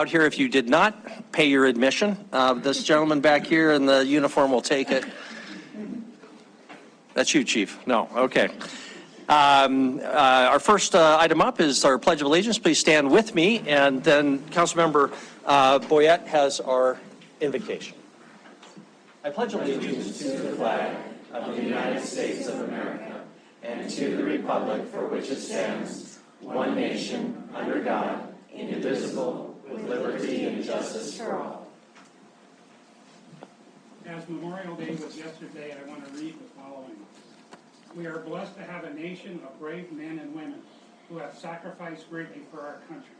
Out here, if you did not pay your admission, this gentleman back here in the uniform will take it. That's you, Chief. No, okay. Our first item up is our Pledge of Allegiance. Please stand with me, and then Councilmember Boyette has our invocation. I pledge allegiance to the flag of the United States of America and to the republic for which it stands, one nation, under God, indivisible, with liberty and justice for all. As Memorial Day was yesterday, I want to read the following. We are blessed to have a nation of brave men and women who have sacrificed greatly for our country.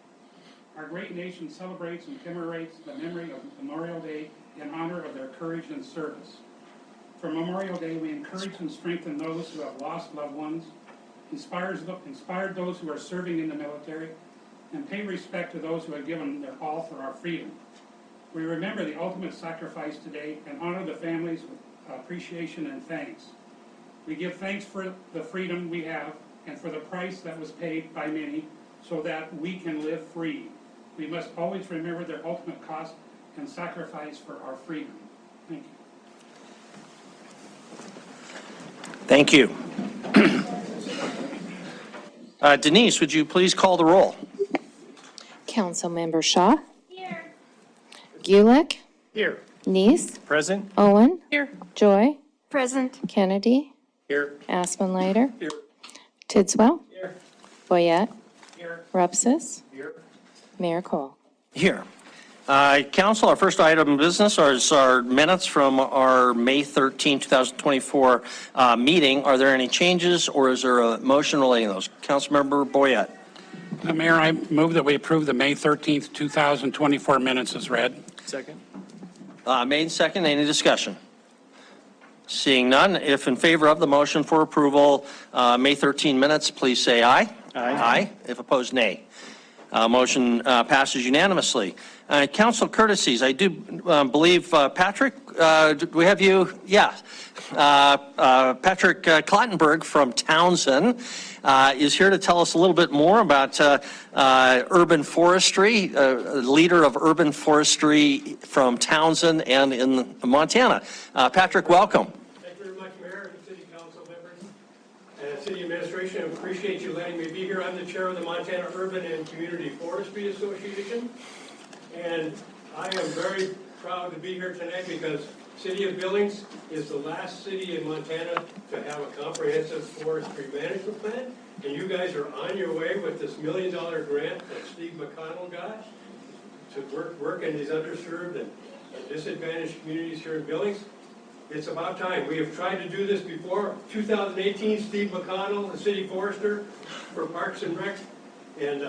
Our great nation celebrates and commemorates the memory of Memorial Day in honor of their courage and service. For Memorial Day, we encourage and strengthen those who have lost loved ones, inspired those who are serving in the military, and pay respect to those who have given their all for our freedom. We remember the ultimate sacrifice today and honor the families with appreciation and thanks. We give thanks for the freedom we have and for the price that was paid by many so that we can live free. We must always remember their ultimate cost and sacrifice for our freedom. Thank you. Thank you. Denise, would you please call the roll? Councilmember Shaw. Here. Gulick. Here. Neese. Present. Owen. Here. Joy. Present. Kennedy. Here. Aspenlater. Here. Tidswell. Here. Boyette. Here. Rupsis. Here. Mayor Cole. Here. Council, our first item of business is our minutes from our May 13, 2024 meeting. Are there any changes or is there a motion relating to those? Councilmember Boyette. Mayor, I move that we approve the May 13th, 2024 minutes as read. Second. Made and second. Any discussion? Seeing none, if in favor of the motion for approval, May 13 minutes, please say aye. Aye. Aye. If opposed, nay. Motion passes unanimously. Council courtesies, I do believe, Patrick, do we have you? Yeah. Patrick Klottenberg from Townsend is here to tell us a little bit more about urban forestry, leader of urban forestry from Townsend and in Montana. Patrick, welcome. Thank you very much, Mayor and City Council members and City Administration. I appreciate you letting me be here. I'm the chair of the Montana Urban and Community Forestry Association. And I am very proud to be here tonight because City of Billings is the last city in Montana to have a comprehensive forestry management plan. And you guys are on your way with this $1 million grant that Steve McConnell got to work in these underserved and disadvantaged communities here in Billings. It's about time. We have tried to do this before. 2018, Steve McConnell, the city forester for Parks and Rec and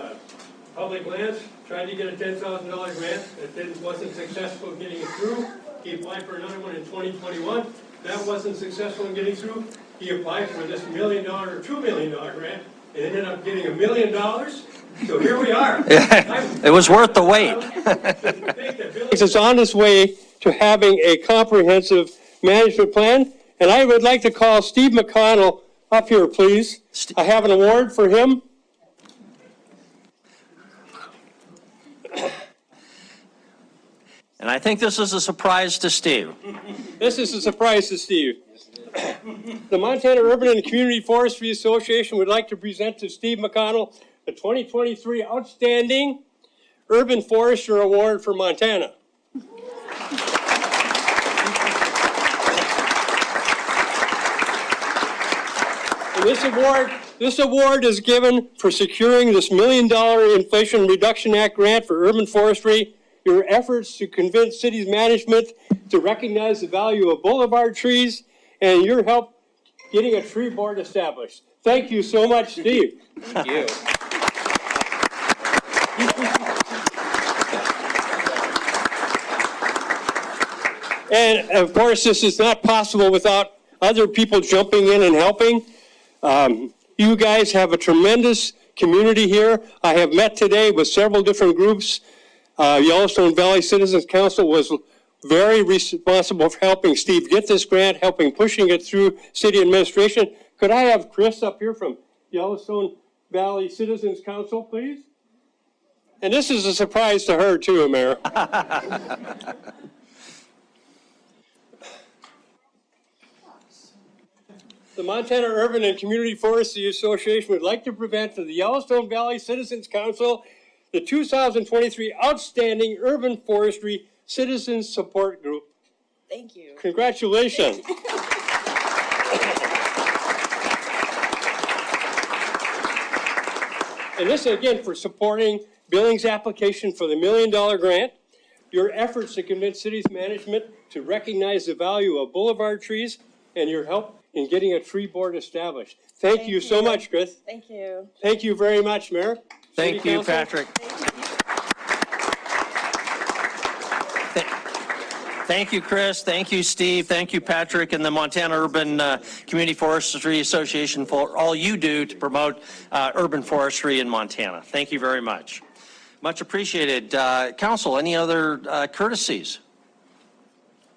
Public Lands, tried to get a $10,000 grant that wasn't successful in getting it through. He applied for another one in 2021. That wasn't successful in getting through. He applied for this $1 million or $2 million grant and ended up getting $1 million. So here we are. It was worth the wait. It's on its way to having a comprehensive management plan. And I would like to call Steve McConnell up here, please. I have an award for him. And I think this is a surprise to Steve. This is a surprise to Steve. The Montana Urban and Community Forestry Association would like to present to Steve McConnell the 2023 Outstanding Urban Forester Award for Montana. And this award is given for securing this $1 million Inflation Reduction Act grant for urban forestry. Your efforts to convince city's management to recognize the value of boulevard trees and your help getting a tree board established. Thank you so much, Steve. Thank you. And of course, this is not possible without other people jumping in and helping. You guys have a tremendous community here. I have met today with several different groups. Yellowstone Valley Citizens Council was very responsible for helping Steve get this grant, pushing it through city administration. Could I have Chris up here from Yellowstone Valley Citizens Council, please? And this is a surprise to her too, Mayor. The Montana Urban and Community Forestry Association would like to present to the Yellowstone Valley Citizens Council the 2023 Outstanding Urban Forestry Citizens Support Group. Thank you. Congratulations. And this again for supporting Billings' application for the $1 million grant, your efforts to convince city's management to recognize the value of boulevard trees, and your help in getting a tree board established. Thank you so much, Chris. Thank you. Thank you very much, Mayor. Thank City you, Council. Patrick. Thank you, Chris. Thank you, Steve. Thank you, Patrick, and the Montana Urban Community Forestry Association for all you do to promote urban forestry in Montana. Thank you very much. Much appreciated. Council, any other courtesies?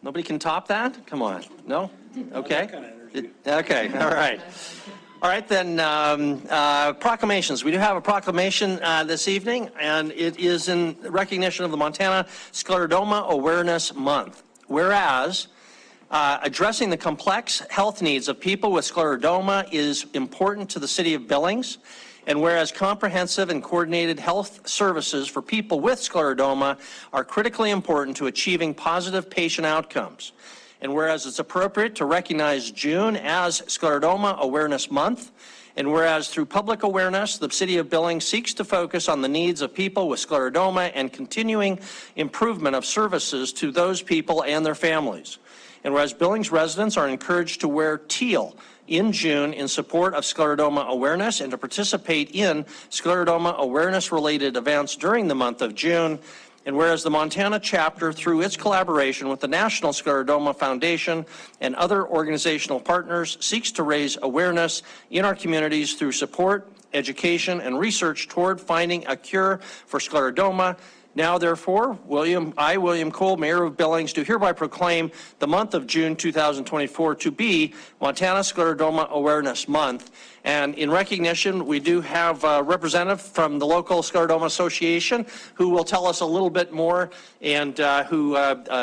Nobody can top that? Come on. No? Okay. Okay. All right. All right, then, proclamations. We do have a proclamation this evening, and it is in recognition of the Montana Sclerodoma Awareness Month. Whereas, addressing the complex health needs of people with sclerodoma is important to the city of Billings, and whereas comprehensive and coordinated health services for people with sclerodoma are critically important to achieving positive patient outcomes. And whereas it's appropriate to recognize June as Sclerodoma Awareness Month, and whereas through public awareness, the city of Billings seeks to focus on the needs of people with sclerodoma and continuing improvement of services to those people and their families. And whereas Billings residents are encouraged to wear teal in June in support of sclerodoma awareness and to participate in sclerodoma awareness-related events during the month of June. And whereas the Montana chapter, through its collaboration with the National Sclerodoma Foundation and other organizational partners, seeks to raise awareness in our communities through support, education, and research toward finding a cure for sclerodoma. Now, therefore, William Cole, Mayor of Billings, do hereby proclaim the month of June 2024 to be Montana Sclerodoma Awareness Month. And in recognition, we do have a representative from the local Sclerodoma Association who will tell us a little bit more and who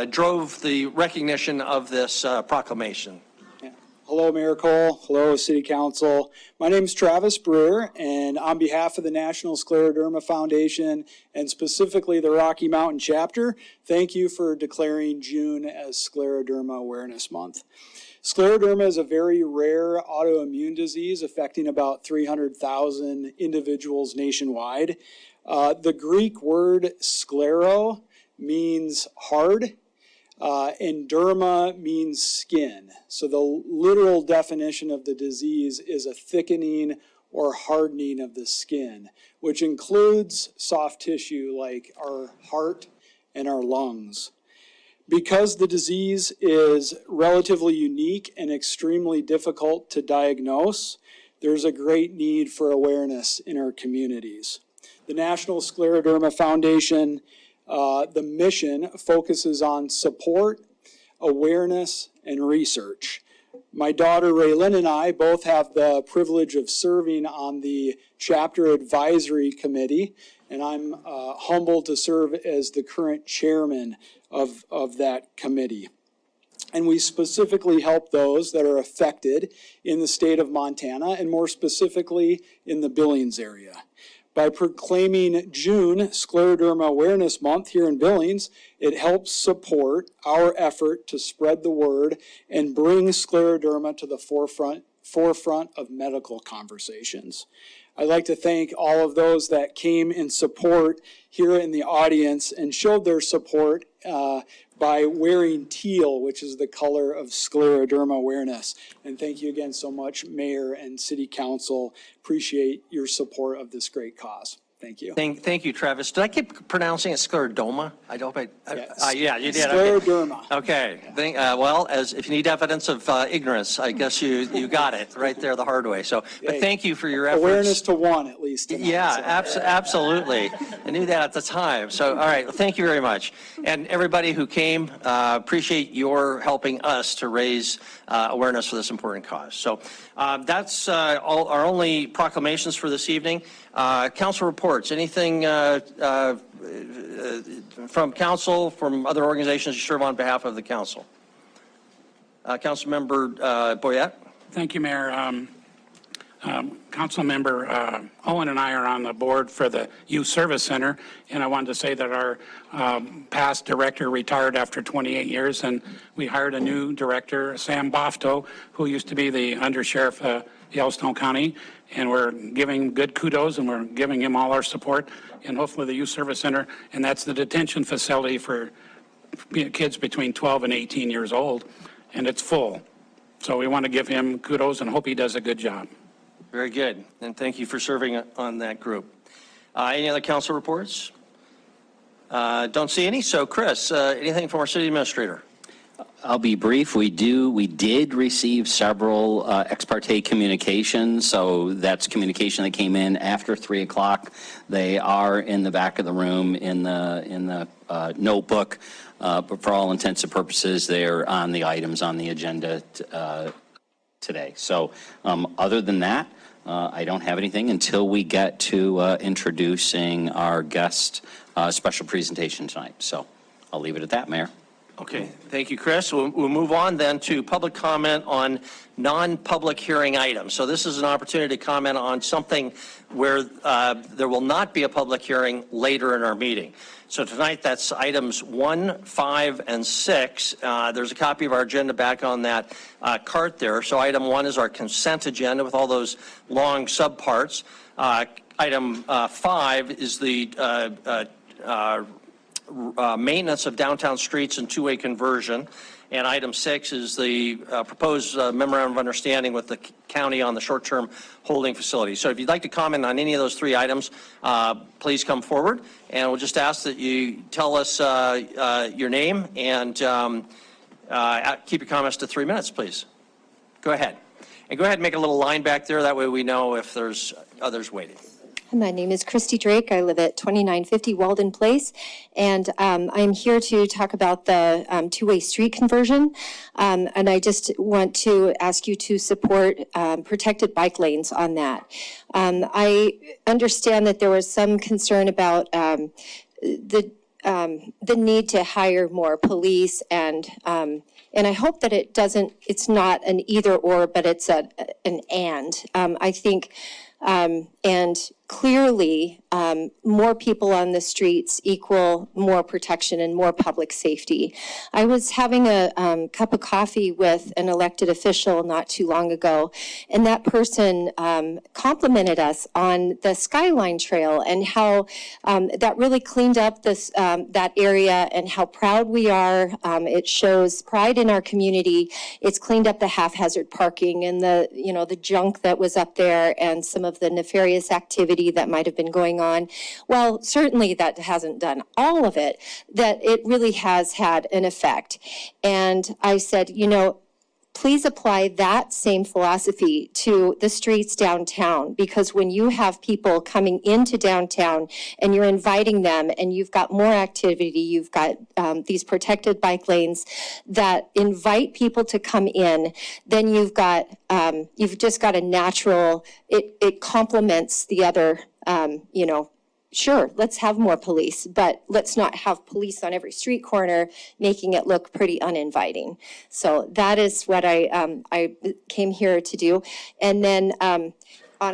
drove the recognition of this proclamation. Hello, Mayor Cole. Hello, City Council. My name is Travis Brewer, and on behalf of the National Scleroderma Foundation and specifically the Rocky Mountain chapter, thank you for declaring June as Scleroderma Awareness Month. Scleroderma is a very rare autoimmune disease affecting about 300,000 individuals nationwide. The Greek word sclero means hard. And derma means skin. So the literal definition of the disease is a thickening or hardening of the skin, which includes soft tissue like our heart and our lungs. Because the disease is relatively unique and extremely difficult to diagnose, there's a great need for awareness in our communities. The National Scleroderma Foundation the mission focuses on support, awareness, and research. My daughter Raylyn and I both have the privilege of serving on the chapter advisory committee, and I'm humbled to serve as the current chairman of that committee. And we specifically help those that are affected in the state of Montana, and more specifically in the Billings area. By proclaiming June Scleroderma Awareness Month here in Billings, it helps support our effort to spread the word and bring scleroderma to the forefront of medical conversations. I'd like to thank all of those that came in support here in the audience and showed their support by wearing teal, which is the color of scleroderma awareness. And thank you again so much, Mayor and City Council. Appreciate your support of this great cause. Thank you. Thank you, Travis. Did I keep pronouncing it sclerodoma? I hope Yes. yeah, you did. Scleroderma. Okay. Well, as if you need evidence of ignorance, I guess you got it right there the hard way. So, but thank you for your efforts. Awareness to one, at least. Tonight, Yeah, so. Absolutely. I knew that at the time. So, all right. Thank you very much. And everybody who came, appreciate your helping us to raise awareness for this important cause. So that's all our only proclamations for this evening. Council report. reports. Anything from council, from other organizations you serve on behalf of the council? Councilmember Boyette? Thank you, Mayor. Councilmember Owen and I are on the board for the Youth Service Center, and I wanted to say that our past director retired after 28 years, and we hired a new director, Sam Bofto, who used to be the undersheriff of Yellowstone County, and we're giving good kudos, and we're giving him all our support, and hopefully the Youth Service Center, and that's the detention facility for kids between 12 and 18 years old, and it's full. So we want to give him kudos and hope he does a good job. Very good, and thank you for serving on that group. Any other council reports? Don't see any, so Chris, anything from our city administrator? I'll be brief. We did receive several ex parte communications, so that's communication that came in after 3 o'clock. They are in the back of the room in the notebook, but for all intents and purposes, they're on the items on the agenda today. So other than that, I don't have anything until we get to introducing our guest special presentation tonight. So I'll leave it at that, Mayor. Okay, thank you, Chris. We'll move on then to public comment on non-public hearing items. So this is an opportunity to comment on something where there will not be a public hearing later in our meeting. So tonight, that's items 1, 5, and 6. There's a copy of our agenda back on that cart there. So item 1 is our consent agenda with all those long subparts. Item 5 is the maintenance of downtown streets and two-way conversion. And item 6 is the proposed memorandum of understanding with the county on the short-term holding facility. So if you'd like to comment on any of those 3 items, please come forward. And we'll just ask that you tell us your name and keep your comments to 3 minutes, please. Go ahead. And go ahead and make a little line back there. That way we know if there's others waiting. My name is Christy Drake. I live at 2950 Walden Place, and I'm here to talk about the two-way street conversion. And I just want to ask you to support protected bike lanes on that. I understand that there was some concern about the need to hire more police, and I hope that it's not an either or, but it's an and. I think, and clearly, more people on the streets equal more protection and more public safety. I was having a cup of coffee with an elected official not too long ago, and that person complimented us on the Skyline Trail and how that really cleaned up that area and how proud we are. It shows pride in our community. It's cleaned up the haphazard parking and the junk that was up there and some of the nefarious activity that might have been going on. Well, certainly that hasn't done all of it, that it really has had an effect. And I said, please apply that same philosophy to the streets downtown, because when you have people coming into downtown and you're inviting them and you've got more activity, you've got these protected bike lanes that invite people to come in, then you've just got a natural, it complements the other, sure, let's have more police, but let's not have police on every street corner making it look pretty uninviting. So that is what I came here to do. And then on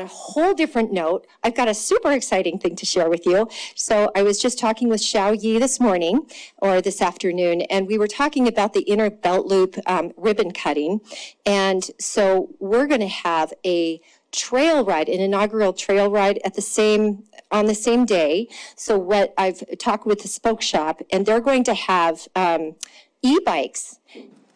a whole different note, I've got a super exciting thing to share with you. So I was just talking with Xiao Yi this morning or this afternoon, and we were talking about the inner belt loop ribbon cutting. And so we're going to have a trail ride, an inaugural trail ride on the same day. So what I've talked with the Spoke Shop, and they're going to have e-bikes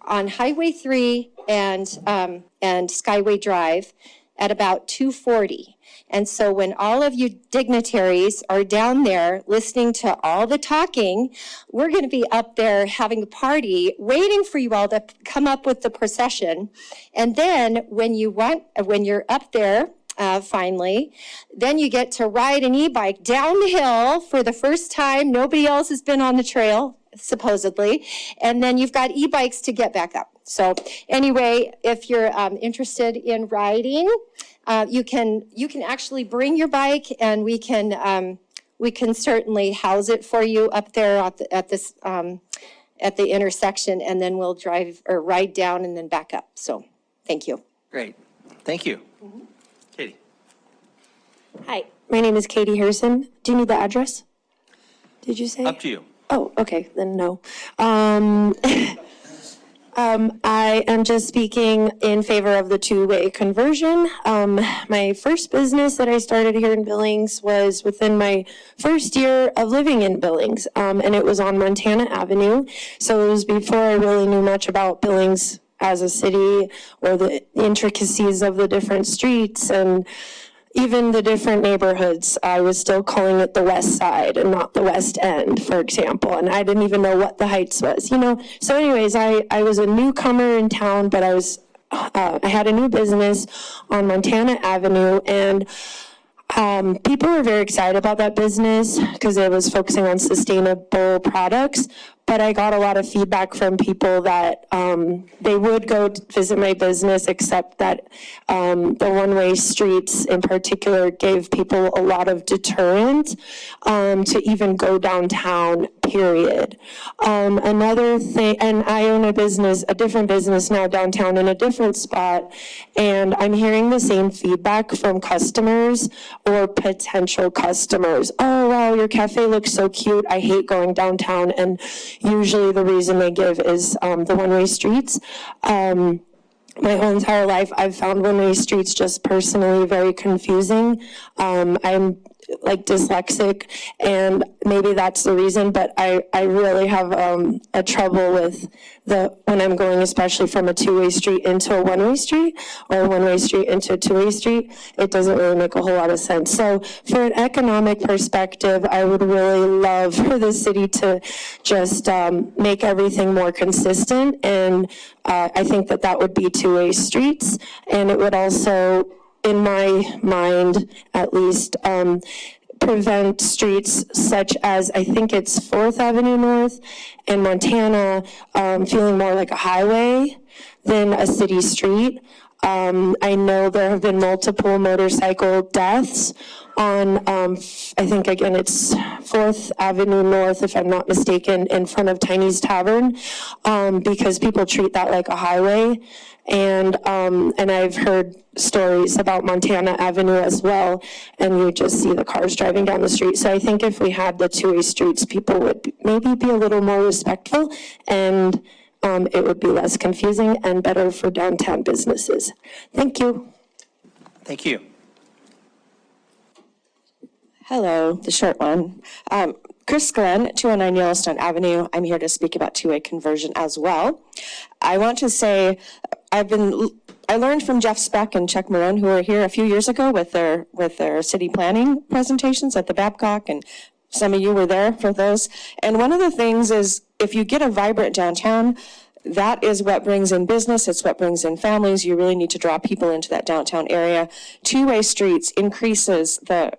on Highway 3 and Skyway Drive at about 2:40. And so when all of you dignitaries are down there listening to all the talking, we're going to be up there having a party, waiting for you all to come up with the procession. And then when you're up there, finally, then you get to ride an e-bike down the hill for the first time. Nobody else has been on the trail, supposedly. And then you've got e-bikes to get back up. So anyway, if you're interested in riding, You can actually bring your bike, and we can certainly house it for you up there at the intersection, and then we'll drive or ride down and then back up. So, thank you. Great. Thank you. Katie. Hi, my name is Katie Harrison. Do you need the address? Did you say? Up to you. Oh, okay, then no. I am just speaking in favor of the two-way conversion. My first business that I started here in Billings was within my first year of living in Billings, and it was on Montana Avenue. So it was before I really knew much about Billings as a city or the intricacies of the different streets and even the different neighborhoods. I was still calling it the West Side and not the West End, for example, and I didn't even know what the Heights was, you know? So anyways, I was a newcomer in town, but I had a new business on Montana Avenue, and people were very excited about that business because it was focusing on sustainable products. But I got a lot of feedback from people that they would go visit my business, except that the one-way streets in particular gave people a lot of deterrent to even go downtown, period. Another thing, and I own a different business now downtown in a different spot, and I'm hearing the same feedback from customers or potential customers. Oh, wow, your cafe looks so cute. I hate going downtown. And usually the reason they give is the one-way streets. My whole entire life, I've found one-way streets just personally very confusing. I'm like dyslexic, and maybe that's the reason, but I really have a trouble with when I'm going, especially from a two-way street into a one-way street, or a one-way street into a two-way street. It doesn't really make a whole lot of sense. So for an economic perspective, I would really love for the city to just make everything more consistent, and I think that would be two-way streets, and it would also, in my mind at least, prevent streets such as, I think it's 4th Avenue North and Montana, feeling more like a highway than a city street. I know there have been multiple motorcycle deaths on, I think again it's 4th Avenue North, if I'm not mistaken, in front of Tiny's Tavern, because people treat that like a highway. And I've heard stories about Montana Avenue as well, and you just see the cars driving down the street. So I think if we had the two-way streets, people would maybe be a little more respectful, and it would be less confusing and better for downtown businesses. Thank you. Thank you. Hello, the short one. Chris Glenn, 209 Yellowstone Avenue. I'm here to speak about two-way conversion as well. I want to say I learned from Jeff Speck and Chuck Marone, who were here a few years ago with their city planning presentations at the Babcock, and some of you were there for those. And one of the things is, if you get a vibrant downtown, that is what brings in business. It's what brings in families. You really need to draw people into that downtown area. Two-way streets increases the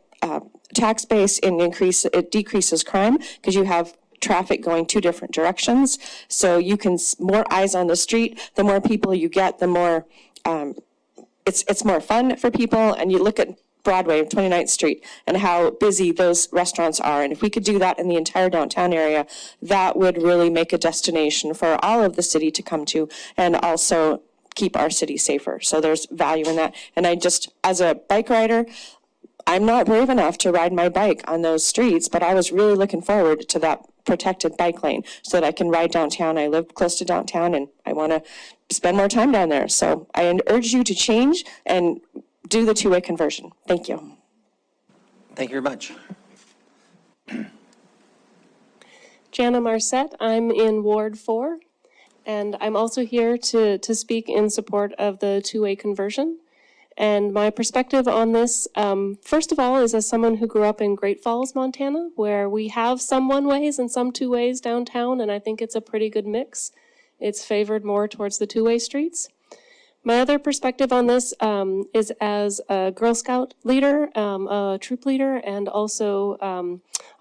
tax base, and it decreases crime because you have traffic going two different directions. So you can, more eyes on the street, the more people you get, the more, it's more fun for people. And you look at Broadway, 29th Street, and how busy those restaurants are. And if we could do that in the entire downtown area, that would really make a destination for all of the city to come to, and also keep our city safer. So there's value in that. And I just, as a bike rider, I'm not brave enough to ride my bike on those streets, but I was really looking forward to that protected bike lane so that I can ride downtown. I live close to downtown, and I want to spend more time down there. So I urge you to change and do the two-way conversion. Thank you. Thank you very much. Jana Marcette, I'm in Ward 4, and I'm also here to speak in support of the two-way conversion. And my perspective on this, first of all, is as someone who grew up in Great Falls, Montana, where we have some one-ways and some two-ways downtown, and I think it's a pretty good mix. It's favored more towards the two-way streets. My other perspective on this is as a Girl Scout leader, a troop leader, and also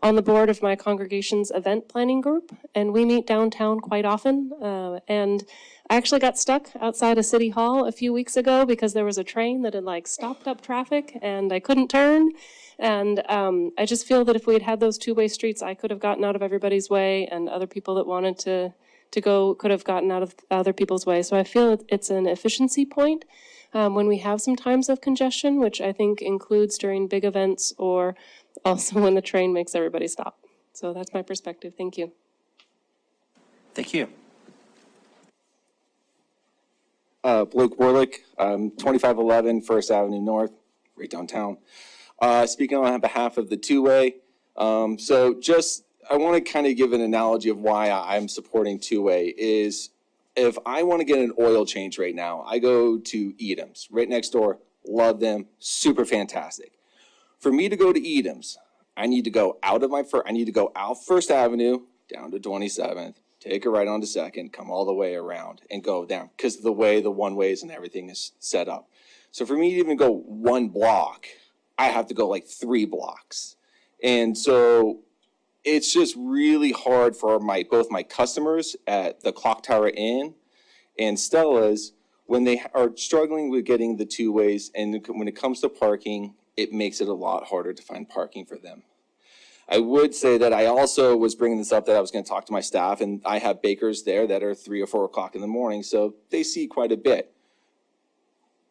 on the board of my congregation's event planning group. And we meet downtown quite often. And I actually got stuck outside of City Hall a few weeks ago because there was a train that had like stopped up traffic and I couldn't turn. And I just feel that if we had had those two-way streets, I could have gotten out of everybody's way, and other people that wanted to go could have gotten out of other people's way. So I feel it's an efficiency point when we have some times of congestion, which I think includes during big events or also when the train makes everybody stop. So that's my perspective. Thank you. Thank you. Blake Warlick, 2511 First Avenue North, right downtown. Speaking on behalf of the two-way. I want to kind of give an analogy of why I'm supporting two-way is if I want to get an oil change right now, I go to Edam's right next door, love them, super fantastic. For me to go to Edam's, I need to go out First Avenue down to 27th, take a right onto 2nd, come all the way around and go down because of the way the one-ways and everything is set up. So for me to even go one block, I have to go like 3 blocks. And so it's just really hard for both my customers at the Clock Tower Inn and Stella's when they are struggling with getting the two ways. And when it comes to parking, it makes it a lot harder to find parking for them. I would say that I also was bringing this up that I was going to talk to my staff, and I have bakers there that are 3 or 4 o'clock in the morning, so they see quite a bit.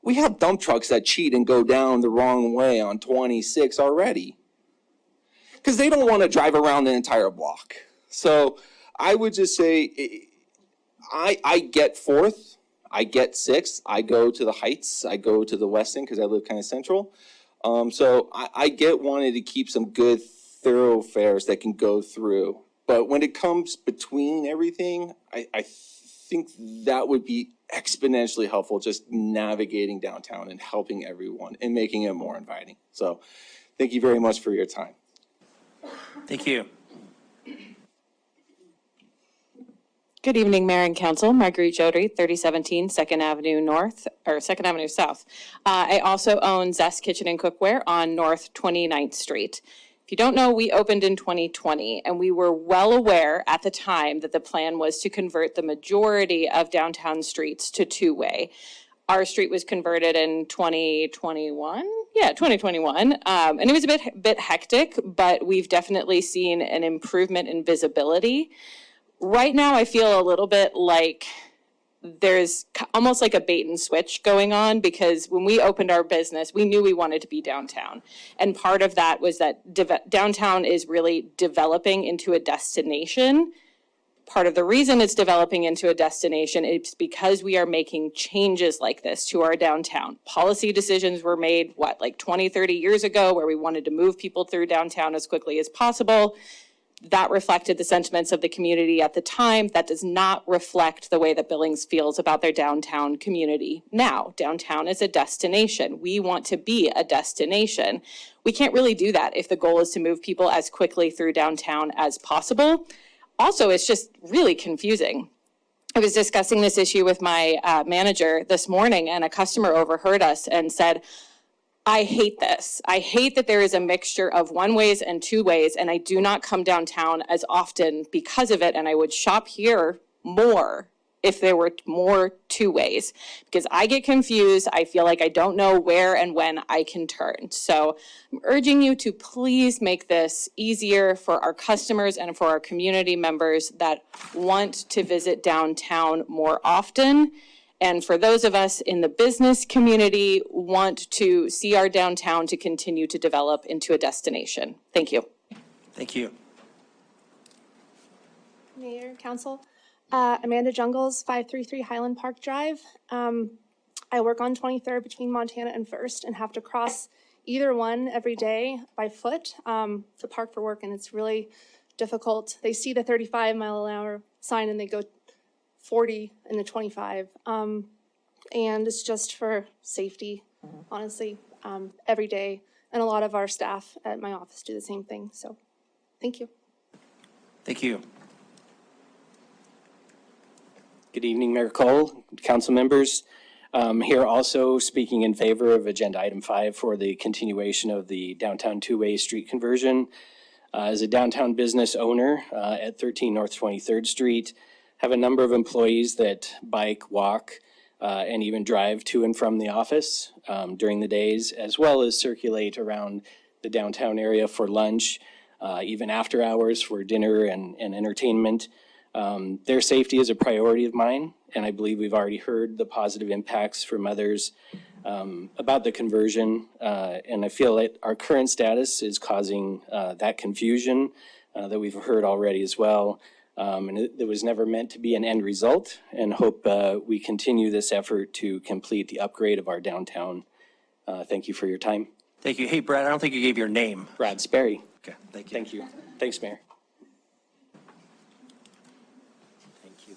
We have dump trucks that cheat and go down the wrong way on 26 already because they don't want to drive around the entire block. So I would just say I get 4th, I get 6th, I go to the Heights, I go to the Weston because I live kind of central. So I get wanting to keep some good thoroughfares that can go through. But when it comes between everything, I think that would be exponentially helpful, just navigating downtown and helping everyone and making it more inviting. So thank you very much for your time. Thank you. Good evening, Mayor and Council. Marguerite Jodry, 3017 2nd Avenue North, or 2nd Avenue South. I also own Zest Kitchen and Cookware on North 29th Street. If you don't know, we opened in 2020, and we were well aware at the time that the plan was to convert the majority of downtown streets to two-way. Our street was converted in 2021. Yeah, 2021. And it was a bit hectic, but we've definitely seen an improvement in visibility. Right now, I feel a little bit like there's almost like a bait and switch going on because when we opened our business, we knew we wanted to be downtown. And part of that was that downtown is really developing into a destination. Part of the reason it's developing into a destination is because we are making changes like this to our downtown. Policy decisions were made, like 20, 30 years ago, where we wanted to move people through downtown as quickly as possible. That reflected the sentiments of the community at the time. That does not reflect the way that Billings feels about their downtown community now. Downtown is a destination. We want to be a destination. We can't really do that if the goal is to move people as quickly through downtown as possible. Also, it's just really confusing. I was discussing this issue with my manager this morning, and a customer overheard us and said, I hate this. I hate that there is a mixture of one ways and two ways, and I do not come downtown as often because of it, and I would shop here more if there were more two ways, because I get confused. I feel like I don't know where and when I can turn. So I'm urging you to please make this easier for our customers and for our community members that want to visit downtown more often. And for those of us in the business community, want to see our downtown to continue to develop into a destination. Thank you. Thank you. Mayor, Council, Amanda Jungles, 533 Highland Park Drive. I work on 23rd between Montana and First and have to cross either one every day by foot to park for work, and it's really difficult. They see the 35-mile-an-hour sign and they go 40 and the 25. And it's just for safety, honestly, every day. And a lot of our staff at my office do the same thing. So thank you. Thank you. Good evening, Mayor Cole, council members. Here also speaking in favor of agenda item 5 for the continuation of the downtown two-way street conversion. As a downtown business owner at 13 North 23rd Street, have a number of employees that bike, walk, and even drive to and from the office during the days, as well as circulate around the downtown area for lunch, even after hours for dinner and entertainment. Their safety is a priority of mine, and I believe we've already heard the positive impacts from others about the conversion, and I feel that our current status is causing that confusion that we've heard already as well. And it was never meant to be an end result, and hope we continue this effort to complete the upgrade of our downtown. Thank you for your time. Thank you. Hey, Brad, I don't think you gave your name. Brad Sperry. Okay, thank you. Thank you. Thanks, Mayor. Thank you.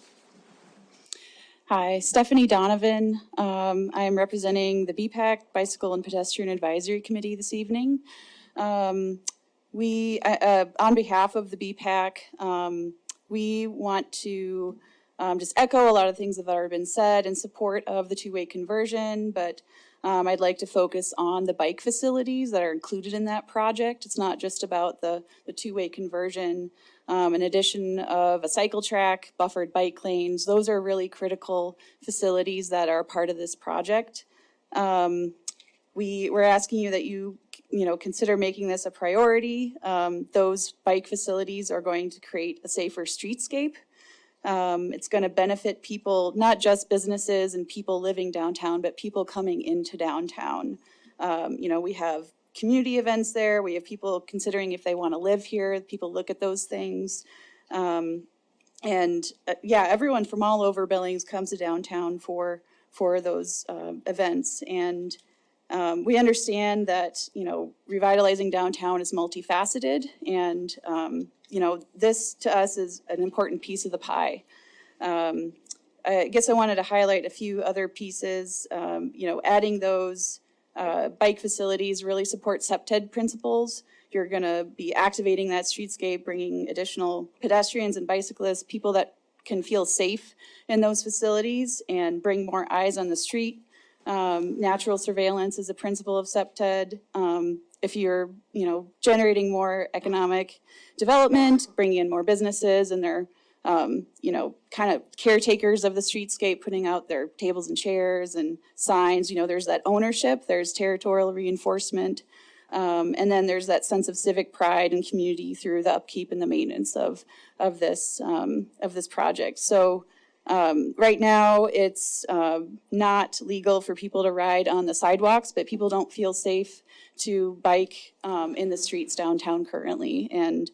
Hi, Stephanie Donovan. I am representing the BPAC Bicycle and Pedestrian Advisory Committee this evening. On behalf of the BPAC, we want to just echo a lot of things that have already been said in support of the two-way conversion, but I'd like to focus on the bike facilities that are included in that project. It's not just about the two-way conversion. In addition of a cycle track, buffered bike lanes, those are really critical facilities that are part of this project. We're asking you that you consider making this a priority. Those bike facilities are going to create a safer streetscape. It's going to benefit people, not just businesses and people living downtown, but people coming into downtown. We have community events there. We have people considering if they want to live here. People look at those things. Everyone from all over Billings comes to downtown for those events. And we understand that, revitalizing downtown is multifaceted, and, this to us is an important piece of the pie. I guess I wanted to highlight a few other pieces. Adding those bike facilities really support SEPTED principles. You're going to be activating that streetscape, bringing additional pedestrians and bicyclists, people that can feel safe in those facilities, and bring more eyes on the street. Natural surveillance is a principle of SEPTED. If you're, generating more economic development, bringing in more businesses, and they're, kind of caretakers of the streetscape, putting out their tables and chairs and signs, there's that ownership, there's territorial reinforcement, and then there's that sense of civic pride and community through the upkeep and the maintenance of this project. So, right now, it's not legal for people to ride on the sidewalks, but people don't feel safe to bike in the streets downtown currently. And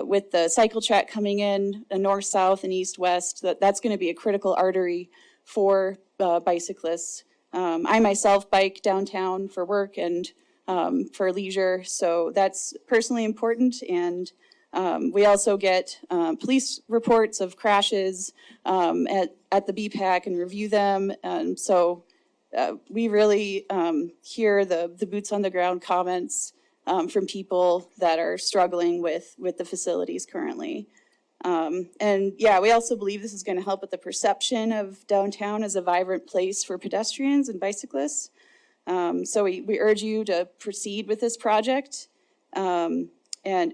with the cycle track coming in, north, south, and east, west, that's going to be a critical artery for bicyclists. I myself bike downtown for work and for leisure, so that's personally important. And we also get police reports of crashes at the BPAC and review them. And so we really hear the boots on the ground comments from people that are struggling with the facilities currently. We also believe this is going to help with the perception of downtown as a vibrant place for pedestrians and bicyclists. So we urge you to proceed with this project. And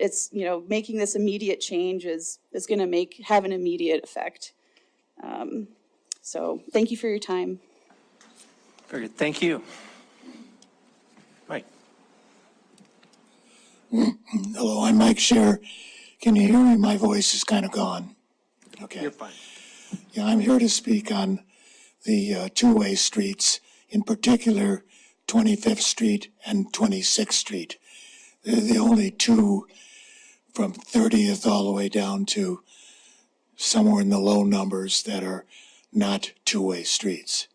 it's, making this immediate change is going to have an immediate effect. So thank you for your time. Very good. Thank you. Mike. Hello, I'm Mike Scher. Can you hear me? My voice is kind of gone. Okay. You're fine. Yeah, I'm here to speak on the two-way streets, in particular 25th Street and 26th Street. They're the only two from 30th all the way down to somewhere in the low numbers that are not two-way streets.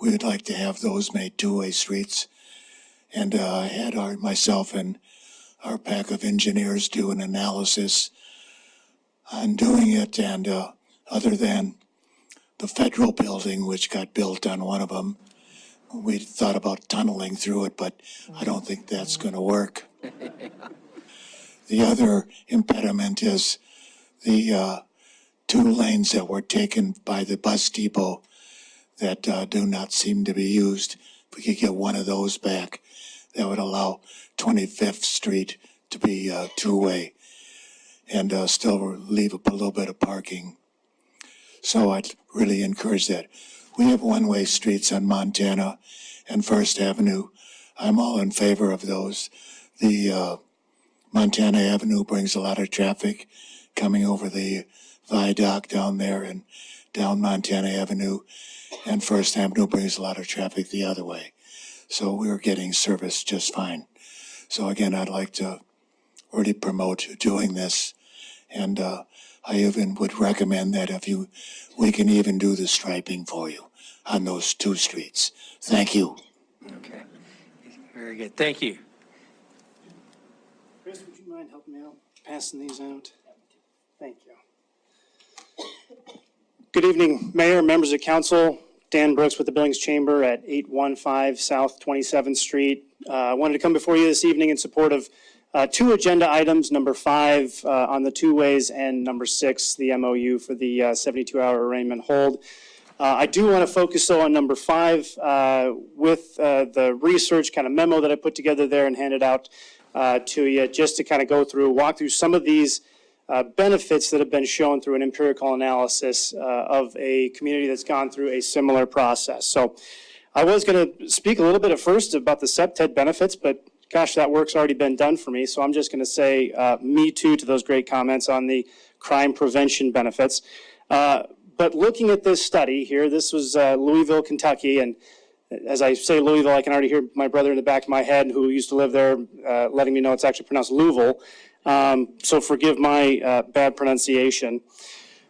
We would like to have those made two-way streets. And I had myself and our pack of engineers do an analysis on doing it. And other than the federal building, which got built on one of them, we thought about tunneling through it, but I don't think that's going to work. The other impediment is the 2 lanes that were taken by the bus depot that do not seem to be used. If we could get one of those back, that would allow 25th Street to be two-way and still leave a little bit of parking. So I'd really encourage that. We have one-way streets on Montana and First Avenue. I'm all in favor of those. The Montana Avenue brings a lot of traffic coming over the viaduct down there and down Montana Avenue, and First Avenue brings a lot of traffic the other way. So we're getting service just fine. So again, I'd like to really promote doing this, and I even would recommend that we can even do the striping for you on those two streets. Thank you. Okay. Very good. Thank you. Chris, would you mind helping me out passing these out? Thank you. Good evening, Mayor, members of council. Dan Brooks with the Billings Chamber at 815 South 27th Street. I wanted to come before you this evening in support of two agenda items, number 5 on the two-ways and number 6, the MOU for the 72-hour arraignment hold. I do want to focus, though, on number 5 with the research kind of memo that I put together there and handed out to you, just to kind of walk through some of these benefits that have been shown through an empirical analysis of a community that's gone through a similar process. So I was going to speak a little bit at first about the SEPTED benefits, but gosh, that work's already been done for me. So I'm just going to say me too to those great comments on the crime prevention benefits. But looking at this study here, this was Louisville, Kentucky, and as I say Louisville, I can already hear my brother in the back of my head who used to live there letting me know it's actually pronounced Louisville. So forgive my bad pronunciation.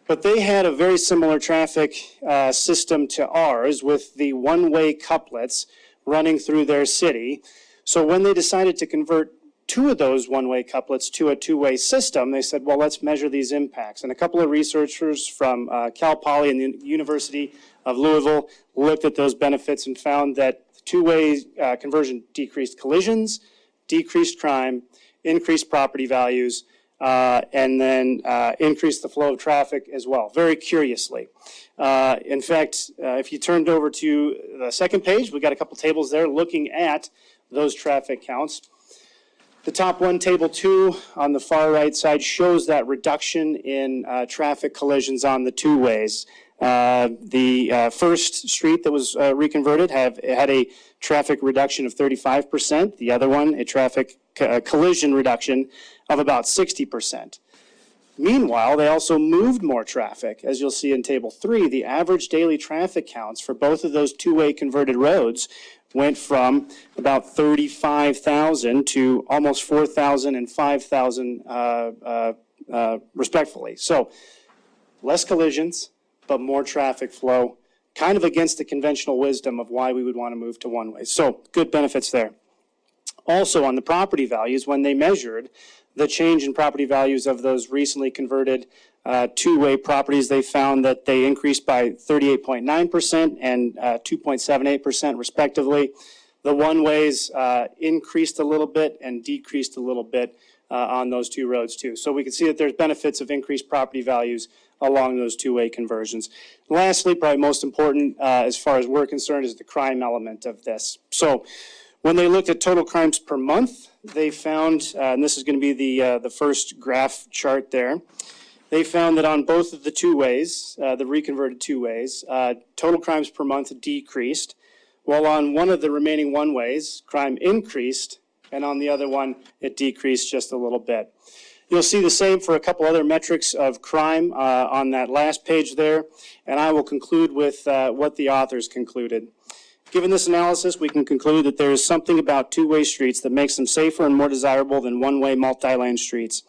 But they had a very similar traffic system to ours with the one-way couplets running through their city. So when they decided to convert 2 of those one-way couplets to a two-way system, they said, well, let's measure these impacts. And a couple of researchers from Cal Poly and the University of Louisville looked at those benefits and found that two-way conversion decreased collisions, decreased crime, increased property values, and then increased the flow of traffic as well, very curiously. In fact, if you turned over to the second page, we got a couple tables there looking at those traffic counts. The top one, table 2 on the far right side, shows that reduction in traffic collisions on the two ways. The first street that was reconverted had a traffic reduction of 35%. The other one, a traffic collision reduction of about 60%. Meanwhile, they also moved more traffic. As you'll see in table 3, the average daily traffic counts for both of those two-way converted roads went from about 35,000 to almost 4,000 and 5,000 respectively. So less collisions, but more traffic flow, kind of against the conventional wisdom of why we would want to move to one way. So good benefits there. Also on the property values, when they measured the change in property values of those recently converted two-way properties, they found that they increased by 38.9% and 2.78% respectively. The one-ways increased a little bit and decreased a little bit on those two roads too. So we can see that there's benefits of increased property values along those two-way conversions. Lastly, probably most important as far as we're concerned, is the crime element of this. So when they looked at total crimes per month, they found, and this is going to be the first graph chart there, they found that on both of the two ways, the reconverted two ways, total crimes per month decreased, while on one of the remaining one ways, crime increased, and on the other one, it decreased just a little bit. You'll see the same for a couple other metrics of crime on that last page there, and I will conclude with what the authors concluded. Given this analysis, we can conclude that there is something about two-way streets that makes them safer and more desirable than one-way multi-lane streets.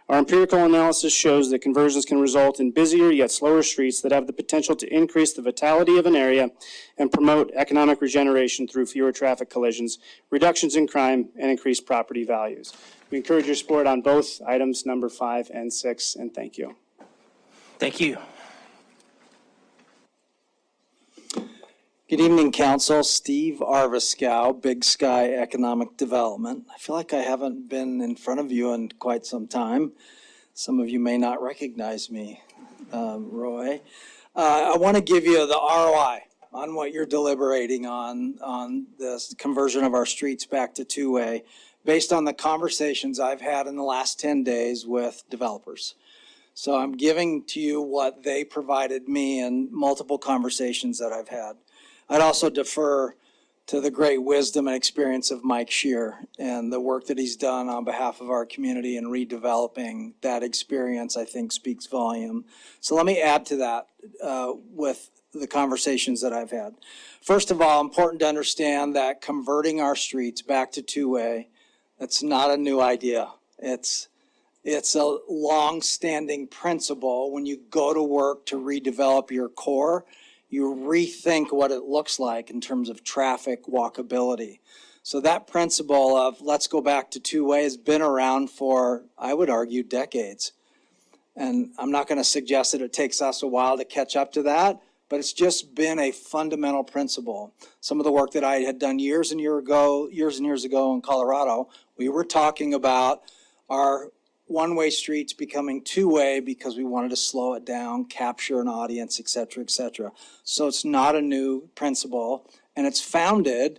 Our empirical analysis shows that conversions can result in busier yet slower streets that have the potential to increase the vitality of an area and promote economic regeneration through fewer traffic collisions, reductions in crime, and increased property values. We encourage your support on both items number 5 and 6, and thank you. Thank you. Good evening, Council. Steve Arviskow, Big Sky Economic Development. I feel like I haven't been in front of you in quite some time. Some of you may not recognize me, Roy. I want to give you the ROI on what you're deliberating on this conversion of our streets back to two-way, based on the conversations I've had in the last 10 days with developers. So I'm giving to you what they provided me in multiple conversations that I've had. I'd also defer to the great wisdom and experience of Mike Shear and the work that he's done on behalf of our community in redeveloping that experience, I think speaks volume. So let me add to that with the conversations that I've had. First of all, important to understand that converting our streets back to two-way, that's not a new idea. It's a long-standing principle. When you go to work to redevelop your core, you rethink what it looks like in terms of traffic walkability. So that principle of let's go back to two-way has been around for, I would argue, decades. And I'm not going to suggest that it takes us a while to catch up to that, but it's just been a fundamental principle. Some of the work that I had done years and years ago in Colorado, we were talking about our one-way streets becoming two-way because we wanted to slow it down, capture an audience, et cetera, et cetera. So it's not a new principle, and it's founded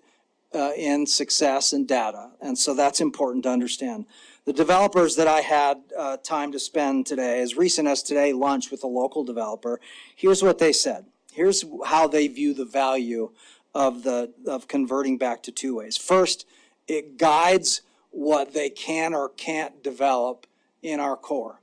in success and data. And so that's important to understand. The developers that I had time to spend today, as recent as today, lunch with a local developer, here's what they said. Here's how they view the value of converting back to two ways. First, it guides what they can or can't develop in our core.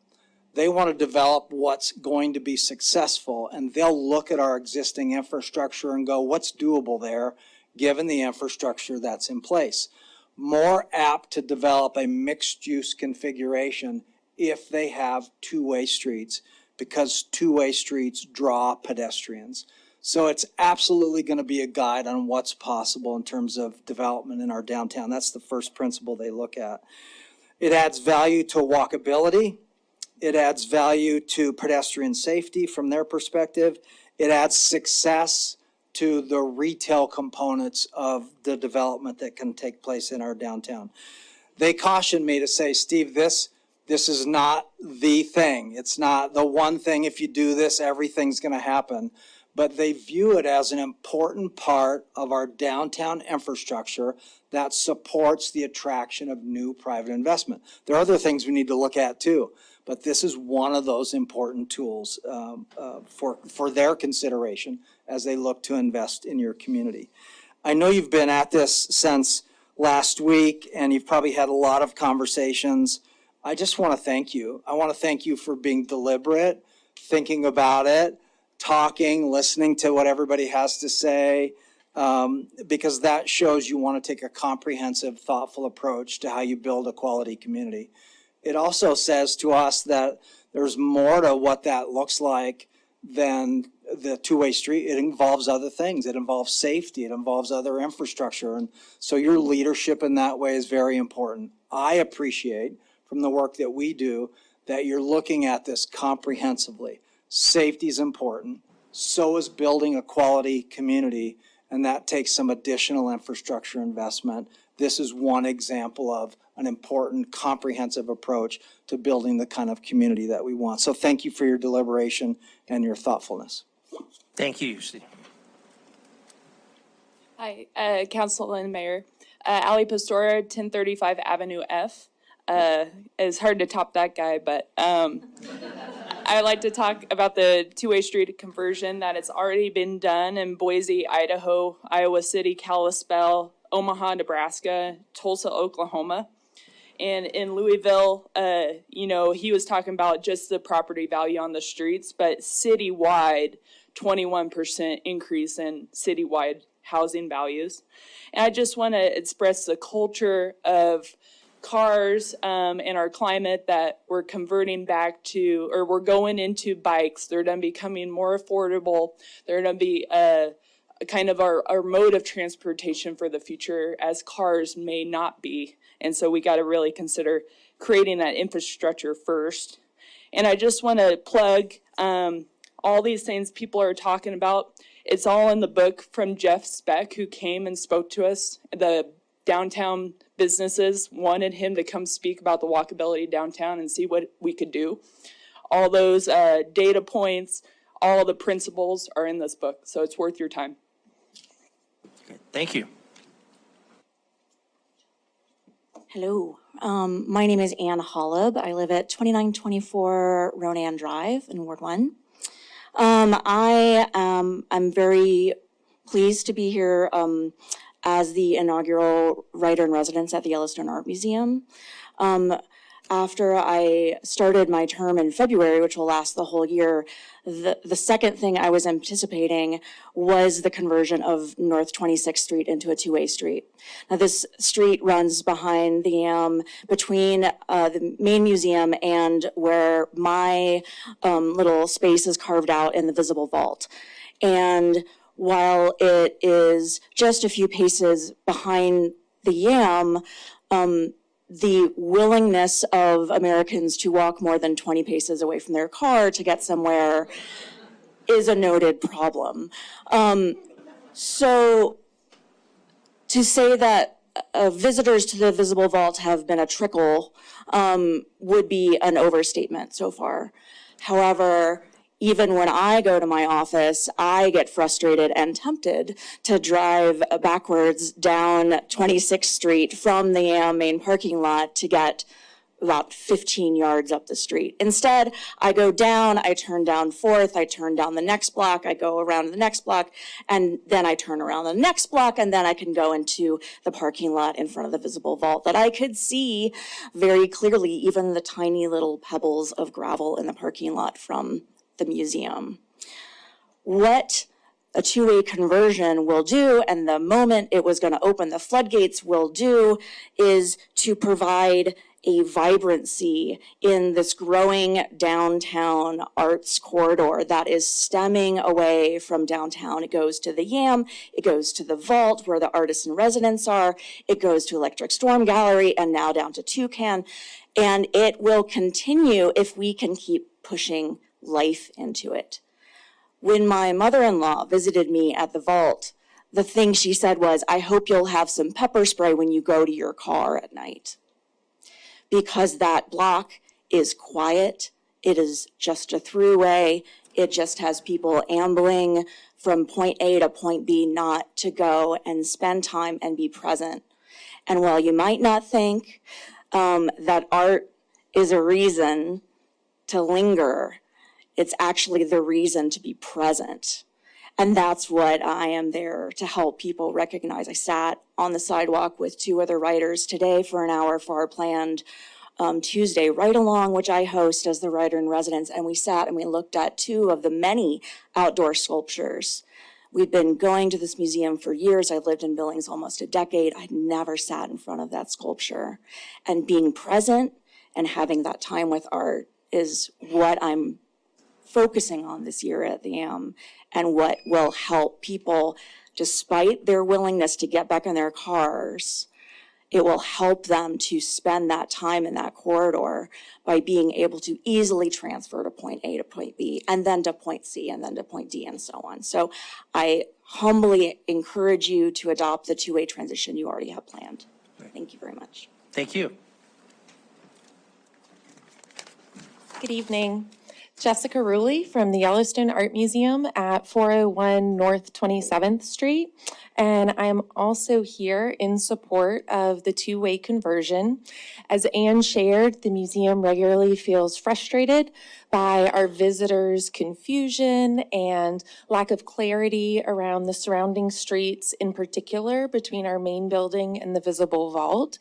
They want to develop what's going to be successful, and they'll look at our existing infrastructure and go, what's doable there, given the infrastructure that's in place. More apt to develop a mixed-use configuration if they have two-way streets, because two-way streets draw pedestrians. So it's absolutely going to be a guide on what's possible in terms of development in our downtown. That's the first principle they look at. It adds value to walkability. It adds value to pedestrian safety from their perspective. It adds success to the retail components of the development that can take place in our downtown. They cautioned me to say, Steve, this is not the thing. It's not the one thing. If you do this, everything's going to happen. But they view it as an important part of our downtown infrastructure that supports the attraction of new private investment. There are other things we need to look at too, but this is one of those important tools for their consideration as they look to invest in your community. I know you've been at this since last week, and you've probably had a lot of conversations. I just want to thank you. I want to thank you for being deliberate, thinking about it, talking, listening to what everybody has to say, because that shows you want to take a comprehensive, thoughtful approach to how you build a quality community. It also says to us that there's more to what that looks like than the two-way street. It involves other things. It involves safety. It involves other infrastructure. And so your leadership in that way is very important. I appreciate from the work that we do that you're looking at this comprehensively. Safety is important. So is building a quality community, and that takes some additional infrastructure investment. This is one example of an important comprehensive approach to building the kind of community that we want. So thank you for your deliberation and your thoughtfulness. Thank you, Steve. Hi, Council and Mayor. Ali Pastora, 1035 Avenue F. It's hard to top that guy, but I'd like to talk about the two-way street conversion that it's already been done in Boise, Idaho, Iowa City, Kalispell, Omaha, Nebraska, Tulsa, Oklahoma. And in Louisville, he was talking about just the property value on the streets, but citywide, 21% increase in citywide housing values. And I just want to express the culture of cars in our climate that we're converting back to, or we're going into bikes. They're going to be becoming more affordable. They're going to be kind of our mode of transportation for the future, as cars may not be. And so we got to really consider creating that infrastructure first. And I just want to plug all these things people are talking about. It's all in the book from Jeff Speck, who came and spoke to us. The downtown businesses wanted him to come speak about the walkability downtown and see what we could do. All those data points, all the principles are in this book, so it's worth your time. Thank you. Hello, my name is Ann Hollub. I live at 2924 Ronan Drive in Ward 1. I'm very pleased to be here as the inaugural writer in residence at the Yellowstone Art Museum. After I started my term in February, which will last the whole year, the second thing I was anticipating was the conversion of North 26th Street into a two-way street. Now, this street runs behind the between the main museum and where my little space is carved out in the visible vault. And while it is just a few paces behind the YAM, the willingness of Americans to walk more than 20 paces away from their car to get somewhere is a noted problem. So to say that visitors to the visible vault have been a trickle would be an overstatement so far. However, even when I go to my office, I get frustrated and tempted to drive backwards down 26th Street from the main parking lot to get about 15 yards up the street. Instead, I go down, I turn down 4th, I turn down the next block, I go around the next block, and then I turn around the next block, and then I can go into the parking lot in front of the visible vault that I could see very clearly, even the tiny little pebbles of gravel in the parking lot from the museum. What a two-way conversion will do, and the moment it was going to open the floodgates will do, is to provide a vibrancy in this growing downtown arts corridor that is stemming away from downtown. It goes to the YAM, it goes to the vault where the artists in residence are, it goes to Electric Storm Gallery, and now down to Toucan. And it will continue if we can keep pushing life into it. When my mother-in-law visited me at the vault, the thing she said was, "I hope you'll have some pepper spray when you go to your car at night." Because that block is quiet, it is just a throughway, it just has people ambling from point A to point B, not to go and spend time and be present. And while you might not think that art is a reason to linger, it's actually the reason to be present. And that's what I am there to help people recognize. I sat on the sidewalk with two other writers today for an hour for our planned Tuesday ride-along, which I host as the writer in residence, and we sat and we looked at two of the many outdoor sculptures. We've been going to this museum for years. I've lived in Billings almost a decade. I'd never sat in front of that sculpture. And being present and having that time with art is what I'm focusing on this year at the AM, and what will help people, despite their willingness to get back in their cars, it will help them to spend that time in that corridor by being able to easily transfer to point A to point B, and then to point C, and then to point D, and so on. So I humbly encourage you to adopt the two-way transition you already have planned. Thank you very much. Thank you. Good evening. Jessica Ruley from the Yellowstone Art Museum at 401 North 27th Street. And I'm also here in support of the two-way conversion. As Anne shared, the museum regularly feels frustrated by our visitors' confusion and lack of clarity around the surrounding streets, in particular between our main building and the visible vault.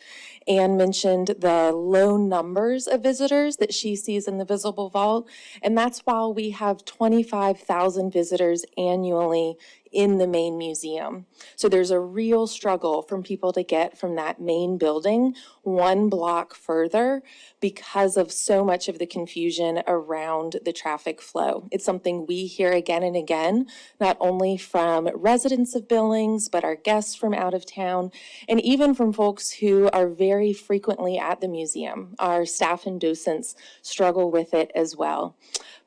Anne mentioned the low numbers of visitors that she sees in the visible vault, and that's while we have 25,000 visitors annually in the main museum. So there's a real struggle from people to get from that main building one block further because of so much of the confusion around the traffic flow. It's something we hear again and again, not only from residents of Billings, but our guests from out of town, and even from folks who are very frequently at the museum. Our staff and docents struggle with it as well.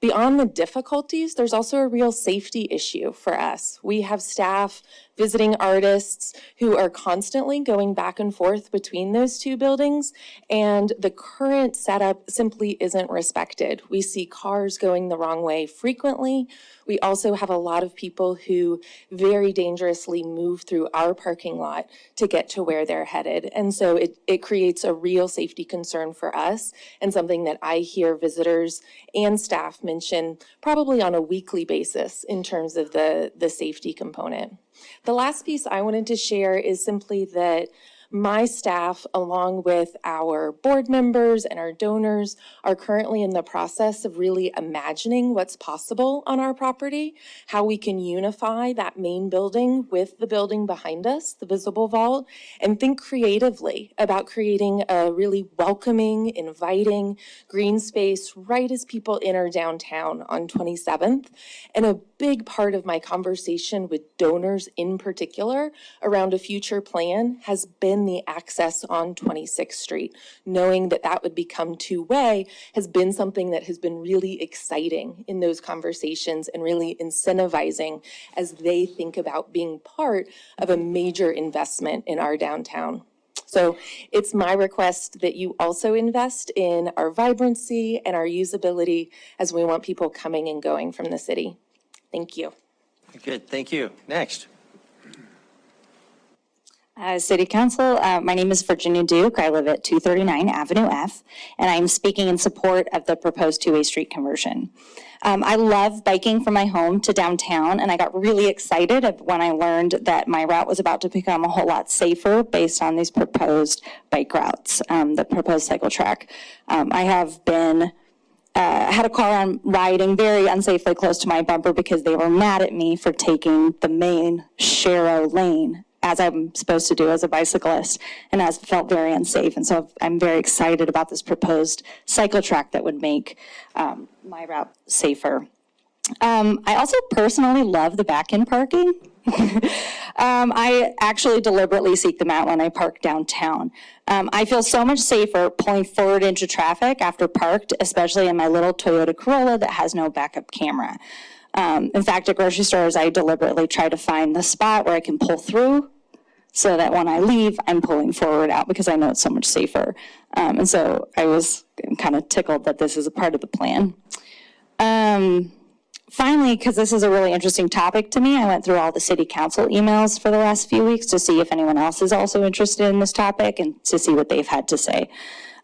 Beyond the difficulties, there's also a real safety issue for us. We have staff visiting artists who are constantly going back and forth between those two buildings, and the current setup simply isn't respected. We see cars going the wrong way frequently. We also have a lot of people who very dangerously move through our parking lot to get to where they're headed. And so it creates a real safety concern for us, and something that I hear visitors and staff mention probably on a weekly basis in terms of the safety component. The last piece I wanted to share is simply that my staff, along with our board members and our donors, are currently in the process of really imagining what's possible on our property, how we can unify that main building with the building behind us, the visible vault, and think creatively about creating a really welcoming, inviting green space right as people enter downtown on 27th. And a big part of my conversation with donors in particular around a future plan has been the access on 26th Street. Knowing that that would become two-way has been something that has been really exciting in those conversations and really incentivizing as they think about being part of a major investment in our downtown. So it's my request that you also invest in our vibrancy and our usability as we want people coming and going from the city. Thank you. Good, thank you. Next. City Council, my name is Virginia Duke. I live at 239 Avenue F, and I'm speaking in support of the proposed two-way street conversion. I love biking from my home to downtown, and I got really excited when I learned that my route was about to become a whole lot safer based on these proposed bike routes, the proposed cycle track. I have been had a car on riding very unsafely close to my bumper because they were mad at me for taking the main Sharrow lane as I'm supposed to do as a bicyclist, and as felt very unsafe. And so I'm very excited about this proposed cycle track that would make my route safer. I also personally love the back-end parking. I actually deliberately seek them out when I park downtown. I feel so much safer pulling forward into traffic after parked, especially in my little Toyota Corolla that has no backup camera. In fact, at grocery stores, I deliberately try to find the spot where I can pull through so that when I leave, I'm pulling forward out because I know it's so much safer. And so I was kind of tickled that this is a part of the plan. Finally, because this is a really interesting topic to me, I went through all the city council emails for the last few weeks to see if anyone else is also interested in this topic and to see what they've had to say.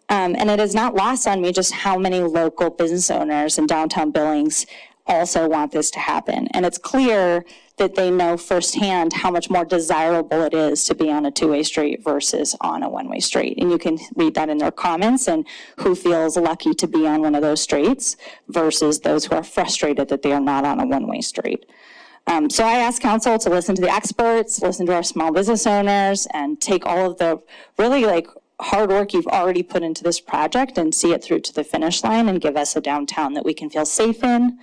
And it is not lost on me just how many local business owners in downtown Billings also want this to happen. And it's clear that they know firsthand how much more desirable it is to be on a two-way street versus on a one-way street. And you can read that in their comments and who feels lucky to be on one of those streets versus those who are frustrated that they are not on a one-way street. So I asked council to listen to the experts, listen to our small business owners, and take all of the really hard work you've already put into this project and see it through to the finish line and give us a downtown that we can feel safe in,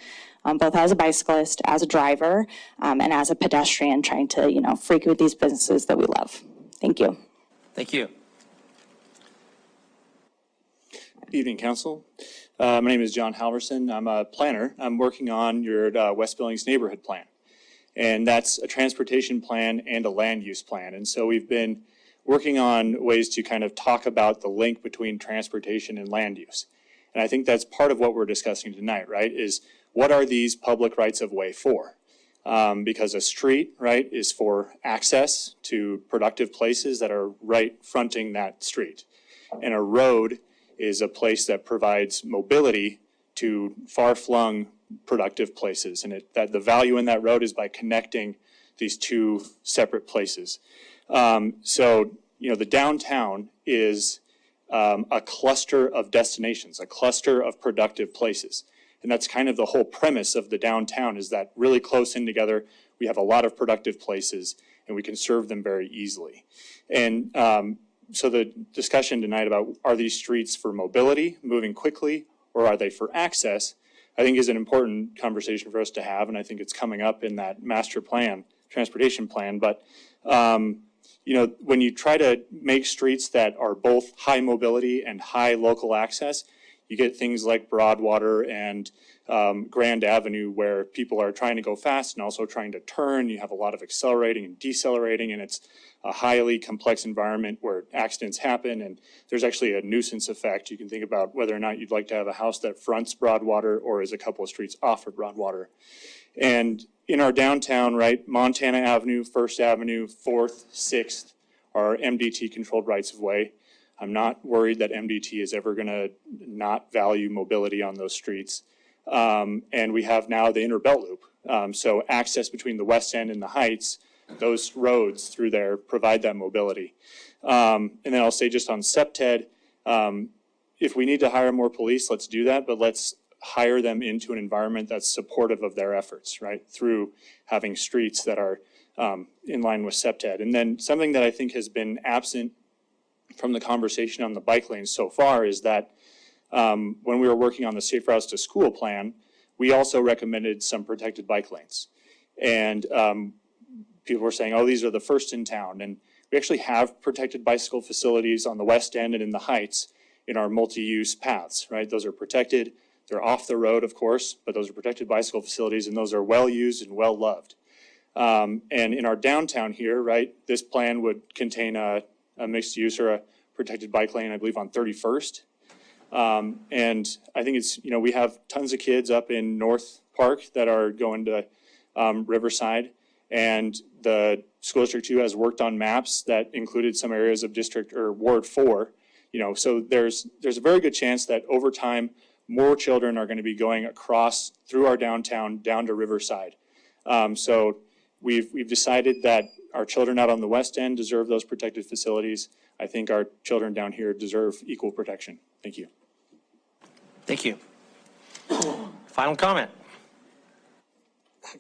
both as a bicyclist, as a driver, and as a pedestrian trying to, frequent these businesses that we love. Thank you. Thank you. Good evening, Council. My name is John Halverson. I'm a planner. I'm working on your West Billings neighborhood plan. And that's a transportation plan and a land use plan. And so we've been working on ways to kind of talk about the link between transportation and land use. And I think that's part of what we're discussing tonight, right, is what are these public rights of way for? Because a street, right, is for access to productive places that are right fronting that street. And a road is a place that provides mobility to far-flung productive places. And that the value in that road is by connecting these two separate places. So, the downtown is a cluster of destinations, a cluster of productive places. And that's kind of the whole premise of the downtown, is that really close in together, we have a lot of productive places and we can serve them very easily. And so the discussion tonight about are these streets for mobility, moving quickly, or are they for access, I think is an important conversation for us to have. And I think it's coming up in that master plan, transportation plan. But, when you try to make streets that are both high mobility and high local access, You get things like Broadwater and Grand Avenue where people are trying to go fast and also trying to turn. You have a lot of accelerating and decelerating, and it's a highly complex environment where accidents happen, and there's actually a nuisance effect. You can think about whether or not you'd like to have a house that fronts Broadwater or is a couple of streets off of Broadwater. And in our downtown, right, Montana Avenue, First Avenue, 4th, 6th are MDT-controlled rights-of-way. I'm not worried that MDT is ever going to not value mobility on those streets. And we have now the inner belt loop. So access between the West End and the Heights, those roads through there provide that mobility. And then I'll say just on SEPTED, if we need to hire more police, let's do that, but let's hire them into an environment that's supportive of their efforts, right? Through having streets that are in line with SEPTED. And then something that I think has been absent from the conversation on the bike lanes so far is that when we were working on the Safe Routes to School plan, we also recommended some protected bike lanes. And people were saying, oh, these are the first in town. And we actually have protected bicycle facilities on the West End and in the Heights in our multi-use paths, right? Those are protected. They're off the road, of course, but those are protected bicycle facilities, and those are well used and well loved. And in our downtown here, right, this plan would contain a mixed use or a protected bike lane, I believe, on 31st. And I think it's, we have tons of kids up in North Park that are going to Riverside, and the school district 2 has worked on maps that included some areas of district or Ward 4. So there's a very good chance that over time, more children are going to be going across through our downtown down to Riverside. So we've decided that our children out on the West End deserve those protected facilities. I think our children down here deserve equal protection. Thank you. Thank you. Final comment.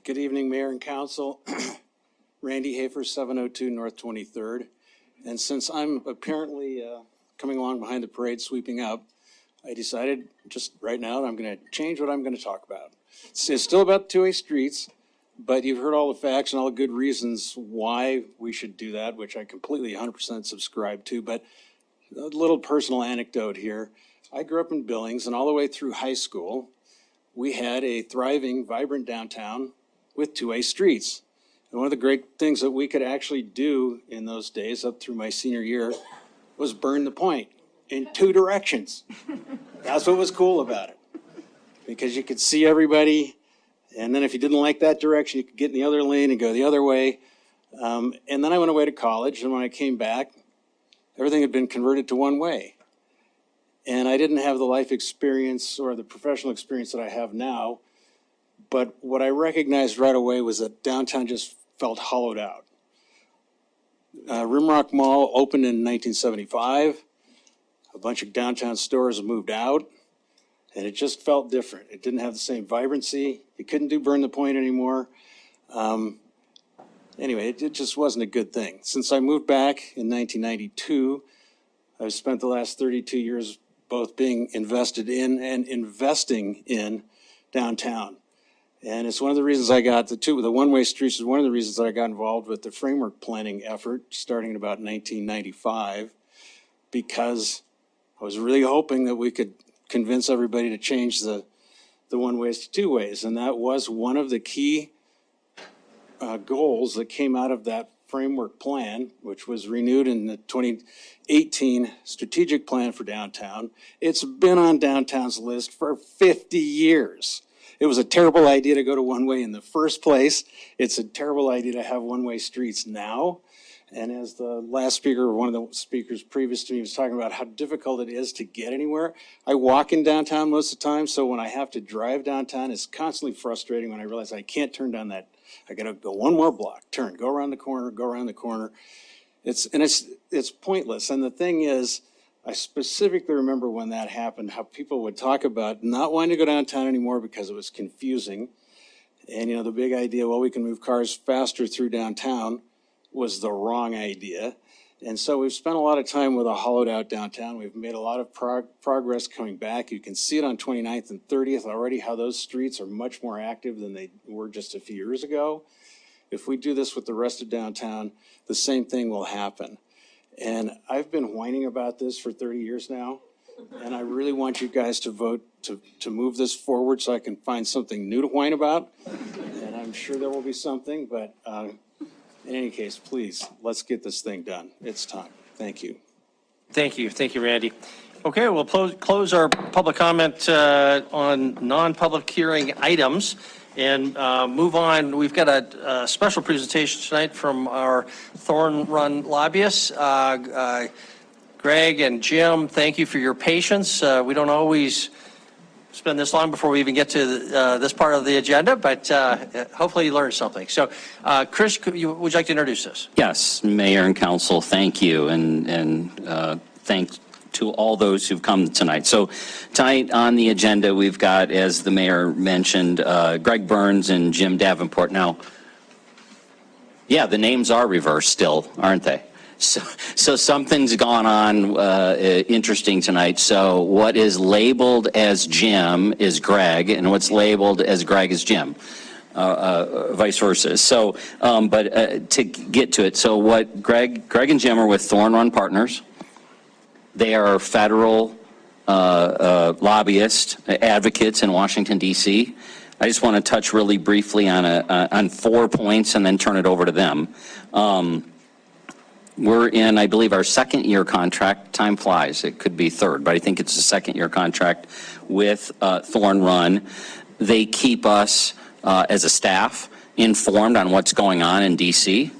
Good evening, Mayor and Council. Randy Hafer, 702 North 23rd. And since I'm apparently coming along behind the parade sweeping up, I decided just right now that I'm going to change what I'm going to talk about. It's still about two-way streets, but you've heard all the facts and all the good reasons why we should do that, which I completely 100% subscribe to. But a little personal anecdote here. I grew up in Billings, and all the way through high school, we had a thriving, vibrant downtown with two-way streets. And one of the great things that we could actually do in those days up through my senior year was burn the point in two directions. That's what was cool about it, because you could see everybody, and then if you didn't like that direction, you could get in the other lane and go the other way. And then I went away to college, and when I came back, everything had been converted to one way. And I didn't have the life experience or the professional experience that I have now, but what I recognized right away was that downtown just felt hollowed out. Rimrock Mall opened in 1975. A bunch of downtown stores moved out, and it just felt different. It didn't have the same vibrancy. You couldn't do Burn the Point anymore. Anyway, it just wasn't a good thing. Since I moved back in 1992, I've spent the last 32 years both being invested in and investing in downtown. And it's one of the reasons I got the one-way streets is one of the reasons that I got involved with the framework planning effort starting in about 1995, because I was really hoping that we could convince everybody to change the one-ways to two-ways. And that was one of the key goals that came out of that framework plan, which was renewed in the 2018 strategic plan for downtown. It's been on downtown's list for 50 years. It was a terrible idea to go to one-way in the first place. It's a terrible idea to have one-way streets now. And as the last speaker, or one of the speakers previous to me, was talking about how difficult it is to get anywhere. I walk in downtown most of the time, so when I have to drive downtown, it's constantly frustrating when I realize I can't turn down that. I gotta go one more block, turn, go around the corner, go around the corner. It's pointless. And the thing is, I specifically remember when that happened, how people would talk about not wanting to go downtown anymore because it was confusing. And the big idea, well, we can move cars faster through downtown, was the wrong idea. And so we've spent a lot of time with a hollowed out downtown. We've made a lot of progress coming back. You can see it on 29th and 30th already, how those streets are much more active than they were just a few years ago. If we do this with the rest of downtown, the same thing will happen. And I've been whining about this for 30 years now. And I really want you guys to vote to move this forward so I can find something new to whine about. And I'm sure there will be something, but in any case, please, let's get this thing done. It's time. Thank you. Thank you. Thank you, Randy. Okay, we'll close our public comment on non-public hearing items and move on. We've got a special presentation tonight from our Thorn Run lobbyists. Greg and Jim, thank you for your patience. We don't always spend this long before we even get to this part of the agenda, but hopefully you learned something. So, Chris, would you like to introduce this? Yes, Mayor and Council, thank you, and thanks to all those who've come tonight. So tonight on the agenda, we've got, as the mayor mentioned, Greg Burns and Jim Davenport. Now, yeah, the names are reversed still, aren't they? So something's gone on interesting tonight. So what is labeled as Jim is Greg, and what's labeled as Greg is Jim. Vice versa. So, but to get to it, so what Greg and Jim are with Thorn Run Partners. They are federal lobbyists, advocates in Washington, D.C. I just want to touch really briefly on 4 points and then turn it over to them. We're in, I believe, our second-year contract. Time flies. It could be third, but I think it's a second-year contract with Thorn Run. They keep us, as a staff, informed on what's going on in D.C.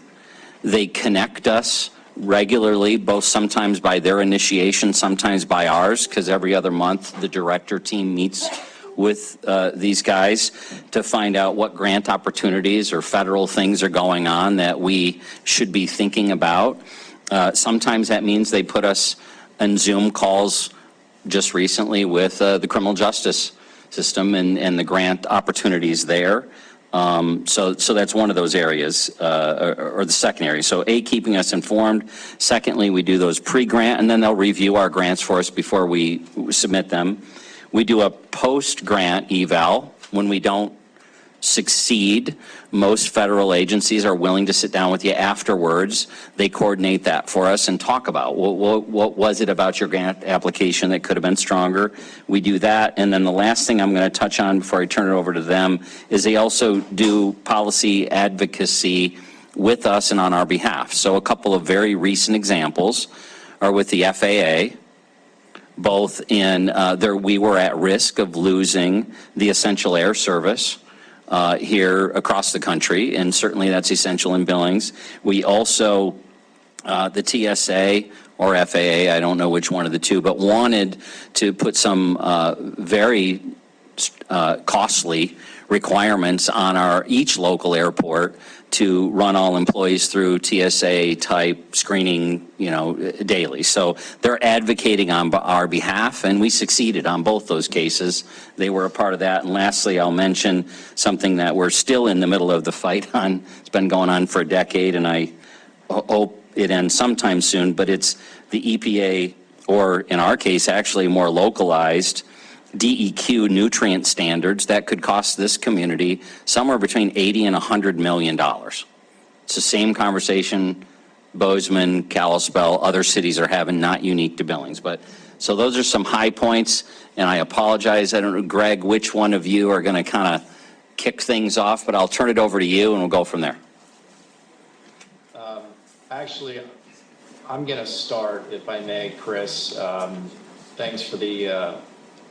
They connect us regularly, both sometimes by their initiation, sometimes by ours, because every other month the director team meets with these guys to find out what grant opportunities or federal things are going on that we should be thinking about. Sometimes that means they put us on Zoom calls just recently with the criminal justice system and the grant opportunities there. So that's one of those areas, or the second area. So A, keeping us informed. Secondly, we do those pre-grant, and then they'll review our grants for us before we submit them. We do a post-grant eval. When we don't succeed, most federal agencies are willing to sit down with you afterwards. They coordinate that for us and talk about what was it about your grant application that could have been stronger. We do that. And then the last thing I'm going to touch on before I turn it over to them is they also do policy advocacy with us and on our behalf. So a couple of very recent examples are with the FAA. Both in we were at risk of losing the essential air service here across the country, and certainly that's essential in Billings. We also, the TSA or FAA, I don't know which one of the two, but wanted to put some very costly requirements on each local airport to run all employees through TSA type screening, daily. So they're advocating on our behalf, and we succeeded on both those cases. They were a part of that. And lastly, I'll mention something that we're still in the middle of the fight on. It's been going on for a decade, and I hope it ends sometime soon, but it's the EPA, or in our case, actually more localized DEQ nutrient standards that could cost this community somewhere between $80 and $100 million. It's the same conversation Bozeman, Kalispell, other cities are having, not unique to Billings. But so those are some high points, and I apologize. I don't know, Greg, which one of you are going to kind of kick things off, but I'll turn it over to you and we'll go from there. Actually, I'm going to start, if I may, Chris. Thanks for the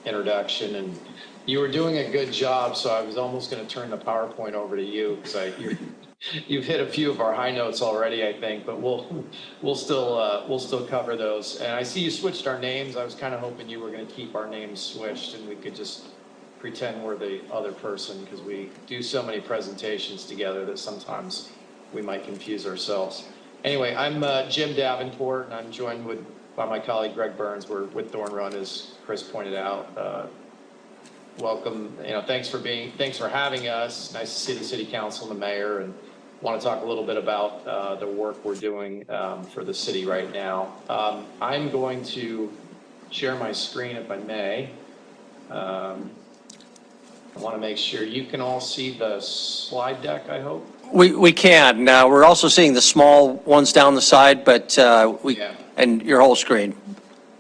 introduction, and you were doing a good job, so I was almost going to turn the PowerPoint over to you because you've hit a few of our high notes already, I think, but we'll still cover those. And I see you switched our names. I was kind of hoping you were going to keep our names switched and we could just pretend we're the other person, because we do so many presentations together that sometimes we might confuse ourselves. Anyway, I'm Jim Davenport, and I'm joined by my colleague Greg Burns. We're with Thorn Run, as Chris pointed out. Welcome. Thanks for having us. Nice to see the City Council and the Mayor, and want to talk a little bit about the work we're doing for the city right now. I'm going to share my screen, if I may. I want to make sure you can all see the slide deck, I hope. We can. Now, we're also seeing the small ones down the side, but and your whole screen.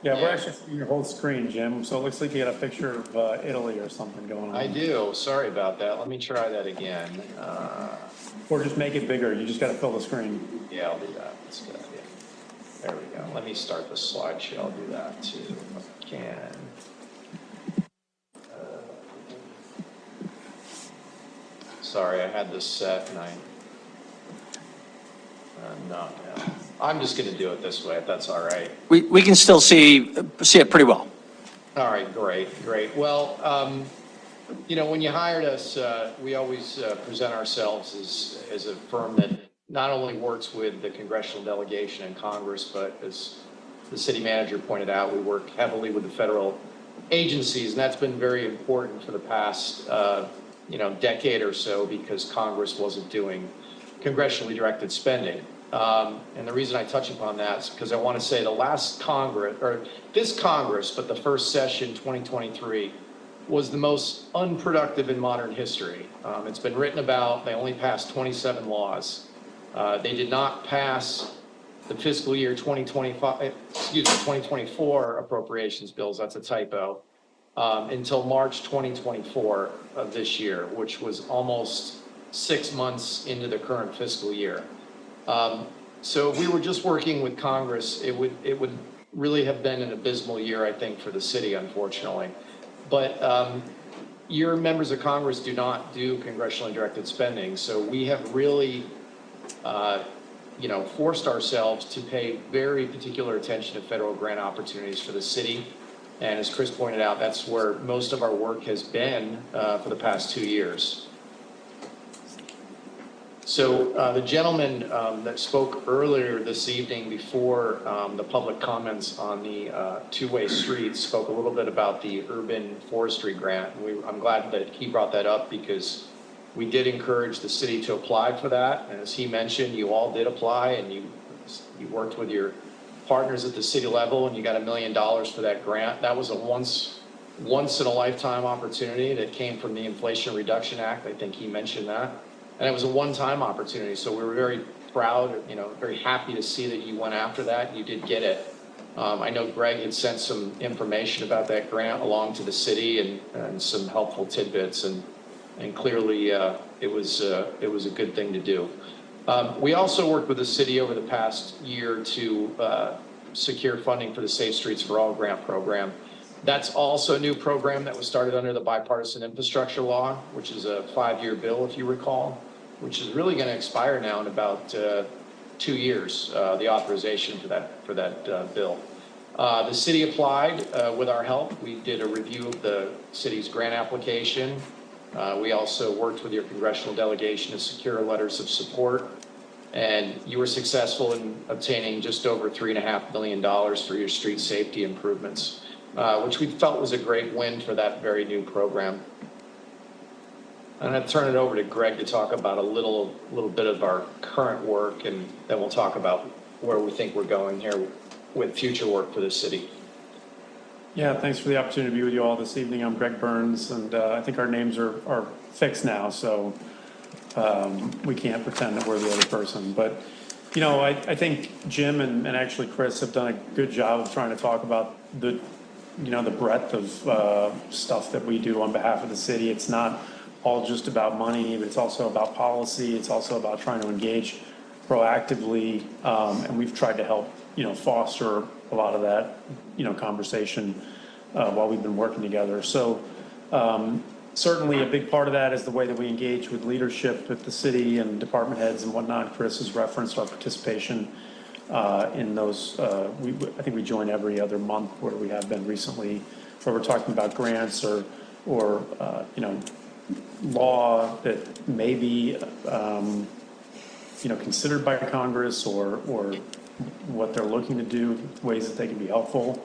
Yeah, we're actually seeing your whole screen, Jim, so it looks like you got a picture of Italy or something going on. I do. Sorry about that. Let me try that again. Or just make it bigger, you just gotta fill the screen. Yeah, I'll do that. That's a good idea. There we go. Let me start the slideshow. I'll do that too, if I can. Sorry, I had this set and no. I'm just gonna do it this way, if that's all right. We can still see it pretty well. All right, great. Well, when you hired us, we always present ourselves as a firm that not only works with the congressional delegation in Congress, but as the city manager pointed out, we work heavily with the federal agencies, and that's been very important for the past, decade or so because Congress wasn't doing congressionally directed spending. And the reason I touch upon that is because I want to say the last Congress, or this Congress, but the first session, 2023, was the most unproductive in modern history. It's been written about, they only passed 27 laws. They did not pass the fiscal year 2024 appropriations bills, that's a typo, until March 2024 of this year, which was almost 6 months into the current fiscal year. So if we were just working with Congress, it would really have been an abysmal year, I think, for the city, unfortunately. But your members of Congress do not do congressionally directed spending, so we have really, forced ourselves to pay very particular attention to federal grant opportunities for the city. And as Chris pointed out, that's where most of our work has been for the past 2 years. So the gentleman that spoke earlier this evening before the public comments on the two-way streets spoke a little bit about the urban forestry grant. I'm glad that he brought that up because we did encourage the city to apply for that. And as he mentioned, you all did apply and you worked with your partners at the city level and you got $1 million for that grant. That was a once in a lifetime opportunity that came from the Inflation Reduction Act. I think he mentioned that. And it was a one-time opportunity, so we were very proud, very happy to see that you went after that. You did get it. I know Greg had sent some information about that grant along to the city and some helpful tidbits, and clearly it was a good thing to do. We also worked with the city over the past year to secure funding for the Safe Streets for All grant program. That's also a new program that was started under the bipartisan infrastructure law, which is a 5-year bill, if you recall, which is really going to expire now in about 2 years, the authorization for that bill. The city applied with our help. We did a review of the city's grant application. We also worked with your congressional delegation to secure letters of support. And you were successful in obtaining just over $3.5 million for your street safety improvements, which we felt was a great win for that very new program. I'm going to turn it over to Greg to talk about a little bit of our current work, and then we'll talk about where we think we're going here with future work for the city. Yeah, thanks for the opportunity to be with you all this evening. I'm Greg Burns, and I think our names are fixed now, so we can't pretend that we're the other person. But, I think Jim and actually Chris have done a good job of trying to talk about the breadth of stuff that we do on behalf of the city. It's not all just about money, but it's also about policy. It's also about trying to engage proactively, and we've tried to help, foster a lot of that, conversation while we've been working together. So certainly a big part of that is the way that we engage with leadership at the city and department heads and whatnot. Chris has referenced our participation in those. I think we join every other month where we have been recently, where we're talking about grants or law that may be considered by Congress or what they're looking to do, ways that they can be helpful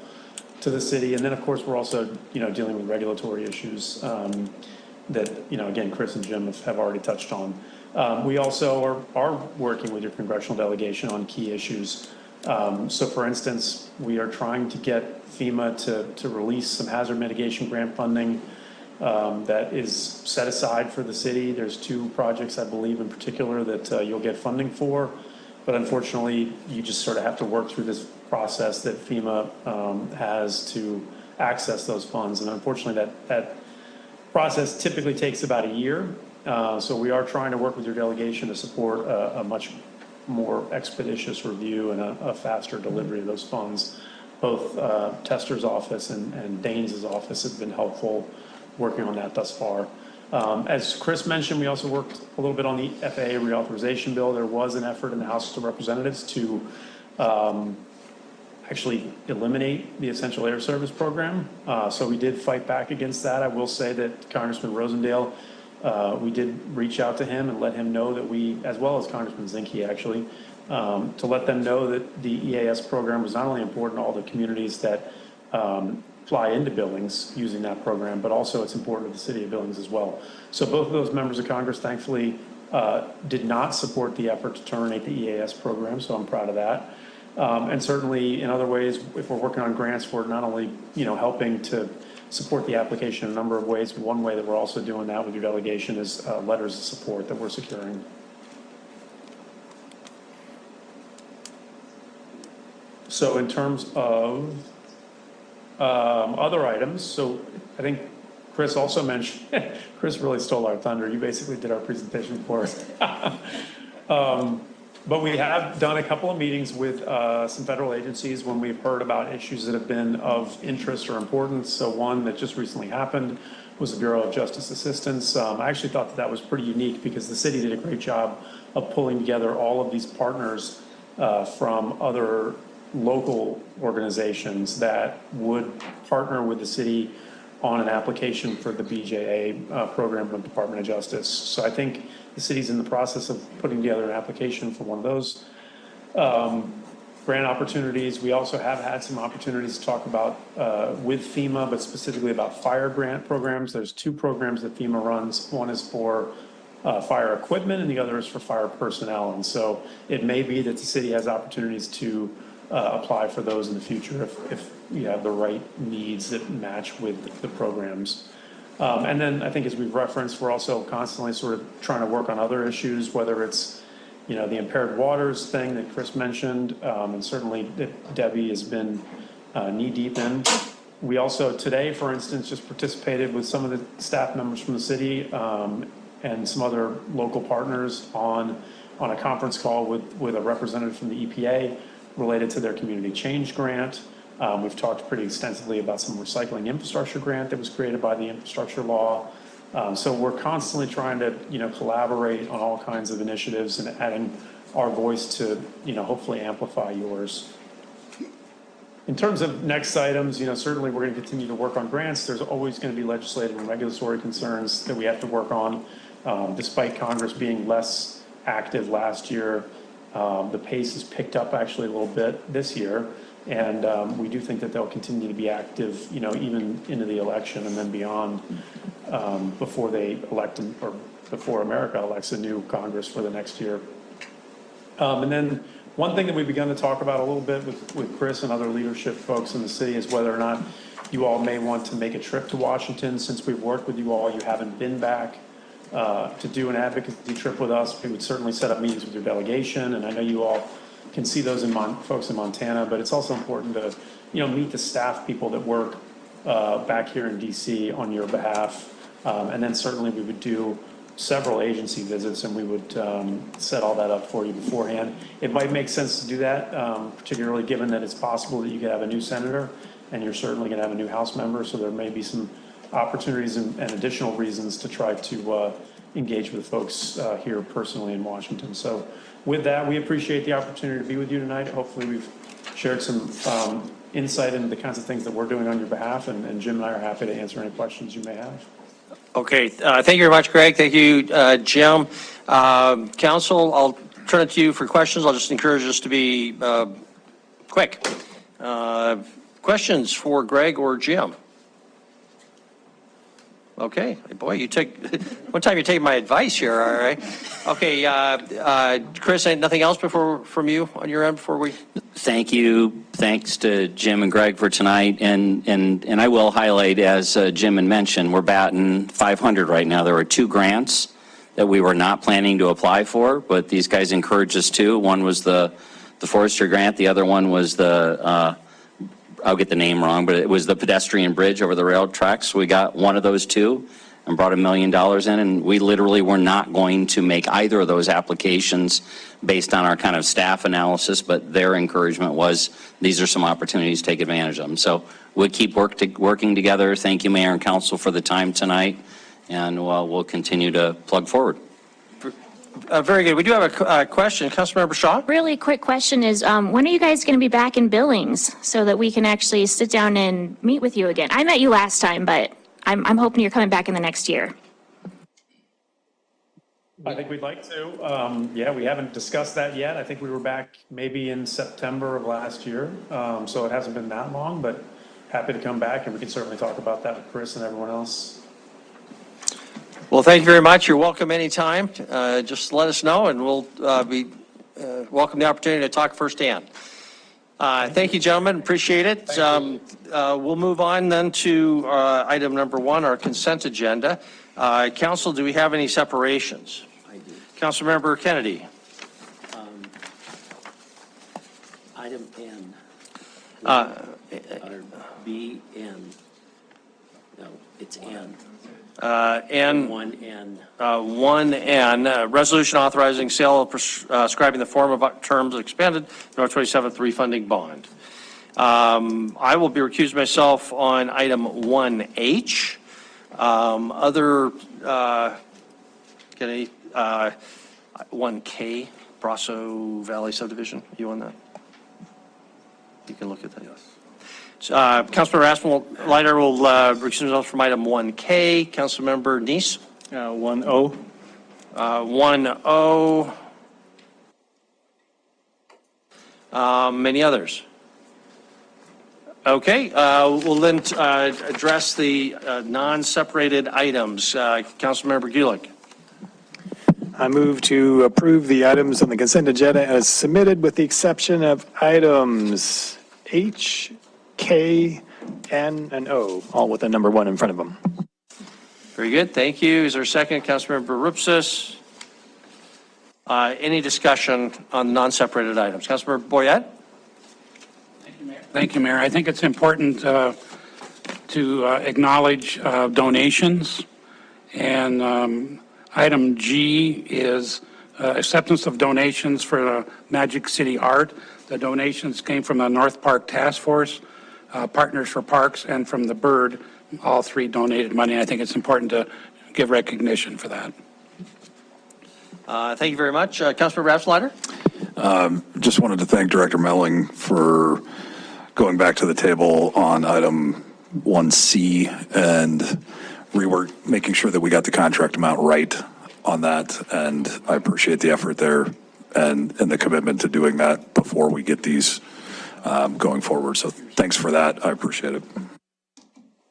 to the city. And then of course we're also dealing with regulatory issues that again Chris and Jim have already touched on. We also are working with your congressional delegation on key issues. So for instance, we are trying to get FEMA to release some hazard mitigation grant funding that is set aside for the city. There's 2 projects, I believe, in particular that you'll get funding for. But unfortunately, you just sort of have to work through this process that FEMA has to access those funds. And unfortunately, that process typically takes about a year. So we are trying to work with your delegation to support a much more expeditious review and a faster delivery of those funds. Both Tester's office and Danes' office have been helpful working on that thus far. As Chris mentioned, we also worked a little bit on the FAA reauthorization bill. There was an effort in the House of Representatives to actually eliminate the Essential Air Service program. So we did fight back against that. I will say that Congressman Rosendale, we did reach out to him and let him know that we, as well as Congressman Zinke actually, to let them know that the EAS program was not only important to all the communities that fly into Billings using that program, but also it's important to the city of Billings as well. So both of those members of Congress, thankfully, did not support the effort to terminate the EAS program, so I'm proud of that. And certainly in other ways, if we're working on grants, we're not only, helping to support the application in a number of ways. One way that we're also doing that with your delegation is letters of support that we're securing. So in terms of other items, so I think Chris also mentioned, Chris really stole our thunder. You basically did our presentation for us. But we have done a couple of meetings with some federal agencies when we've heard about issues that have been of interest or importance. So one that just recently happened was the Bureau of Justice Assistance. I actually thought that was pretty unique because the city did a great job of pulling together all of these partners from other local organizations that would partner with the city on an application for the BJA program of the Department of Justice. So I think the city's in the process of putting together an application for one of those grant opportunities. We also have had some opportunities to talk about with FEMA, but specifically about fire grant programs. There's two programs that FEMA runs. One is for fire equipment and the other is for fire personnel. And so it may be that the city has opportunities to apply for those in the future if you have the right needs that match with the programs. And then I think as we've referenced, we're also constantly sort of trying to work on other issues, whether it's, the impaired waters thing that Chris mentioned, and certainly that Debbie has been knee deep in. We also today, for instance, just participated with some of the staff members from the city and some other local partners on a conference call with a representative from the EPA related to their community change grant. We've talked pretty extensively about some recycling infrastructure grant that was created by the infrastructure law. So we're constantly trying to, collaborate on all kinds of initiatives and adding our voice to, hopefully amplify yours. In terms of next items, certainly we're going to continue to work on grants. There's always going to be legislative and regulatory concerns that we have to work on. Despite Congress being less active last year, the pace has picked up actually a little bit this year. And we do think that they'll continue to be active, even into the election and then beyond before they elect or before America elects a new Congress for the next year. And then one thing that we've begun to talk about a little bit with Chris and other leadership folks in the city is whether or not you all may want to make a trip to Washington. Since we've worked with you all, you haven't been back to do an advocacy trip with us. We would certainly set up meetings with your delegation, and I know you all can see those in folks in Montana, but it's also important to, meet the staff people that work back here in DC on your behalf. And then certainly we would do several agency visits and we would set all that up for you beforehand. It might make sense to do that, particularly given that it's possible that you could have a new senator and you're certainly going to have a new House member. So there may be some opportunities and additional reasons to try to engage with folks here personally in Washington. So with that, we appreciate the opportunity to be with you tonight. Hopefully we've shared some insight into the kinds of things that we're doing on your behalf, and Jim and I are happy to answer any questions you may have. Okay, thank you very much, Greg. Thank you, Jim. Council, I'll turn it to you for questions. I'll just encourage us to be quick. Questions for Greg or Jim? Okay, boy, one time you take my advice here, all right? Okay, Chris, nothing else from you on your end before we? Thank you. Thanks to Jim and Greg for tonight. And I will highlight, as Jim had mentioned, we're batting 500 right now. There are two grants that we were not planning to apply for, but these guys encouraged us to. One was the forestry grant, the other one was the, I'll get the name wrong, but it was the pedestrian bridge over the rail tracks. We got one of those two and brought $1 million in, and we literally were not going to make either of those applications based on our kind of staff analysis, but their encouragement was these are some opportunities to take advantage of them. So we'll keep working together. Thank you, Mayor and Council, for the time tonight, and we'll continue to plug forward. Very good. We do have a question. Councilmember Shaw? Really quick question is, when are you guys going to be back in Billings so that we can actually sit down and meet with you again? I met you last time, but I'm hoping you're coming back in the next year. I think we'd like to. Yeah, we haven't discussed that yet. I think we were back maybe in September of last year. So it hasn't been that long, but happy to come back, and we can certainly talk about that with Chris and everyone else. Well, thank you very much. You're welcome anytime. Just let us know, and we'll welcome the opportunity to talk firsthand. Thank you, gentlemen. Appreciate it. We'll move on then to item number 1, our consent agenda. Council, do we have any separations? I do. Councilmember Kennedy. Item N. Or B, N. No, it's N. N. 1N. 1N, resolution authorizing sale of prescribing the form of terms of expanded North 27th refunding bond. I will be recusing myself on item 1H. Other, Kennedy, 1K, Brasso Valley subdivision, you on that? You can look at that. Yes. Councilmember Leiter will recuse himself from item 1K. Councilmember Neese? 1O. 1O. Many others? Okay, we'll then address the non-separated items. Councilmember Gulick. I move to approve the items on the consent agenda as submitted with the exception of items H, K, N, and O, all with the number 1 in front of them. Very good, thank you. Is there a second? Councilmember Rupsis. Any discussion on non-separated items? Councilmember Boyette? Thank you, Mayor. I think it's important to acknowledge donations. And item G is acceptance of donations for Magic City Art. The donations came from the North Park Task Force, Partners for Parks, and from the Bird. All 3 donated money. I think it's important to give recognition for that. Thank you very much. Councilmember Rapslider? Just wanted to thank Director Melling for going back to the table on item 1C and rework, making sure that we got the contract amount right on that. And I appreciate the effort there and the commitment to doing that before we get these going forward. So thanks for that. I appreciate it.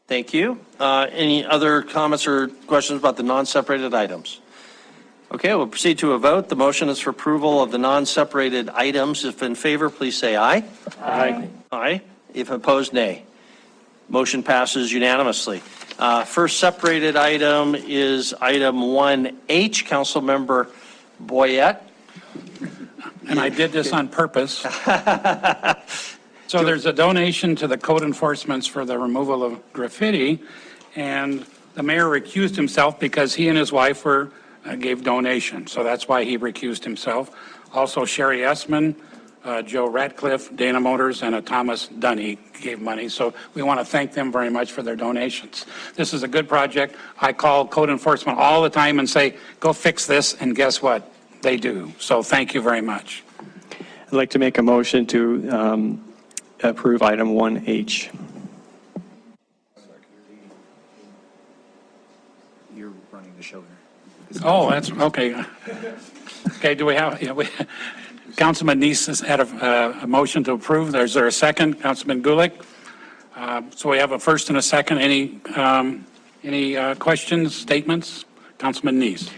Thank you. Any other comments or questions about the non-separated items? Okay, we'll proceed to a vote. The motion is for approval of the non-separated items. If in favor, please say aye. Aye. Aye. If opposed, nay. Motion passes unanimously. First separated item is item 1H. Councilmember Boyette. And I did this on purpose. So there's a donation to the code enforcements for the removal of graffiti, and the mayor recused himself because he and his wife gave donations. So that's why he recused himself. Also, Sherry Essman, Joe Ratcliffe, Dana Motors, and Thomas Dunny gave money. So we want to thank them very much for their donations. This is a good project. I call code enforcement all the time and say, go fix this, and guess what? They do. So thank you very much. I'd like to make a motion to approve item 1H. You're running the show here. Oh, that's okay. Okay, do we have, Councilman Neese has had a motion to approve. Is there a second? Councilman Gulick? So we have a first and a second. Any questions, statements? Councilman Neese.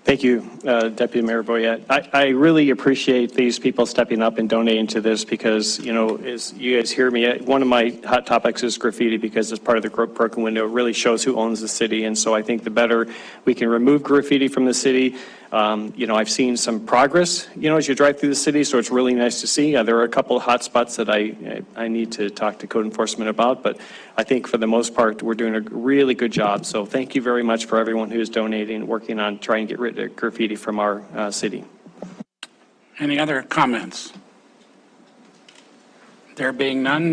Thank you, Deputy Mayor Boyette. I really appreciate these people stepping up and donating to this because, you know, as you guys hear me, one of my hot topics is graffiti because it's part of the broken window. It really shows who owns the city. And so I think the better we can remove graffiti from the city, you know, I've seen some progress, you know, as you drive through the city, so it's really nice to see. There are a couple of hot spots that I need to talk to code enforcement about, but I think for the most part, we're doing a really good job. So thank you very much for everyone who is donating, working on trying to get rid of graffiti from our city. Any other comments? There being none,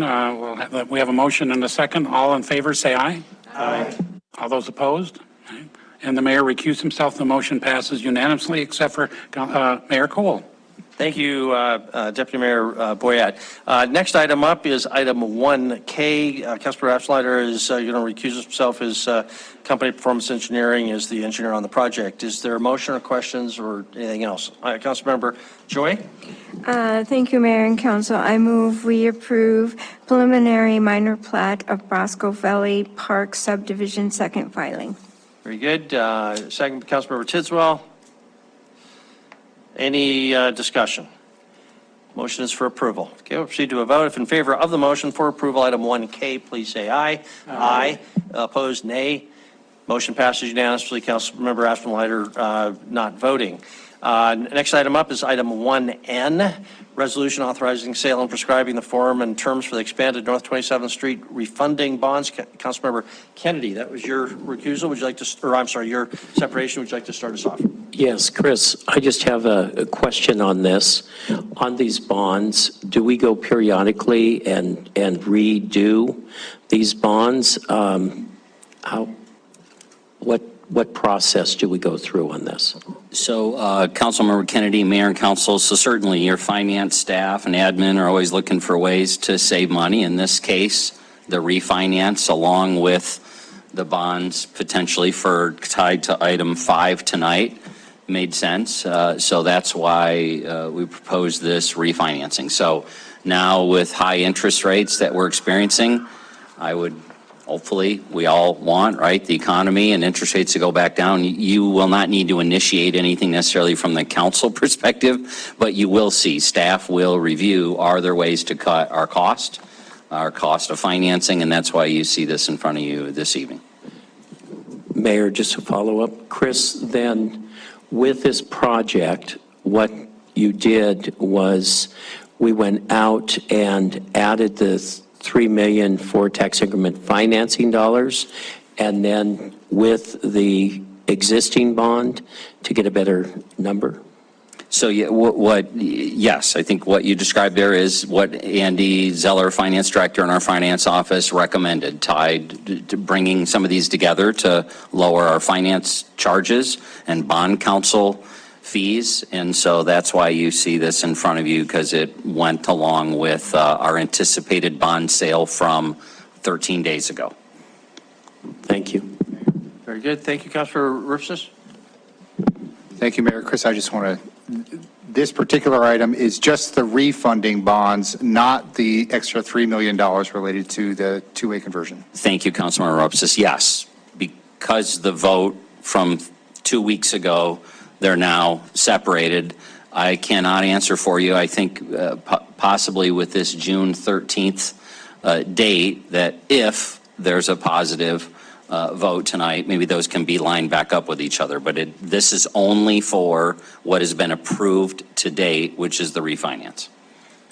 we have a motion and a second. All in favor, say aye. Aye. All those opposed? And the mayor recused himself. The motion passes unanimously, except for Mayor Cole. Thank you, Deputy Mayor Boyette. Next item up is item 1K. Councilmember Abschneider is going to recuse himself as Company Performance Engineering is the engineer on the project. Is there a motion or questions or anything else? Councilmember Joy? Thank you, Mayor and Council. I move we approve preliminary minor plat of Bosco Valley Park subdivision second filing. Very good. Second, Councilmember Tidswell. Any discussion? Motion is for approval. Okay, we'll proceed to a vote. If in favor of the motion for approval, item 1K, please say aye. Aye. Opposed, nay. Motion passes unanimously. Councilmember Abschneider not voting. Next item up is item 1N, resolution authorizing sale and prescribing the form and terms for the expanded North 27th Street refunding bonds. Councilmember Kennedy, that was your recusal. Would you like to, or I'm sorry, your separation. Would you like to start us off? Yes, Chris, I just have a question on this. On these bonds, do we go periodically and redo these bonds? What process do we go through on this? So, Councilmember Kennedy, Mayor and Council, so certainly your finance staff and admin are always looking for ways to save money. In this case, the refinance along with the bonds potentially for tied to item 5 tonight made sense. So that's why we proposed this refinancing. So now with high interest rates that we're experiencing, I would hopefully we all want, right, the economy and interest rates to go back down. You will not need to initiate anything necessarily from the council perspective, but you will see staff will review, are there ways to cut our cost of financing, and that's why you see this in front of you this evening. Mayor, just to follow up, Chris, then with this project, what you did was we went out and added the $3 million for tax increment financing dollars, and then with the existing bond to get a better number? So yeah, yes, I think what you described there is what Andy Zeller, finance director in our finance office, recommended, tied to bringing some of these together to lower our finance charges and bond counsel fees. And so that's why you see this in front of you, because it went along with our anticipated bond sale from 13 days ago. Thank you. Very good. Thank you, Councilor Rupsis. Thank you, Mayor. Chris, I just want to, this particular item is just the refunding bonds, not the extra $3 million related to the two-way conversion. Thank you, Councilman Ropsis. Yes, because the vote from 2 weeks ago, they're now separated. I cannot answer for you. I think possibly with this June 13th date, that if there's a positive vote tonight, maybe those can be lined back up with each other. But this is only for what has been approved to date, which is the refinance.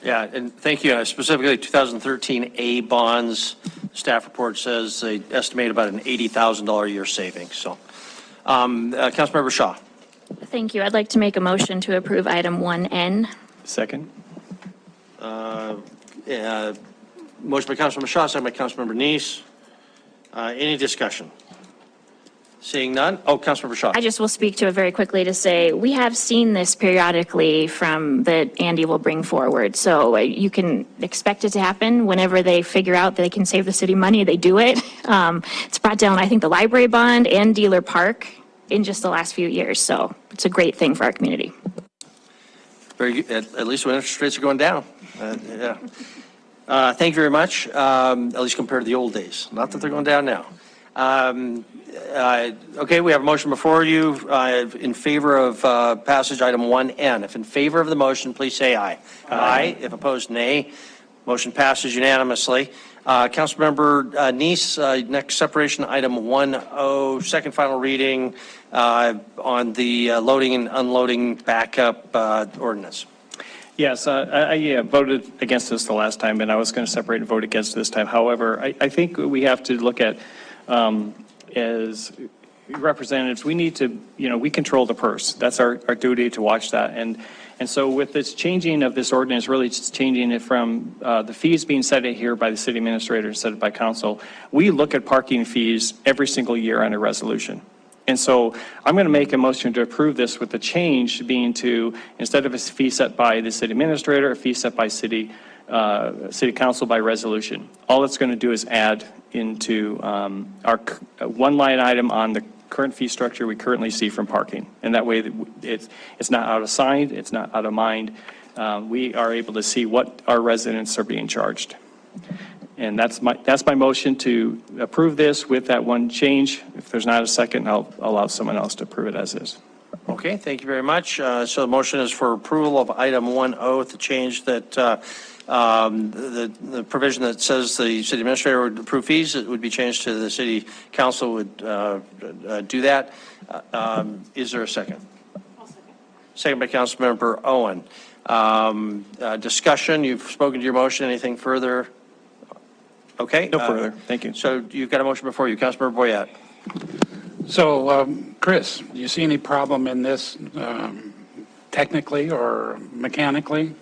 Yeah, and thank you. Specifically, 2013 A bonds, staff report says they estimate about an $80,000 a year savings. So, Councilmember Shaw. Thank you. I'd like to make a motion to approve item 1N. Second. Motion by Councilmember Shaw, second by Councilmember Neese. Any discussion? Seeing none. Oh, Councilmember Shaw. I just will speak to it very quickly to say we have seen this periodically from that Andy will bring forward. So you can expect it to happen whenever they figure out that they can save the city money, they do it. It's brought down, I think, the library bond and Dealer Park in just the last few years. So it's a great thing for our community. Very good. At least when interest rates are going down. Yeah. Thank you very much. At least compared to the old days. Not that they're going down now. Okay, we have a motion before you in favor of passage item 1N. If in favor of the motion, please say aye. Aye. If opposed, nay. Motion passes unanimously. Councilmember Neese, next separation item 1O, second final reading on the loading and unloading backup ordinance. Yes, I voted against this the last time, and I was going to separate and vote against this time. However, I think we have to look at, as representatives, we need to, we control the purse. That's our duty to watch that. And so with this changing of this ordinance, really just changing it from the fees being set here by the city administrator instead of by council, we look at parking fees every single year on a resolution. And so I'm going to make a motion to approve this with the change being to, instead of a fee set by the city administrator, a fee set by city council by resolution. All it's going to do is add into our one line item on the current fee structure we currently see from parking. And that way it's not out of sight, it's not out of mind. We are able to see what our residents are being charged. And that's my motion to approve this with that one change. If there's not a second, I'll allow someone else to approve it as is. Okay, thank you very much. So the motion is for approval of item 1O with the change that the provision that says the city administrator would approve fees, it would be changed to the city council would do that. Is there a second? Second by Councilmember Owen. Discussion, you've spoken to your motion. Anything further? Okay. No further. Thank you. So you've got a motion before you. Councilmember Boyette. So, Chris, do you see any problem in this technically or mechanically?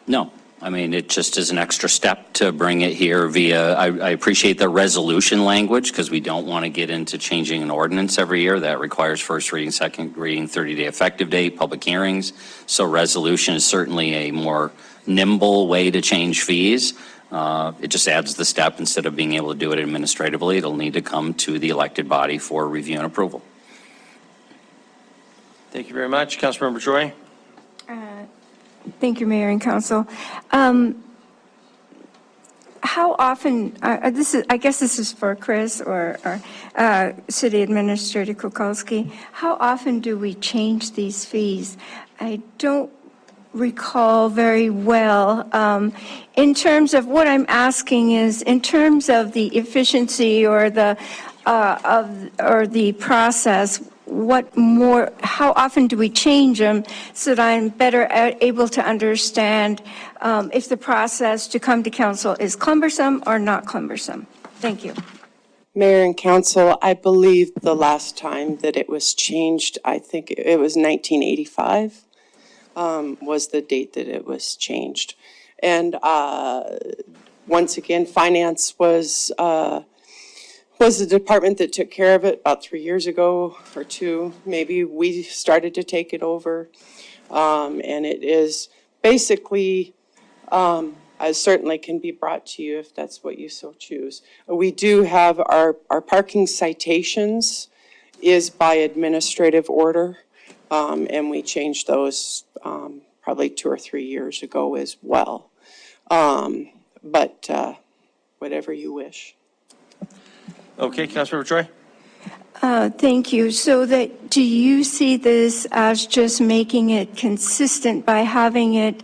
No. I mean, it just is an extra step to bring it here via, I appreciate the resolution language because we don't want to get into changing an ordinance every year. That requires first reading, second reading, 30-day effective date, public hearings. So resolution is certainly a more nimble way to change fees. It just adds the step. Instead of being able to do it administratively, it'll need to come to the elected body for review and approval. Thank you very much. Councilmember Joy. Thank you, Mayor and Council. How often, I guess this is for Chris or City Administrator Kukulski, how often do we change these fees? I don't recall very well. In terms of what I'm asking is, in terms of the efficiency or the process, how often do we change them so that I'm better able to understand if the process to come to council is cumbersome or not cumbersome? Thank you. Mayor and Council, I believe the last time that it was changed, I think it was 1985, was the date that it was changed. And once again, finance was the department that took care of it about 3 years ago or two. Maybe we started to take it over. And it is basically, certainly can be brought to you if that's what you so choose. We do have our parking citations is by administrative order. And we changed those probably 2 or 3 years ago as well. But whatever you wish. Okay, Councilmember Troy. Thank you. So do you see this as just making it consistent by having it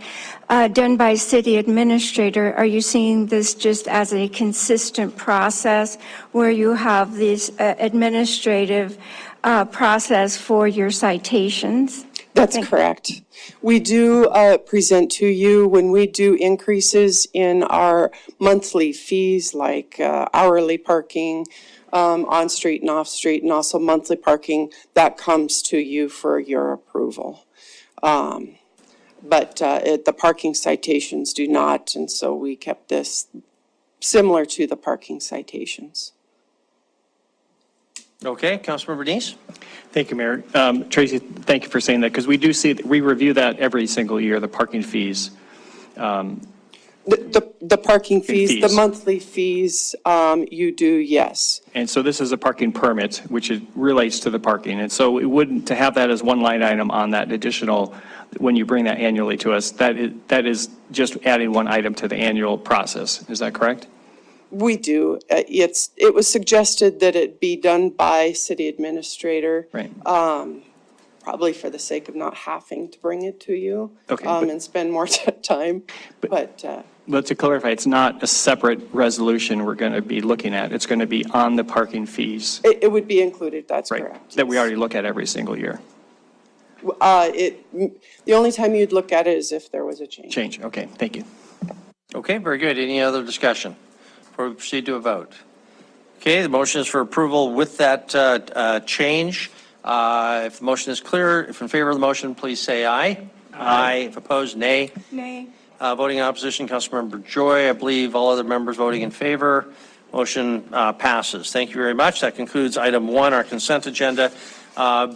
done by city administrator? Are you seeing this just as a consistent process where you have this administrative process for your citations? That's correct. We do present to you when we do increases in our monthly fees, like hourly parking, on-street and off-street, and also monthly parking, that comes to you for your approval. But the parking citations do not, and so we kept this similar to the parking citations. Okay, Councilmember Dees. Thank you, Mayor. Tracy, thank you for saying that, because we do see, we review that every single year, the parking fees. The parking fees, the monthly fees, you do, yes. And so this is a parking permit, which relates to the parking. And so it wouldn't, to have that as one line item on that additional, when you bring that annually to us, that is just adding one item to the annual process. Is that correct? We do. It was suggested that it be done by city administrator. Right. Probably for the sake of not having to bring it to you. Okay, but- And spend more time, but. But to clarify, it's not a separate resolution we're going to be looking at. It's going to be on the parking fees. It would be included, that's Right, correct. that we already look at every single year. The only time you'd look at it is if there was a change. Change, okay, thank you. Okay, very good. Any other discussion before we proceed to a vote? Okay, the motion is for approval with that change. If the motion is clear, if in favor of the motion, please say aye. Aye. If opposed, nay. Nay. Voting in opposition, Councilmember Joy. I believe all other members voting in favor. Motion passes. Thank you very much. That concludes item 1. Our consent agenda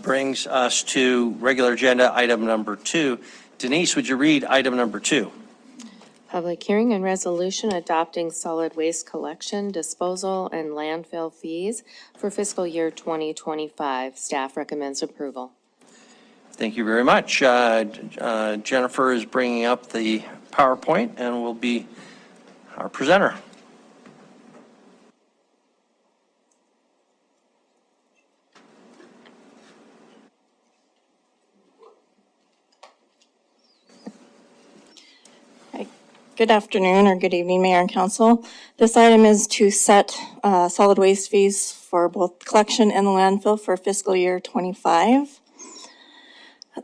brings us to regular agenda item number 2. Denise, would you read item number 2? Public hearing and resolution adopting solid waste collection, disposal, and landfill fees for fiscal year 2025. Staff recommends approval. Thank you very much. Jennifer is bringing up the PowerPoint and will be our presenter. Good afternoon or good evening, Mayor and Council. This item is to set solid waste fees for both collection and the landfill for fiscal year 25.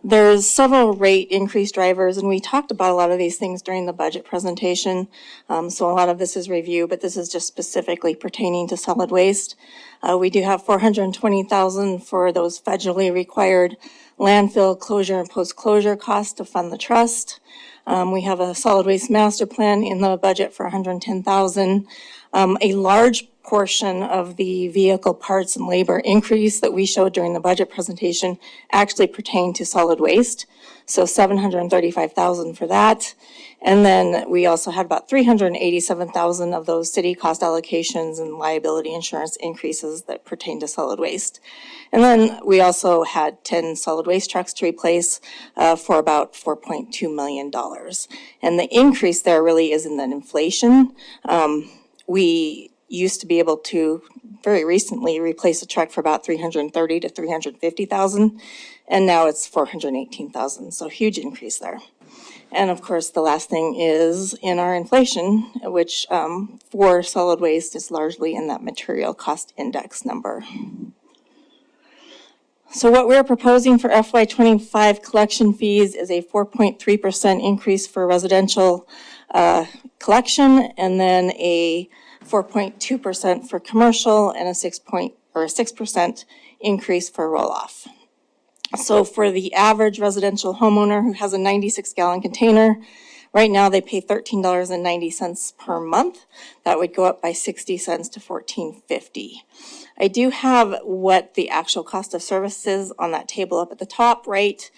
There's several rate increase drivers, and we talked about a lot of these things during the budget presentation. So a lot of this is review, but this is just specifically pertaining to solid waste. We do have $420,000 for those federally required landfill closure and post-closure costs to fund the trust. We have a solid waste master plan in the budget for $110,000. A large portion of the vehicle parts and labor increase that we showed during the budget presentation actually pertained to solid waste. So $735,000 for that. And then we also had about $387,000 of those city cost allocations and liability insurance increases that pertain to solid waste. And then we also had 10 solid waste trucks to replace for about $4.2 million. And the increase there really is in the inflation. We used to be able to very recently replace a truck for about $330,000 to $350,000, and now it's $418,000. So huge increase there. And of course, the last thing is in our inflation, which for solid waste is largely in that material cost index number. So what we're proposing for FY25 collection fees is a 4.3% increase for residential collection, and then a 4.2% for commercial, and a 6% increase for roll-off. So for the average residential homeowner who has a 96-gallon container, right now they pay $13.90 per month. That would go up by 60 cents to $14.50. I do have what the actual cost of service is on that table up at the top right,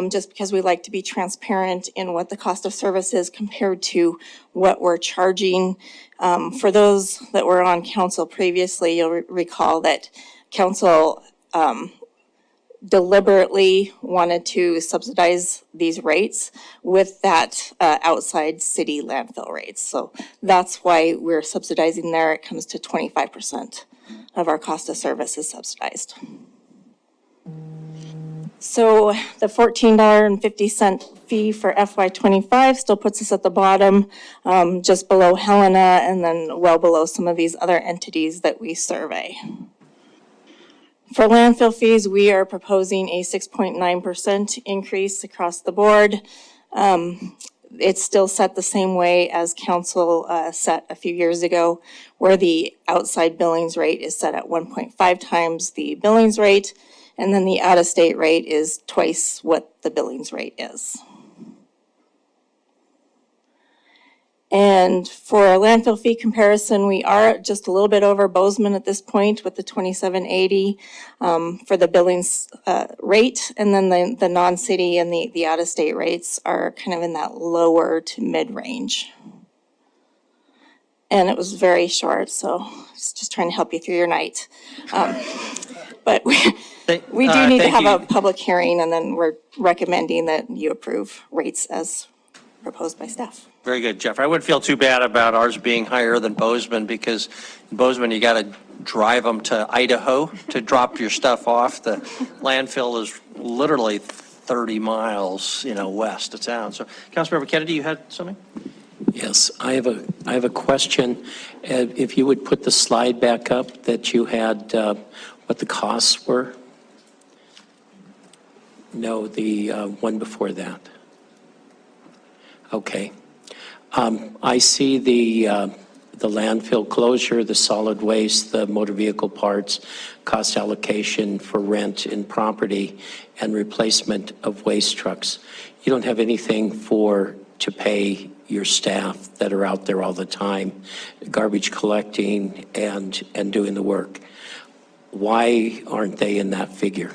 just because we like to be transparent in what the cost of service is compared to what we're charging. For those that were on council previously, you'll recall that council deliberately wanted to subsidize these rates with that outside city landfill rates. So that's why we're subsidizing there. It comes to 25% of our cost of service is subsidized. So the $14.50 fee for FY25 still puts us at the bottom, just below Helena, and then well below some of these other entities that we survey. For landfill fees, we are proposing a 6.9% increase across the board. It's still set the same way as council set a few years ago, where the outside Billings rate is set at 1.5 times the Billings rate, and then the out-of-state rate is twice what the Billings rate is. And for a landfill fee comparison, we are just a little bit over Bozeman at this point with the $27.80 for the Billings rate. And then the non-city and the out-of-state rates are kind of in that lower to mid-range. And it was very short, so I was just trying to help you through your night. But we do need to have a public hearing, and then we're recommending that you approve rates as proposed by staff. Very good, Jeff. I wouldn't feel too bad about ours being higher than Bozeman, because in Bozeman, you got to drive them to Idaho to drop your stuff off. The landfill is literally 30 miles, west of town. So, Councilmember Kennedy, you had something? Yes, I have a question. If you would put the slide back up that you had, what the costs were? No, the one before that. Okay. I see the landfill closure, the solid waste, the motor vehicle parts, cost allocation for rent and property, and replacement of waste trucks. You don't have anything to pay your staff that are out there all the time, garbage collecting and doing the work. Why aren't they in that figure?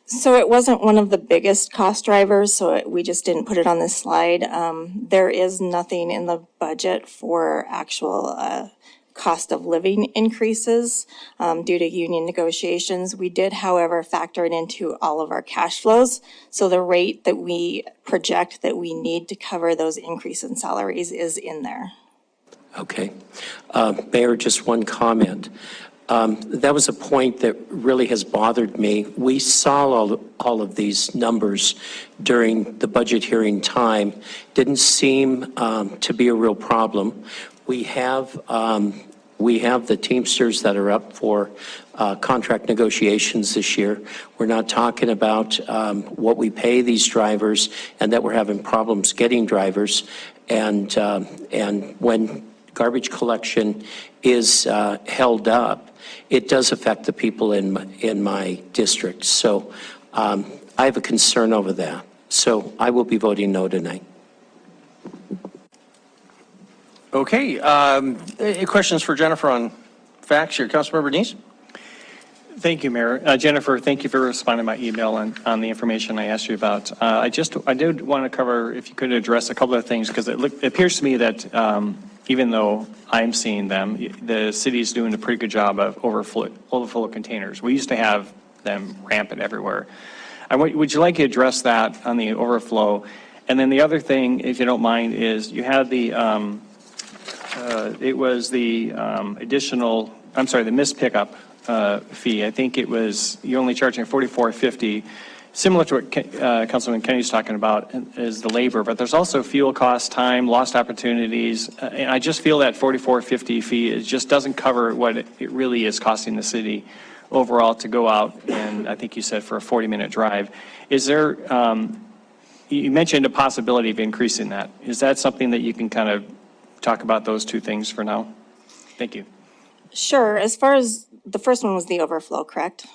So it wasn't one of the biggest cost drivers, so we just didn't put it on this slide. There is nothing in the budget for actual cost of living increases due to union negotiations. We did, however, factor it into all of our cash flows. So the rate that we project that we need to cover those increases in salaries is in there. Okay. Mayor, just one comment. That was a point that really has bothered me. We saw all of these numbers during the budget hearing time. Didn't seem to be a real problem. We have the Teamsters that are up for contract negotiations this year. We're not talking about what we pay these drivers and that we're having problems getting drivers. And when garbage collection is held up, it does affect the people in my district. So I have a concern over that. So I will be voting no tonight. Okay. Any questions for Jennifer on facts here? Councilmember Neese? Thank you, Mayor. Jennifer, thank you for responding to my email on the information I asked you about. I did want to cover, if you could address a couple of things, because it appears to me that even though I'm seeing them, the city is doing a pretty good job of overflow containers. We used to have them rampant everywhere. Would you like to address that on the overflow? And then the other thing, if you don't mind, is you had the the missed pickup fee. I think it was, you're only charging $44.50, similar to what Councilman Kennedy's talking about is the labor, but there's also fuel costs, time, lost opportunities. And I just feel that $44.50 fee, it just doesn't cover what it really is costing the city overall to go out, and I think you said for a 40-minute drive. Is there, you mentioned a possibility of increasing that. Is that something that you can kind of talk about those two things for now? Thank you. Sure. As far as the first one was the overflow, correct?